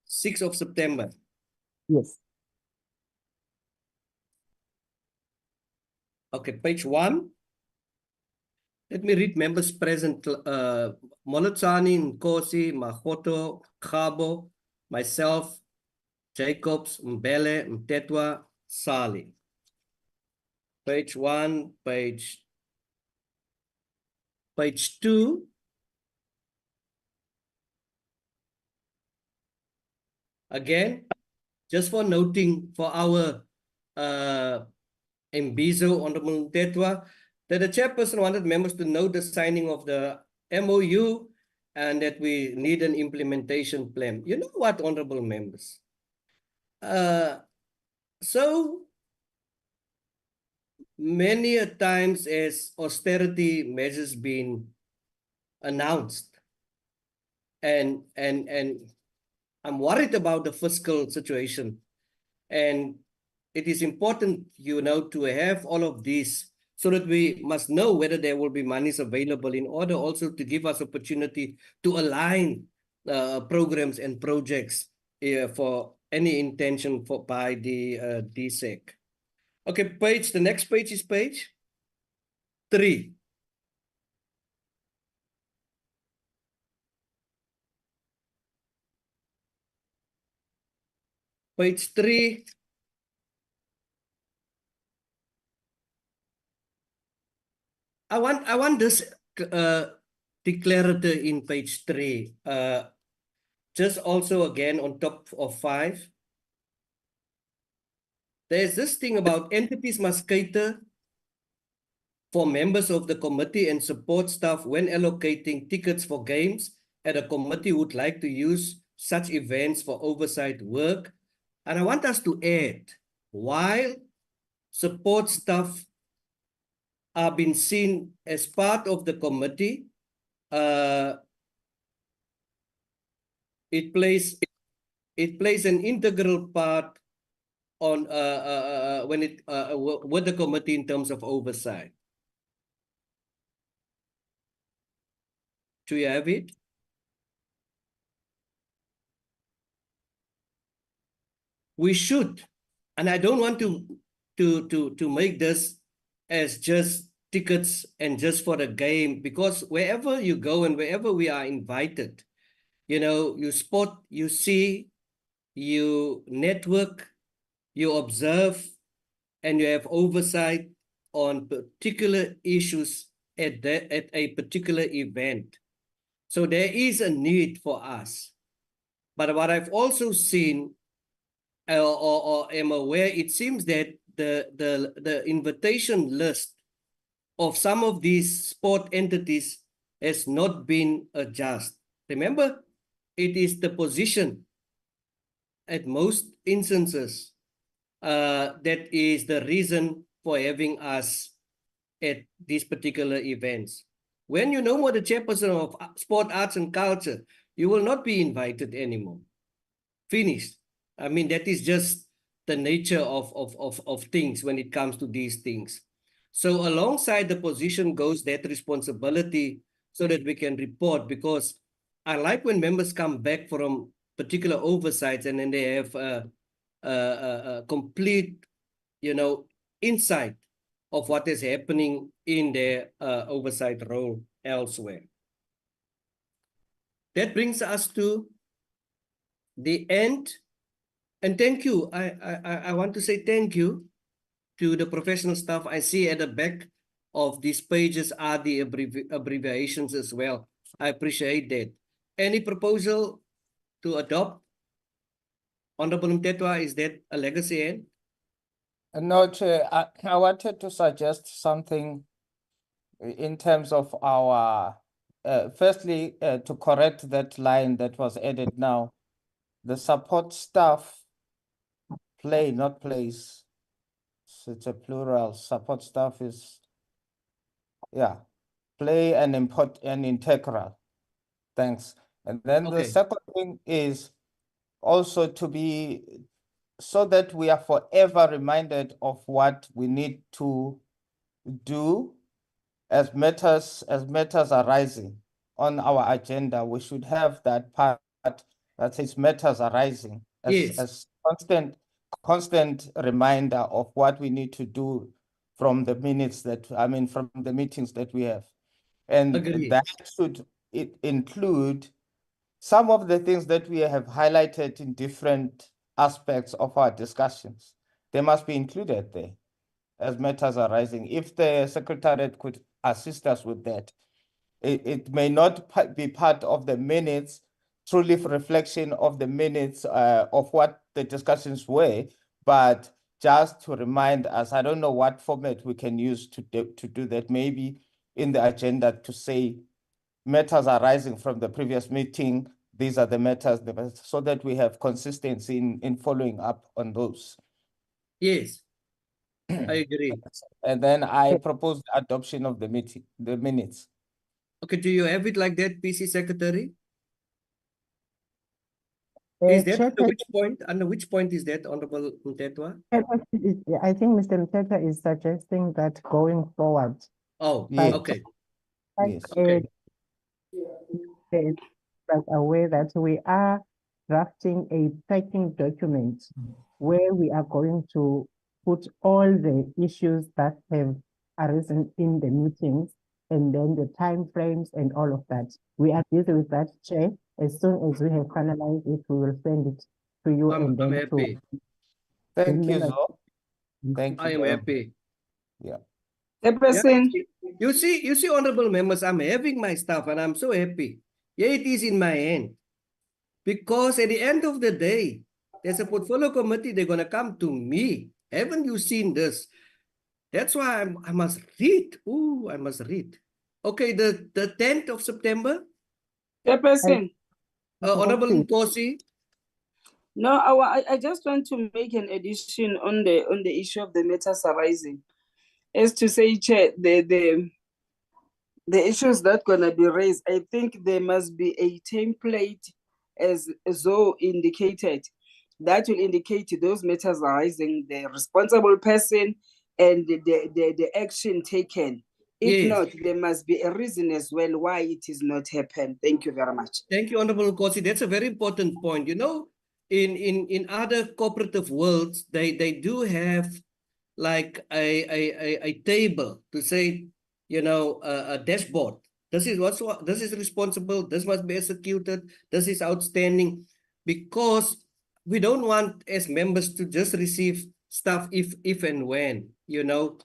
6th of September. Yes. Okay, page 1. Let me read members present. Molotsani, Nkosi, Mahoto, Khabo, myself, Jacobs, Mbele, Mtetwa, Sali. Page 1, page 2. Again, just for noting for our Mbizo, Honorable Mtetwa, that the chairperson wanted members to note the signing of the MOU and that we need an implementation plan. You know what, honorable members? So many a times as austerity measures been announced, and I'm worried about the fiscal situation, and it is important, you know, to have all of these so that we must know whether there will be monies available in order also to give us opportunity to align programs and projects for any intention by the DSEC. Okay, the next page is page 3. Page 3. I want this declarative in page 3. Just also again on top of 5. There's this thing about entities must cater for members of the committee and support staff when allocating tickets for games, and a committee would like to use such events for oversight work. And I want us to add, while support staff are being seen as part of the committee, it plays an integral part on with the committee in terms of oversight. Do you have it? We should, and I don't want to make this as just tickets and just for the game, because wherever you go and wherever we are invited, you know, you spot, you see, you network, you observe, and you have oversight on particular issues at a particular event. So there is a need for us. But what I've also seen or am aware, it seems that the invitation list of some of these sport entities has not been adjusted. Remember, it is the position at most instances that is the reason for having us at these particular events. When you no more the chairperson of Sport, Arts and Culture, you will not be invited anymore. Finished. I mean, that is just the nature of things when it comes to these things. So alongside the position goes that responsibility so that we can report, because I like when members come back from particular oversights and then they have a complete, insight of what is happening in their oversight role elsewhere. That brings us to the end. And thank you. I want to say thank you to the professional staff. I see at the back of these pages are the abbreviations as well. I appreciate that. Any proposal to adopt? Honorable Mtetwa, is that a legacy end? No, Chair, I wanted to suggest something in terms of our, firstly, to correct that line that was added now. The support staff play, not plays. So it's a plural. Support staff is, yeah, play and import and integral. Thanks. And then the second thing is also to be, so that we are forever reminded of what we need to do as matters are rising on our agenda. We should have that part that says matters are rising as constant reminder of what we need to do from the minutes that, from the meetings that we have. And that should include some of the things that we have highlighted in different aspects of our discussions. They must be included there as matters are rising. If the Secretariat could assist us with that, it may not be part of the minutes, truly reflection of the minutes of what the discussions were, but just to remind us, I don't know what format we can use to do that, maybe in the agenda to say matters are rising from the previous meeting, these are the matters, so that we have consistency in following up on those. Yes, I agree. And then I propose the adoption of the minutes. Okay, do you have it like that, PC Secretary? Is that under which point? Under which point is that, Honorable Mtetwa? I think Mr. Mtetwa is suggesting that going forward. Oh, yes. Okay. Yes. Okay. But aware that we are drafting a packing document where we are going to put all the issues that have arisen in the meetings and then the time frames and all of that. We are busy with that, Chair. As soon as we have finalized it, we will send it to you and then happy. Thank you, Zo. Thank you. I am happy. Yeah. You see, honorable members, I'm having my stuff and I'm so happy. Yeah, it is in my hand. Because at the end of the day, there's a portfolio committee, they're going to come to me. Haven't you seen this? That's why I must read. Ooh, I must read. Okay, the 10th of September. Chairperson. Honorable Nkosi. No, I just want to make an addition on the issue of the matters arising. As to say, Chair, the issues that gonna be raised, I think there must be a template as Zo indicated that will indicate those matters arising, the responsible person and the action taken. If not, there must be a reason as well why it is not happened. Thank you very much. Thank you, Honorable Nkosi. That's a very important point. You know, in other cooperative worlds, they do have like a table to say, a dashboard. This is responsible. This must be executed. This is outstanding, because we don't want as members to just receive stuff if and when, you go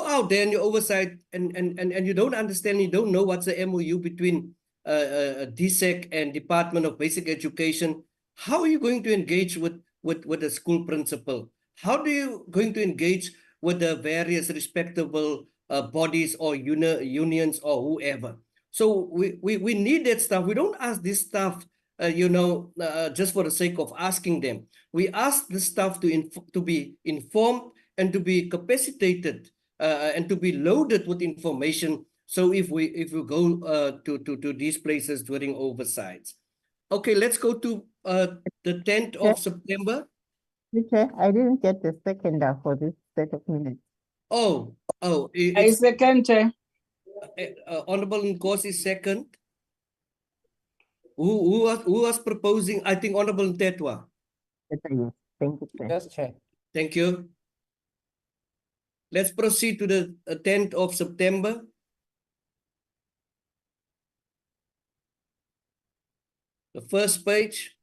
out there and you oversight and you don't understand, you don't know what's the MOU between DSEC and Department of Basic Education. How are you going to engage with the school principal? How are you going to engage with the various respectable bodies or unions or whoever? So we need that stuff. We don't ask this stuff, just for the sake of asking them. We ask this stuff to be informed and to be capacitated and to be loaded with information. So if we go to these places during oversights. Okay, let's go to the 10th of September. Okay, I didn't get the seconder for this set of minutes. I second, Chair. Honorable Nkosi second. Who was proposing? I think Honorable Tetwa. Yes, thank you, Chair. Yes, Chair. Thank you. Let's proceed to the 10th of September. The first page.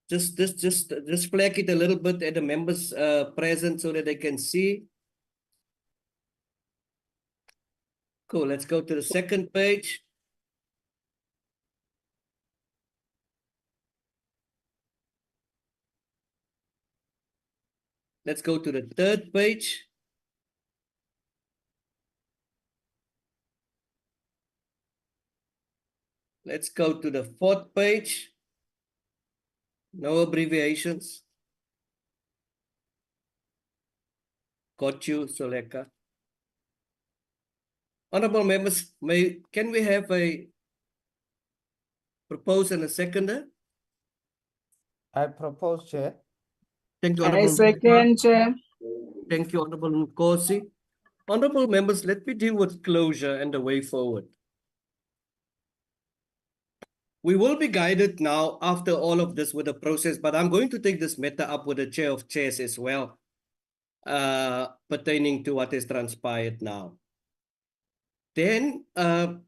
Just flag it a little bit at the members present so that they can see. Cool, let's go to the second page. Let's go to the third page. Let's go to the fourth page. No abbreviations. Got you, Soleka. Honorable members, can we have a propose and a seconder? I propose, Chair. Thank you, I Honorable. second, Chair. Thank you, Honorable Nkosi. Honorable members, let me deal with closure and the way forward. We will be guided now after all of this with the process, but I'm going to take this matter up with the chair of chairs as well, pertaining to what has transpired now. Then I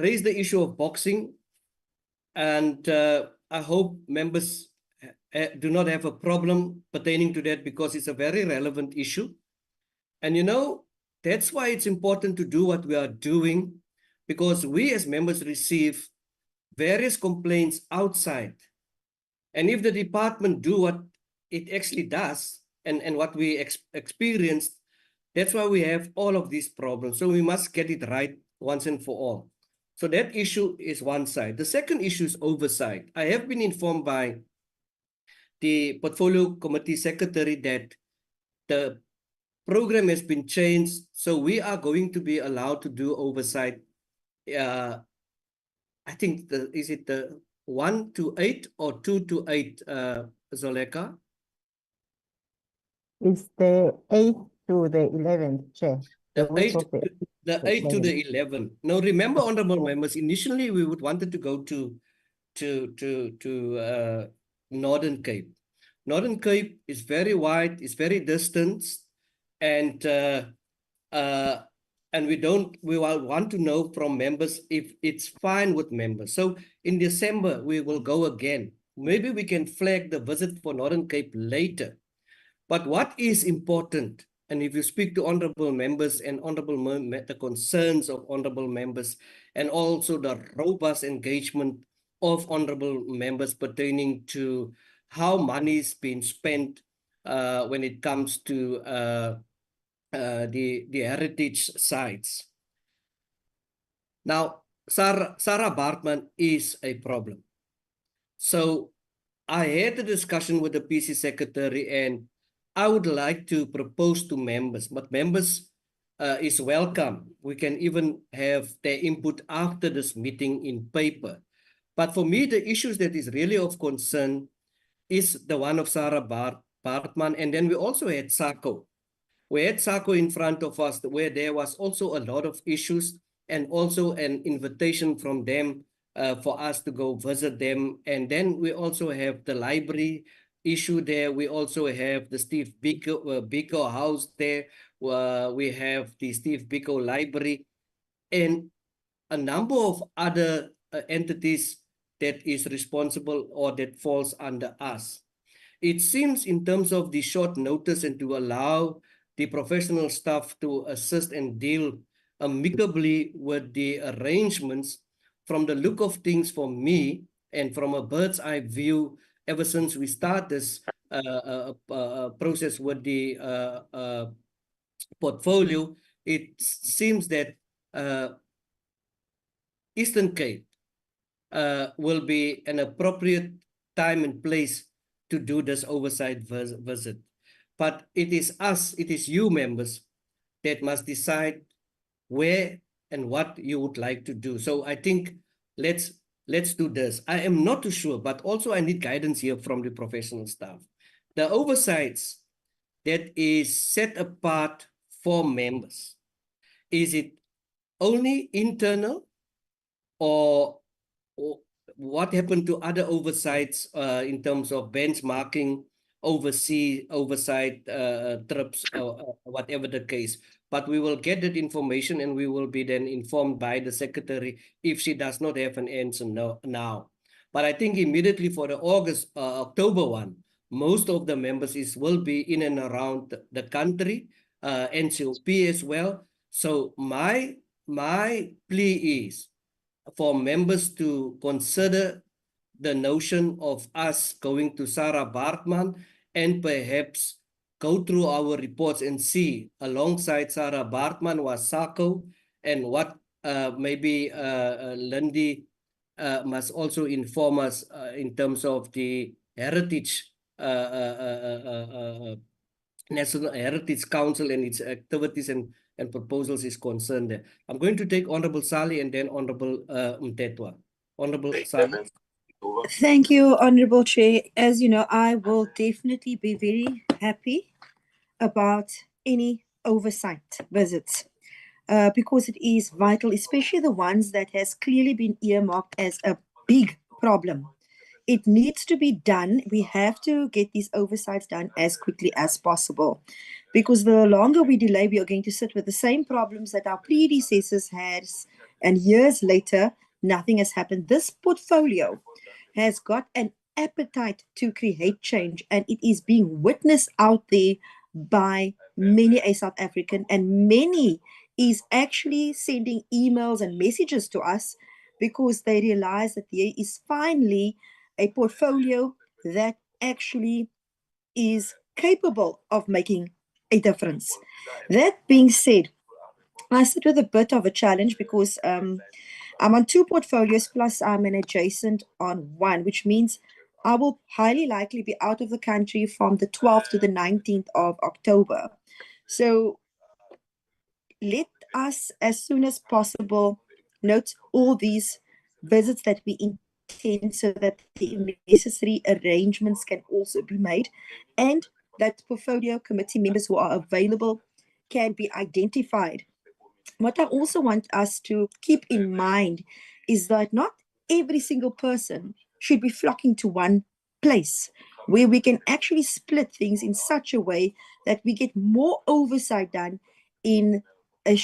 raised the issue of boxing, and I hope members do not have a problem pertaining to that because it's a very relevant issue. And you know, that's why it's important to do what we are doing, because we as members receive various complaints outside. And if the department do what it actually does and what we experienced, that's why we have all of these problems. So we must get it right once and for all. So that issue is one side. The second issue is oversight. I have been informed by the Portfolio Committee Secretary that the program has been changed. So we are going to be allowed to do oversight. I think, is it the 1 to 8 or 2 to 8, Zoleka? It's the 8th to the 11th, Chair. The 8 of the 8 to the 11. Now, remember, honorable members, initially we wanted to go to Northern Cape. Northern Cape is very wide, it's very distant, and we want to know from members if it's fine with members. So in December, we will go again. Maybe we can flag the visit for Northern Cape later. But what is important, and if you speak to honorable members and the concerns of honorable members, and also the robust engagement of honorable members pertaining to how money is being spent when it comes to the heritage sites. Now, Sarah Bartman is a problem. So I had a discussion with the PC secretary, and I would like to propose to members, but members is welcome. We can even have their input after this meeting in paper. But for me, the issues that is really of concern is the one of Sarah Bartman, and then we also had SACO. We had SACO in front of us where there was also a lot of issues and also an invitation from them for us to go visit them. And then we also have the library issue there. We also have the Steve Biko house there. We have the Steve Biko library and a number of other entities that is responsible or that falls under us. It seems in terms of the short notice and to allow the professional staff to assist and deal amicably with the arrangements, from the look of things for me and from a bird's eye view, ever since we start this process with the portfolio, it seems that Eastern Cape will be an appropriate time and place to do this oversight visit. But it is us, it is you members that must decide where and what you would like to do. So I think let's do this. I am not too sure, but also I need guidance here from the professional staff. the oversights that is set apart for members, is it only internal, or what happened to other oversights in terms of benchmarking, overseas oversight trips, whatever the case? But we will get that information and we will be then informed by the secretary if she does not have an answer now. But I think immediately for the October one, most of the members will be in and around the country, NCOP as well. So my plea is for members to consider the notion of us going to Sarah Bartman and perhaps go through our reports and see alongside Sarah Bartman was Sako, and what maybe Lindy must also inform us in terms of the heritage National Heritage Council and its activities and proposals is concerned there. I'm going to take Honorable Sali and then Honorable Mtetwa. Honorable Sali. Thank you, Honorable Chair. As you know, I will definitely be very happy about any oversight visits because it is vital, especially the ones that has clearly been earmarked as a big problem. It needs to be done. We have to get these oversights done as quickly as possible, because the longer we delay, we are going to sit with the same problems that our predecessors had, and years later, nothing has happened. This portfolio has got an appetite to create change, and it is being witnessed out there by many a South African, and many is actually sending emails and messages to us because they realize that there is finally a portfolio that actually is capable of making a difference. That being said, I sit with a bit of a challenge because I'm on 2 portfolios plus I'm an adjacent on 1, which means I will highly likely be out of the country from the 12th to the 19th of October. So let us, as soon as possible, note all these visits that we intend so that the necessary arrangements can also be made, and that portfolio committee members who are available can be identified. What I also want us to keep in mind is that not every single person should be flocking to one place, where we can actually split things in such a way that we get more oversight done in a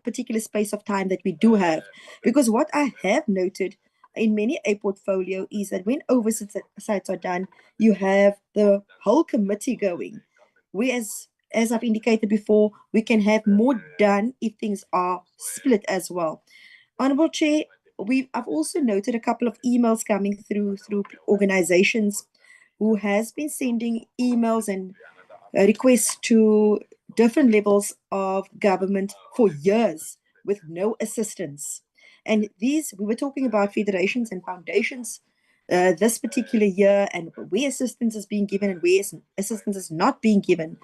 particular space of time that we do have. Because what I have noted in many a portfolio is that when oversights are done, you have the whole committee going. Whereas, as I've indicated before, we can have more done if things are split as well. Honorable Chair, I've also noted a couple of emails coming through organizations who has been sending emails and requests to different levels of government for years with no assistance. And these, we were talking about federations and foundations this particular year, and where assistance is being given and where assistance is not being given.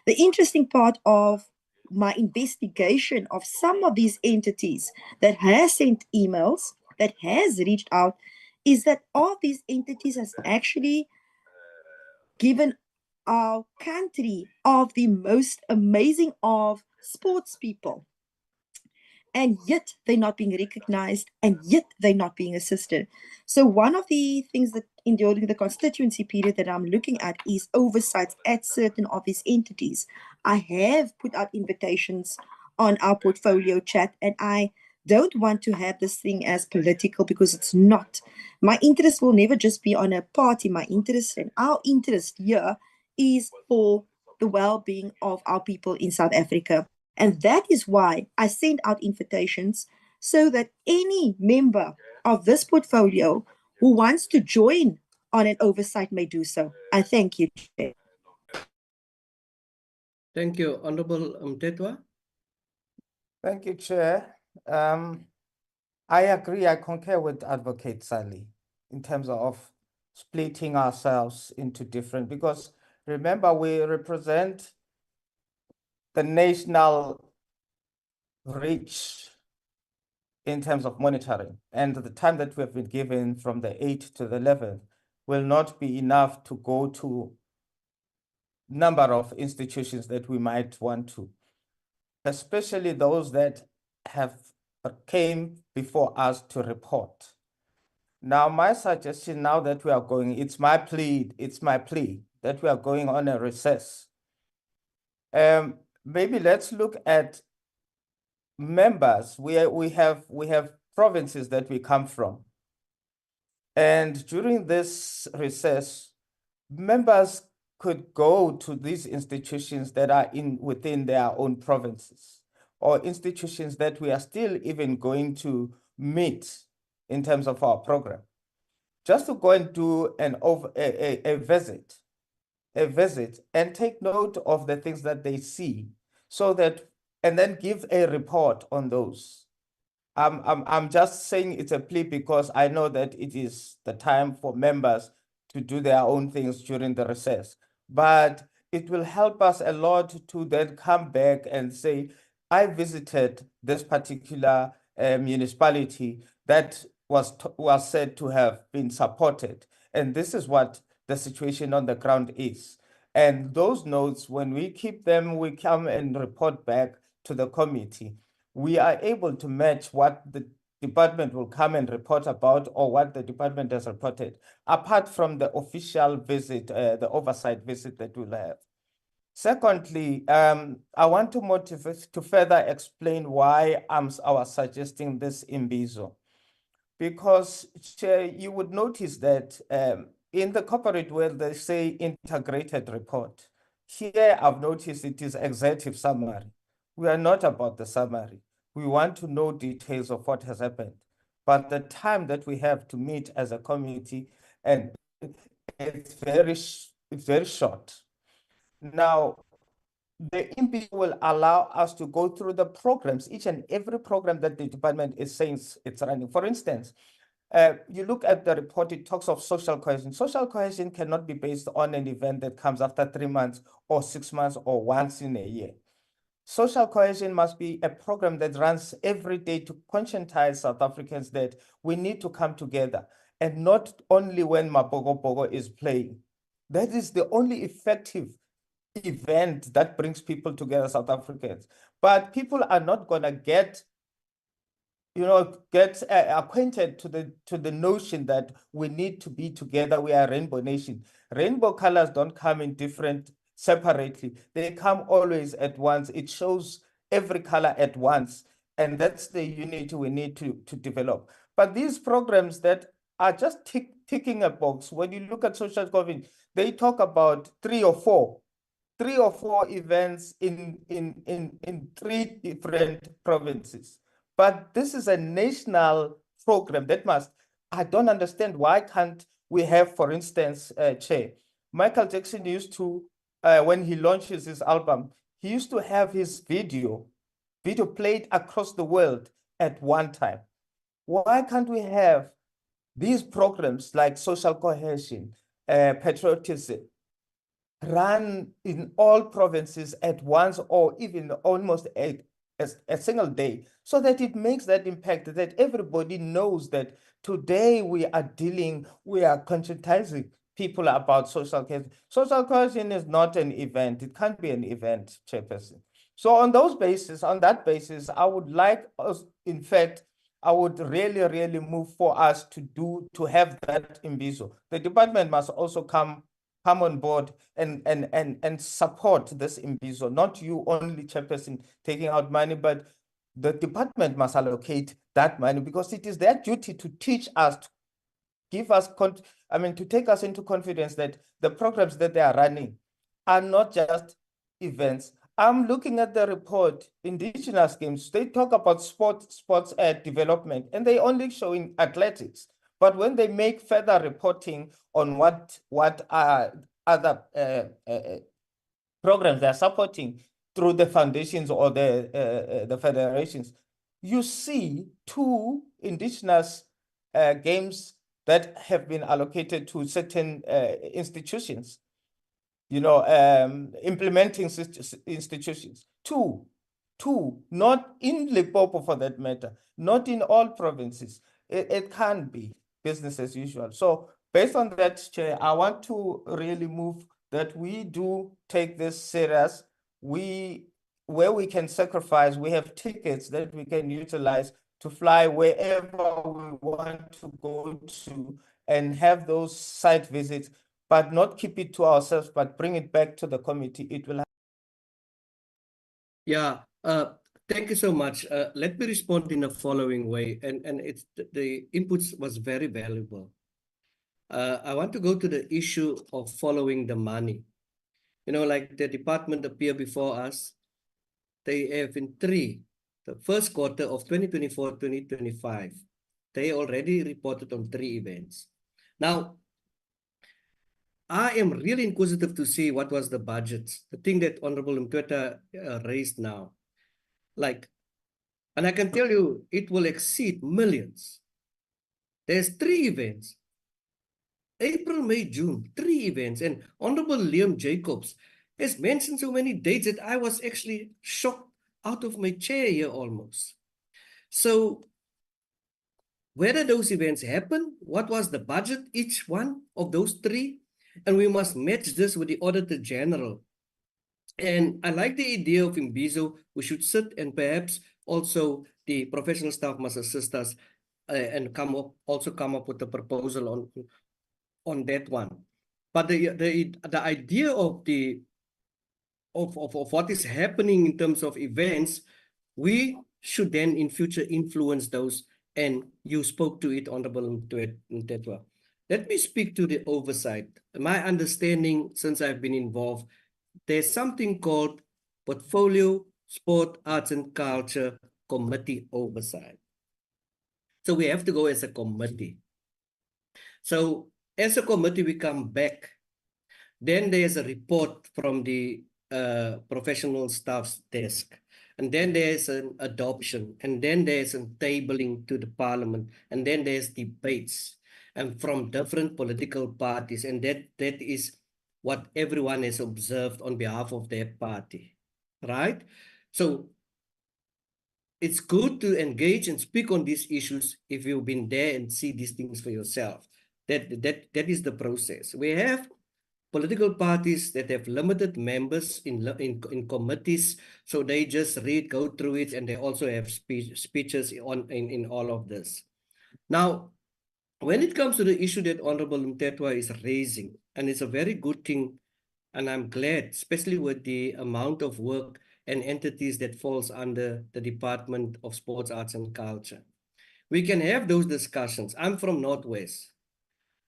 The interesting part of my investigation of some of these entities that has sent emails, that has reached out, is that all these entities has actually given our country of the most amazing of sports people, and yet they're not being recognized, and yet they're not being assisted. So one of the things that during the constituency period that I'm looking at is oversights at certain of these entities. I have put out invitations on our portfolio chat, and I don't want to have this thing as political, because it's not. My interest will never just be on a party. My interest and our interest here is for the well-being of our people in South Africa. And that is why I send out invitations, so that any member of this portfolio who wants to join on an oversight may do so. I thank you, Chair. Thank you, Honorable Mtetwa. Thank you, Chair. I agree, I concur with Advocate Sally in terms of splitting ourselves into different, because remember, we represent the national reach in terms of monitoring, and the time that we have been given from the 8th to the 11th will not be enough to go to number of institutions that we might want to, especially those that have came before us to report. Now, my suggestion now that we are going, it's my plea that we are going on a recess. Maybe let's look at members. We have provinces that we come from. And during this recess, members could go to these institutions that are within their own provinces, or institutions that we are still even going to meet in terms of our program, just to go and do a visit and take note of the things that they see, so that, and then give a report on those. I'm just saying it's a plea because I know that it is the time for members to do their own things during the recess, but it will help us a lot to then come back and say, I visited this particular municipality that was said to have been supported, and this is what the situation on the ground is. And those notes, when we keep them, we come and report back to the committee. We are able to match what the department will come and report about, or what the department has reported, apart from the official visit, the oversight visit that we'll have. Secondly, I want to motivate to further explain why I was suggesting this imbizo. Because, Chair, you would notice that in the corporate world, they say integrated report. Here, I've noticed it is executive summary. We are not about the summary. We want to know details of what has happened. But the time that we have to meet as a committee, and it's very short. Now, the imbizo will allow us to go through the programs, each and every program that the department is saying it's running. For instance, you look at the report, it talks of social cohesion. Social cohesion cannot be based on an event that comes after 3 months or 6 months or once in a year. Social cohesion must be a program that runs every day to conscientize South Africans that we need to come together, and not only when Mapogo is playing. That is the only effective event that brings people together, South Africans. But people are not gonna get acquainted to the notion that we need to be together. We are a rainbow nation. Rainbow colors don't come in different separately. They come always at once. It shows every color at once. And that's the unity we need to develop. But these programs that are just ticking a box, when you look at social cohesion, they talk about three or four events in 3 different provinces. But this is a national program that I don't understand, why can't we have, for instance, Chair, Michael Jackson used to, when he launches his album, he used to have his video played across the world at one time. Why can't we have these programs like social cohesion, patriotism, run in all provinces at once, or even almost a single day, so that it makes that impact, that everybody knows that today we are conscientizing people about social cohesion. Social cohesion is not an event. It can't be an event, Chairperson. So on that basis, I would like us, in fact, I would really, really move for us to have that imbizo. The department must also come on board and support this imbizo, not you only, Chairperson, taking out money, but the department must allocate that money, because it is their duty to teach us, to give us, to take us into confidence that the programs that they are running are not just events. I'm looking at the report, Indigenous Games, they talk about sports development, and they only showing athletics. But when they make further reporting on what other programs they're supporting through the foundations or the federations, you see 2 Indigenous games that have been allocated to certain institutions, implementing institutions. Two, not in Limpopo for that matter, not in all provinces. It can't be business as usual. So based on that, Chair, I want to really move that we do take this serious. Where we can sacrifice, we have tickets that we can utilize to fly wherever we want to go to and have those site visits, but not keep it to ourselves, but bring it back to the committee. It will. Yeah, thank you so much. Let me respond in the following way, and it's the inputs was very valuable. I want to go to the issue of following the money. You know, like the department appear before us, they have in the first quarter of 2024-2025, they already reported on 3 events. Now, I am really inquisitive to see what was the budget, the thing that Honorable Mtweta raised now. Like, and I can tell you, it will exceed millions. There's 3 events. April, May, June, 3 events. And Honorable Liam Jacobs has mentioned so many dates that I was actually shocked out of my chair here almost. So whether those events happen, what was the budget, each one of those 3? And we must match this with the Auditor General. And I like the idea of Imbizo. We should sit and perhaps also the professional staff must assist us and come up with a proposal on that one. But the idea of what is happening in terms of events, we should then in future influence those, and you spoke to it, Honorable Mtetwa. Let me speak to the oversight. My understanding, since I've been involved, there's something called Portfolio Sport, Arts and Culture Committee Oversight. So we have to go as a committee. So as a committee, we come back. Then there's a report from the professional staff's desk. And then there's an adoption. And then there's a tabling to the parliament. And then there's debates and from different political parties. And that is what everyone has observed on behalf of their party, right? So it's good to engage and speak on these issues if you've been there and see these things for yourself. That is the process. We have political parties that have limited members in committees, so they just go through it, and they also have speeches in all of this. Now, when it comes to the issue that Honorable Mtetwa is raising, and it's a very good thing, and I'm glad, especially with the amount of work and entities that falls under the Department of Sports, Arts and Culture. We can have those discussions. I'm from Northwest.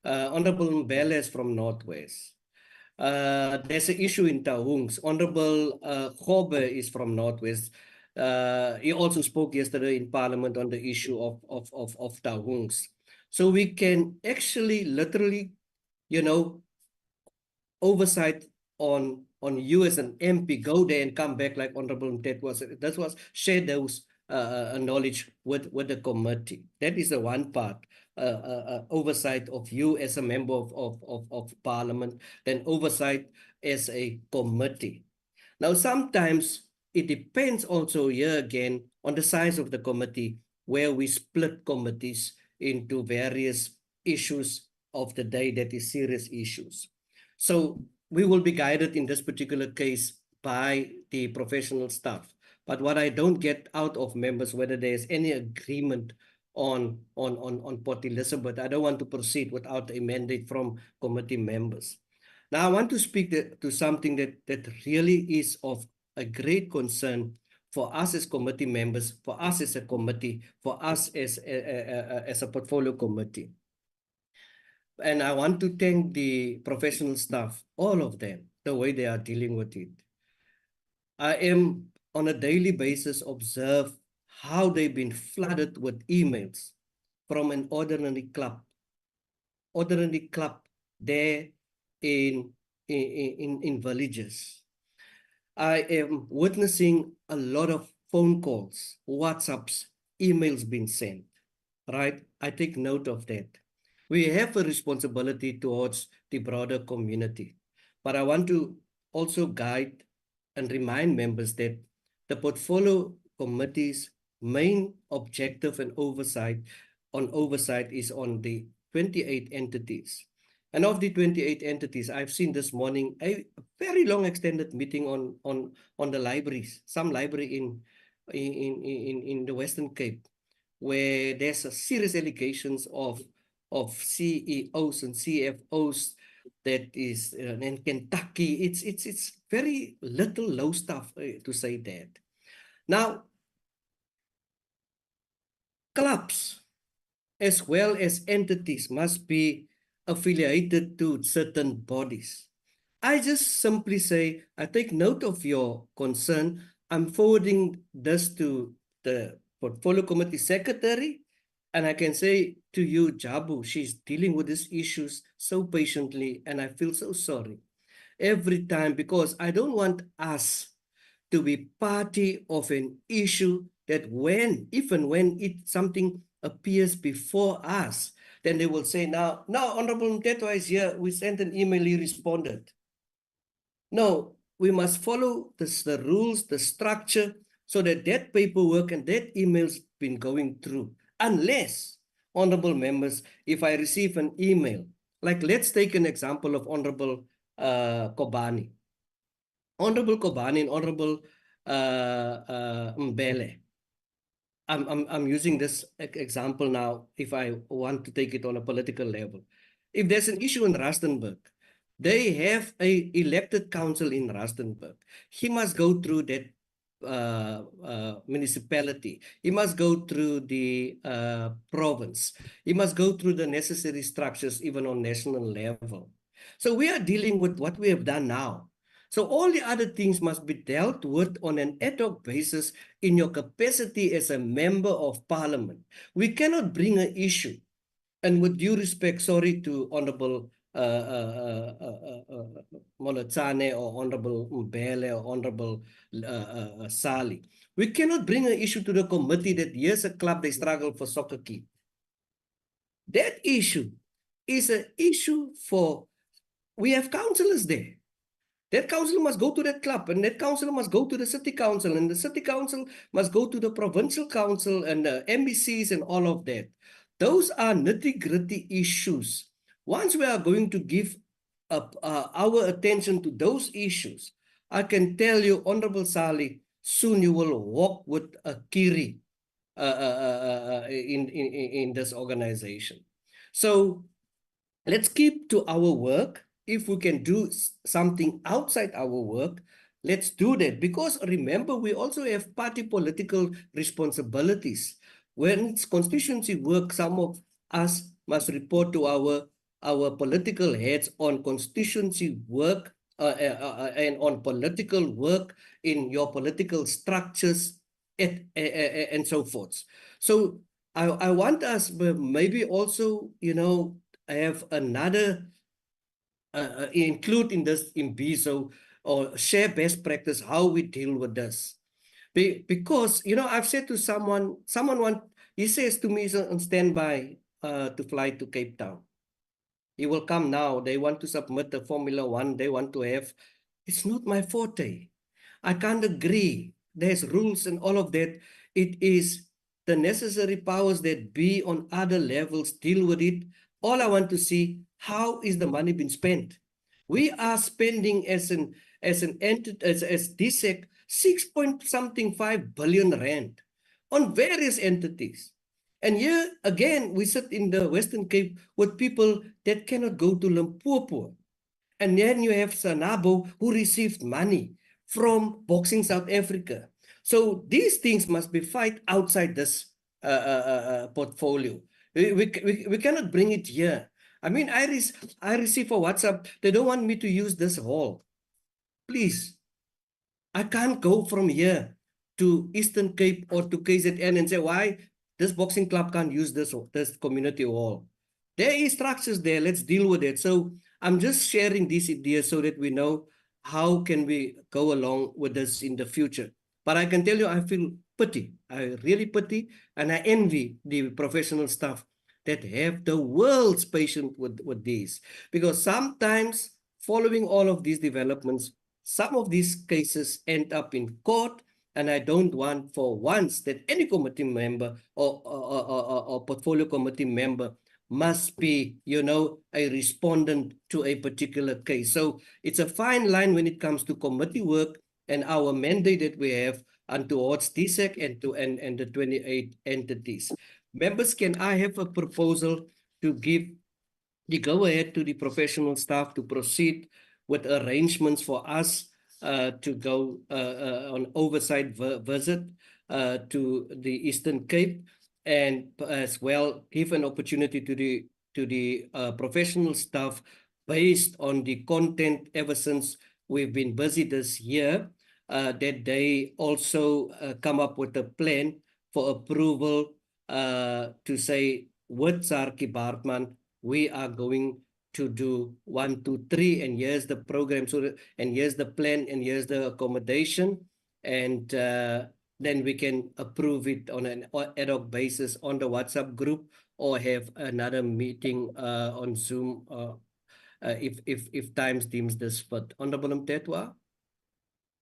Honorable Mbele is from Northwest. There's an issue in Taung. Honorable Khobe is from Northwest. He also spoke yesterday in Parliament on the issue of Taung. So we can actually literally, oversight on you as an MP, go there and come back like Honorable Mtetwa said. That was share those knowledge with the committee. That is the one part. Oversight of you as a member of Parliament, then oversight as a committee. Now, sometimes it depends also here again on the size of the committee, where we split committees into various issues of the day that is serious issues. So we will be guided in this particular case by the professional staff. But what I don't get out of members, whether there's any agreement on Port Elizabeth, I don't want to proceed without a mandate from committee members. Now, I want to speak to something that really is of a great concern for us as committee members, for us as a committee, for us as a portfolio committee. And I want to thank the professional staff, all of them, the way they are dealing with it. I am on a daily basis observe how they've been flooded with emails from an ordinary club there in villages. I am witnessing a lot of phone calls, WhatsApps, emails being sent, right? I take note of that. We have a responsibility towards the broader community, but I want to also guide and remind members that the portfolio committee's main objective and oversight is on the 28 entities. And of the 28 entities, I've seen this morning a very long extended meeting on the libraries, some library in the Western Cape, where there's a serious allegations of CEOs and CFOs that is in Kentucky. It's very little low stuff to say that. Now, clubs as well as entities must be affiliated to certain bodies. I just simply say, I take note of your concern. I'm forwarding this to the portfolio committee secretary, and I can say to you, Jabu, she's dealing with these issues so patiently, and I feel so sorry every time, because I don't want us to be party of an issue that even when something appears before us, then they will say, now Honorable Mtetwa is here, we sent an email, he responded. No, we must follow the rules, the structure, so that that paperwork and that email's been going through. Unless, honorable members, if I receive an email, like let's take an example of Honorable Kobani. Honorable Kobani and Honorable Mbele. I'm using this example now if I want to take it on a political level. If there's an issue in Rustenburg, they have a elected council in Rustenburg. He must go through that municipality. He must go through the province. He must go through the necessary structures even on national level. So we are dealing with what we have done now. So all the other things must be dealt with on an ad hoc basis in your capacity as a member of parliament. We cannot bring an issue. And with due respect, sorry to Honorable Molotsane or Honorable Mbele or Honorable Sali. We cannot bring an issue to the committee that here's a club, they struggle for soccer kit. That issue is an issue for, we have councillors there. That council must go to that club, and that council must go to the city council, and the city council must go to the provincial council and the MBCs and all of that. Those are nitty-gritty issues. Once we are going to give up our attention to those issues, I can tell you, Honorable Sali, soon you will walk with a kiri in this organization. So let's keep to our work. If we can do something outside our work, let's do that. Because remember, we also have party political responsibilities. When it's constituency work, some of us must report to our political heads on constituency work and on political work in your political structures and so forth. So I want us maybe also, have another include in this in BISO or share best practice how we deal with this. Because, I've said to someone he says to me, he's on standby to fly to Cape Town. He will come now. They want to submit the Formula 1. They want to have, it's not my forte. I can't agree. There's rules and all of that. It is the necessary powers that be on other levels deal with it. All I want to see, how is the money being spent? We are spending as entity, as DSEC, 6.5 billion rand on various entities. And here again, we sit in the Western Cape with people that cannot go to Limpopo. And then you have Sanabo, who received money from Boxing South Africa. So these things must be fight outside this portfolio. We cannot bring it here. I mean, I receive a WhatsApp, they don't want me to use this hall. Please, I can't go from here to Eastern Cape or to KZN and say, why this boxing club can't use this community hall. There is structures there, let's deal with it. So I'm just sharing these ideas so that we know how can we go along with this in the future. But I can tell you, I feel pity. I really pity, and I envy the professional staff that have the world's patience with these. Because sometimes, following all of these developments, some of these cases end up in court, and I don't want for once that any committee member or portfolio committee member must be, you know, a respondent to a particular case. So it's a fine line when it comes to committee work and our mandate that we have and towards TSEC and the 28 entities. Members, can I have a proposal to give the go-ahead to the professional staff to proceed with arrangements for us to go on oversight visit to the Eastern Cape, and as well give an opportunity to the professional staff based on the content ever since we've been busy this year, that they also come up with a plan for approval to say with Sarki Bartman, we are going to do 1, 2, 3, and here's the program. So, and here's the plan, and here's the accommodation, and then we can approve it on an ad hoc basis on the WhatsApp group, or have another meeting on Zoom if times deems this fit. Honorable Mtetwa.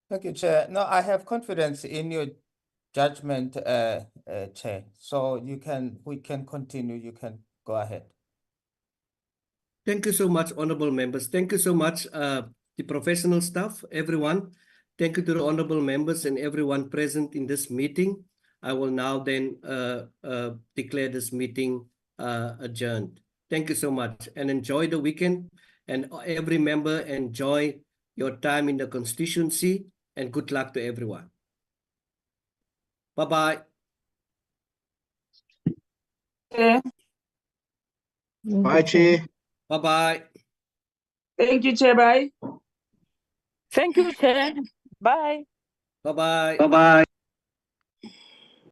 Thank you, Chair. No, I have confidence in your judgment, Chair. So we can continue. You can go ahead. Thank you so much, honorable members. Thank you so much, the professional staff, everyone. Thank you to the honorable members and everyone present in this meeting. I will now then declare this meeting adjourned. Thank you so much, and enjoy the weekend. And every member, enjoy your time in the constituency, and good luck to everyone. Bye-bye. Bye, Chair. Bye-bye. Thank you, Chair. Bye. Thank you, Chair. Bye. Bye-bye. Bye-bye.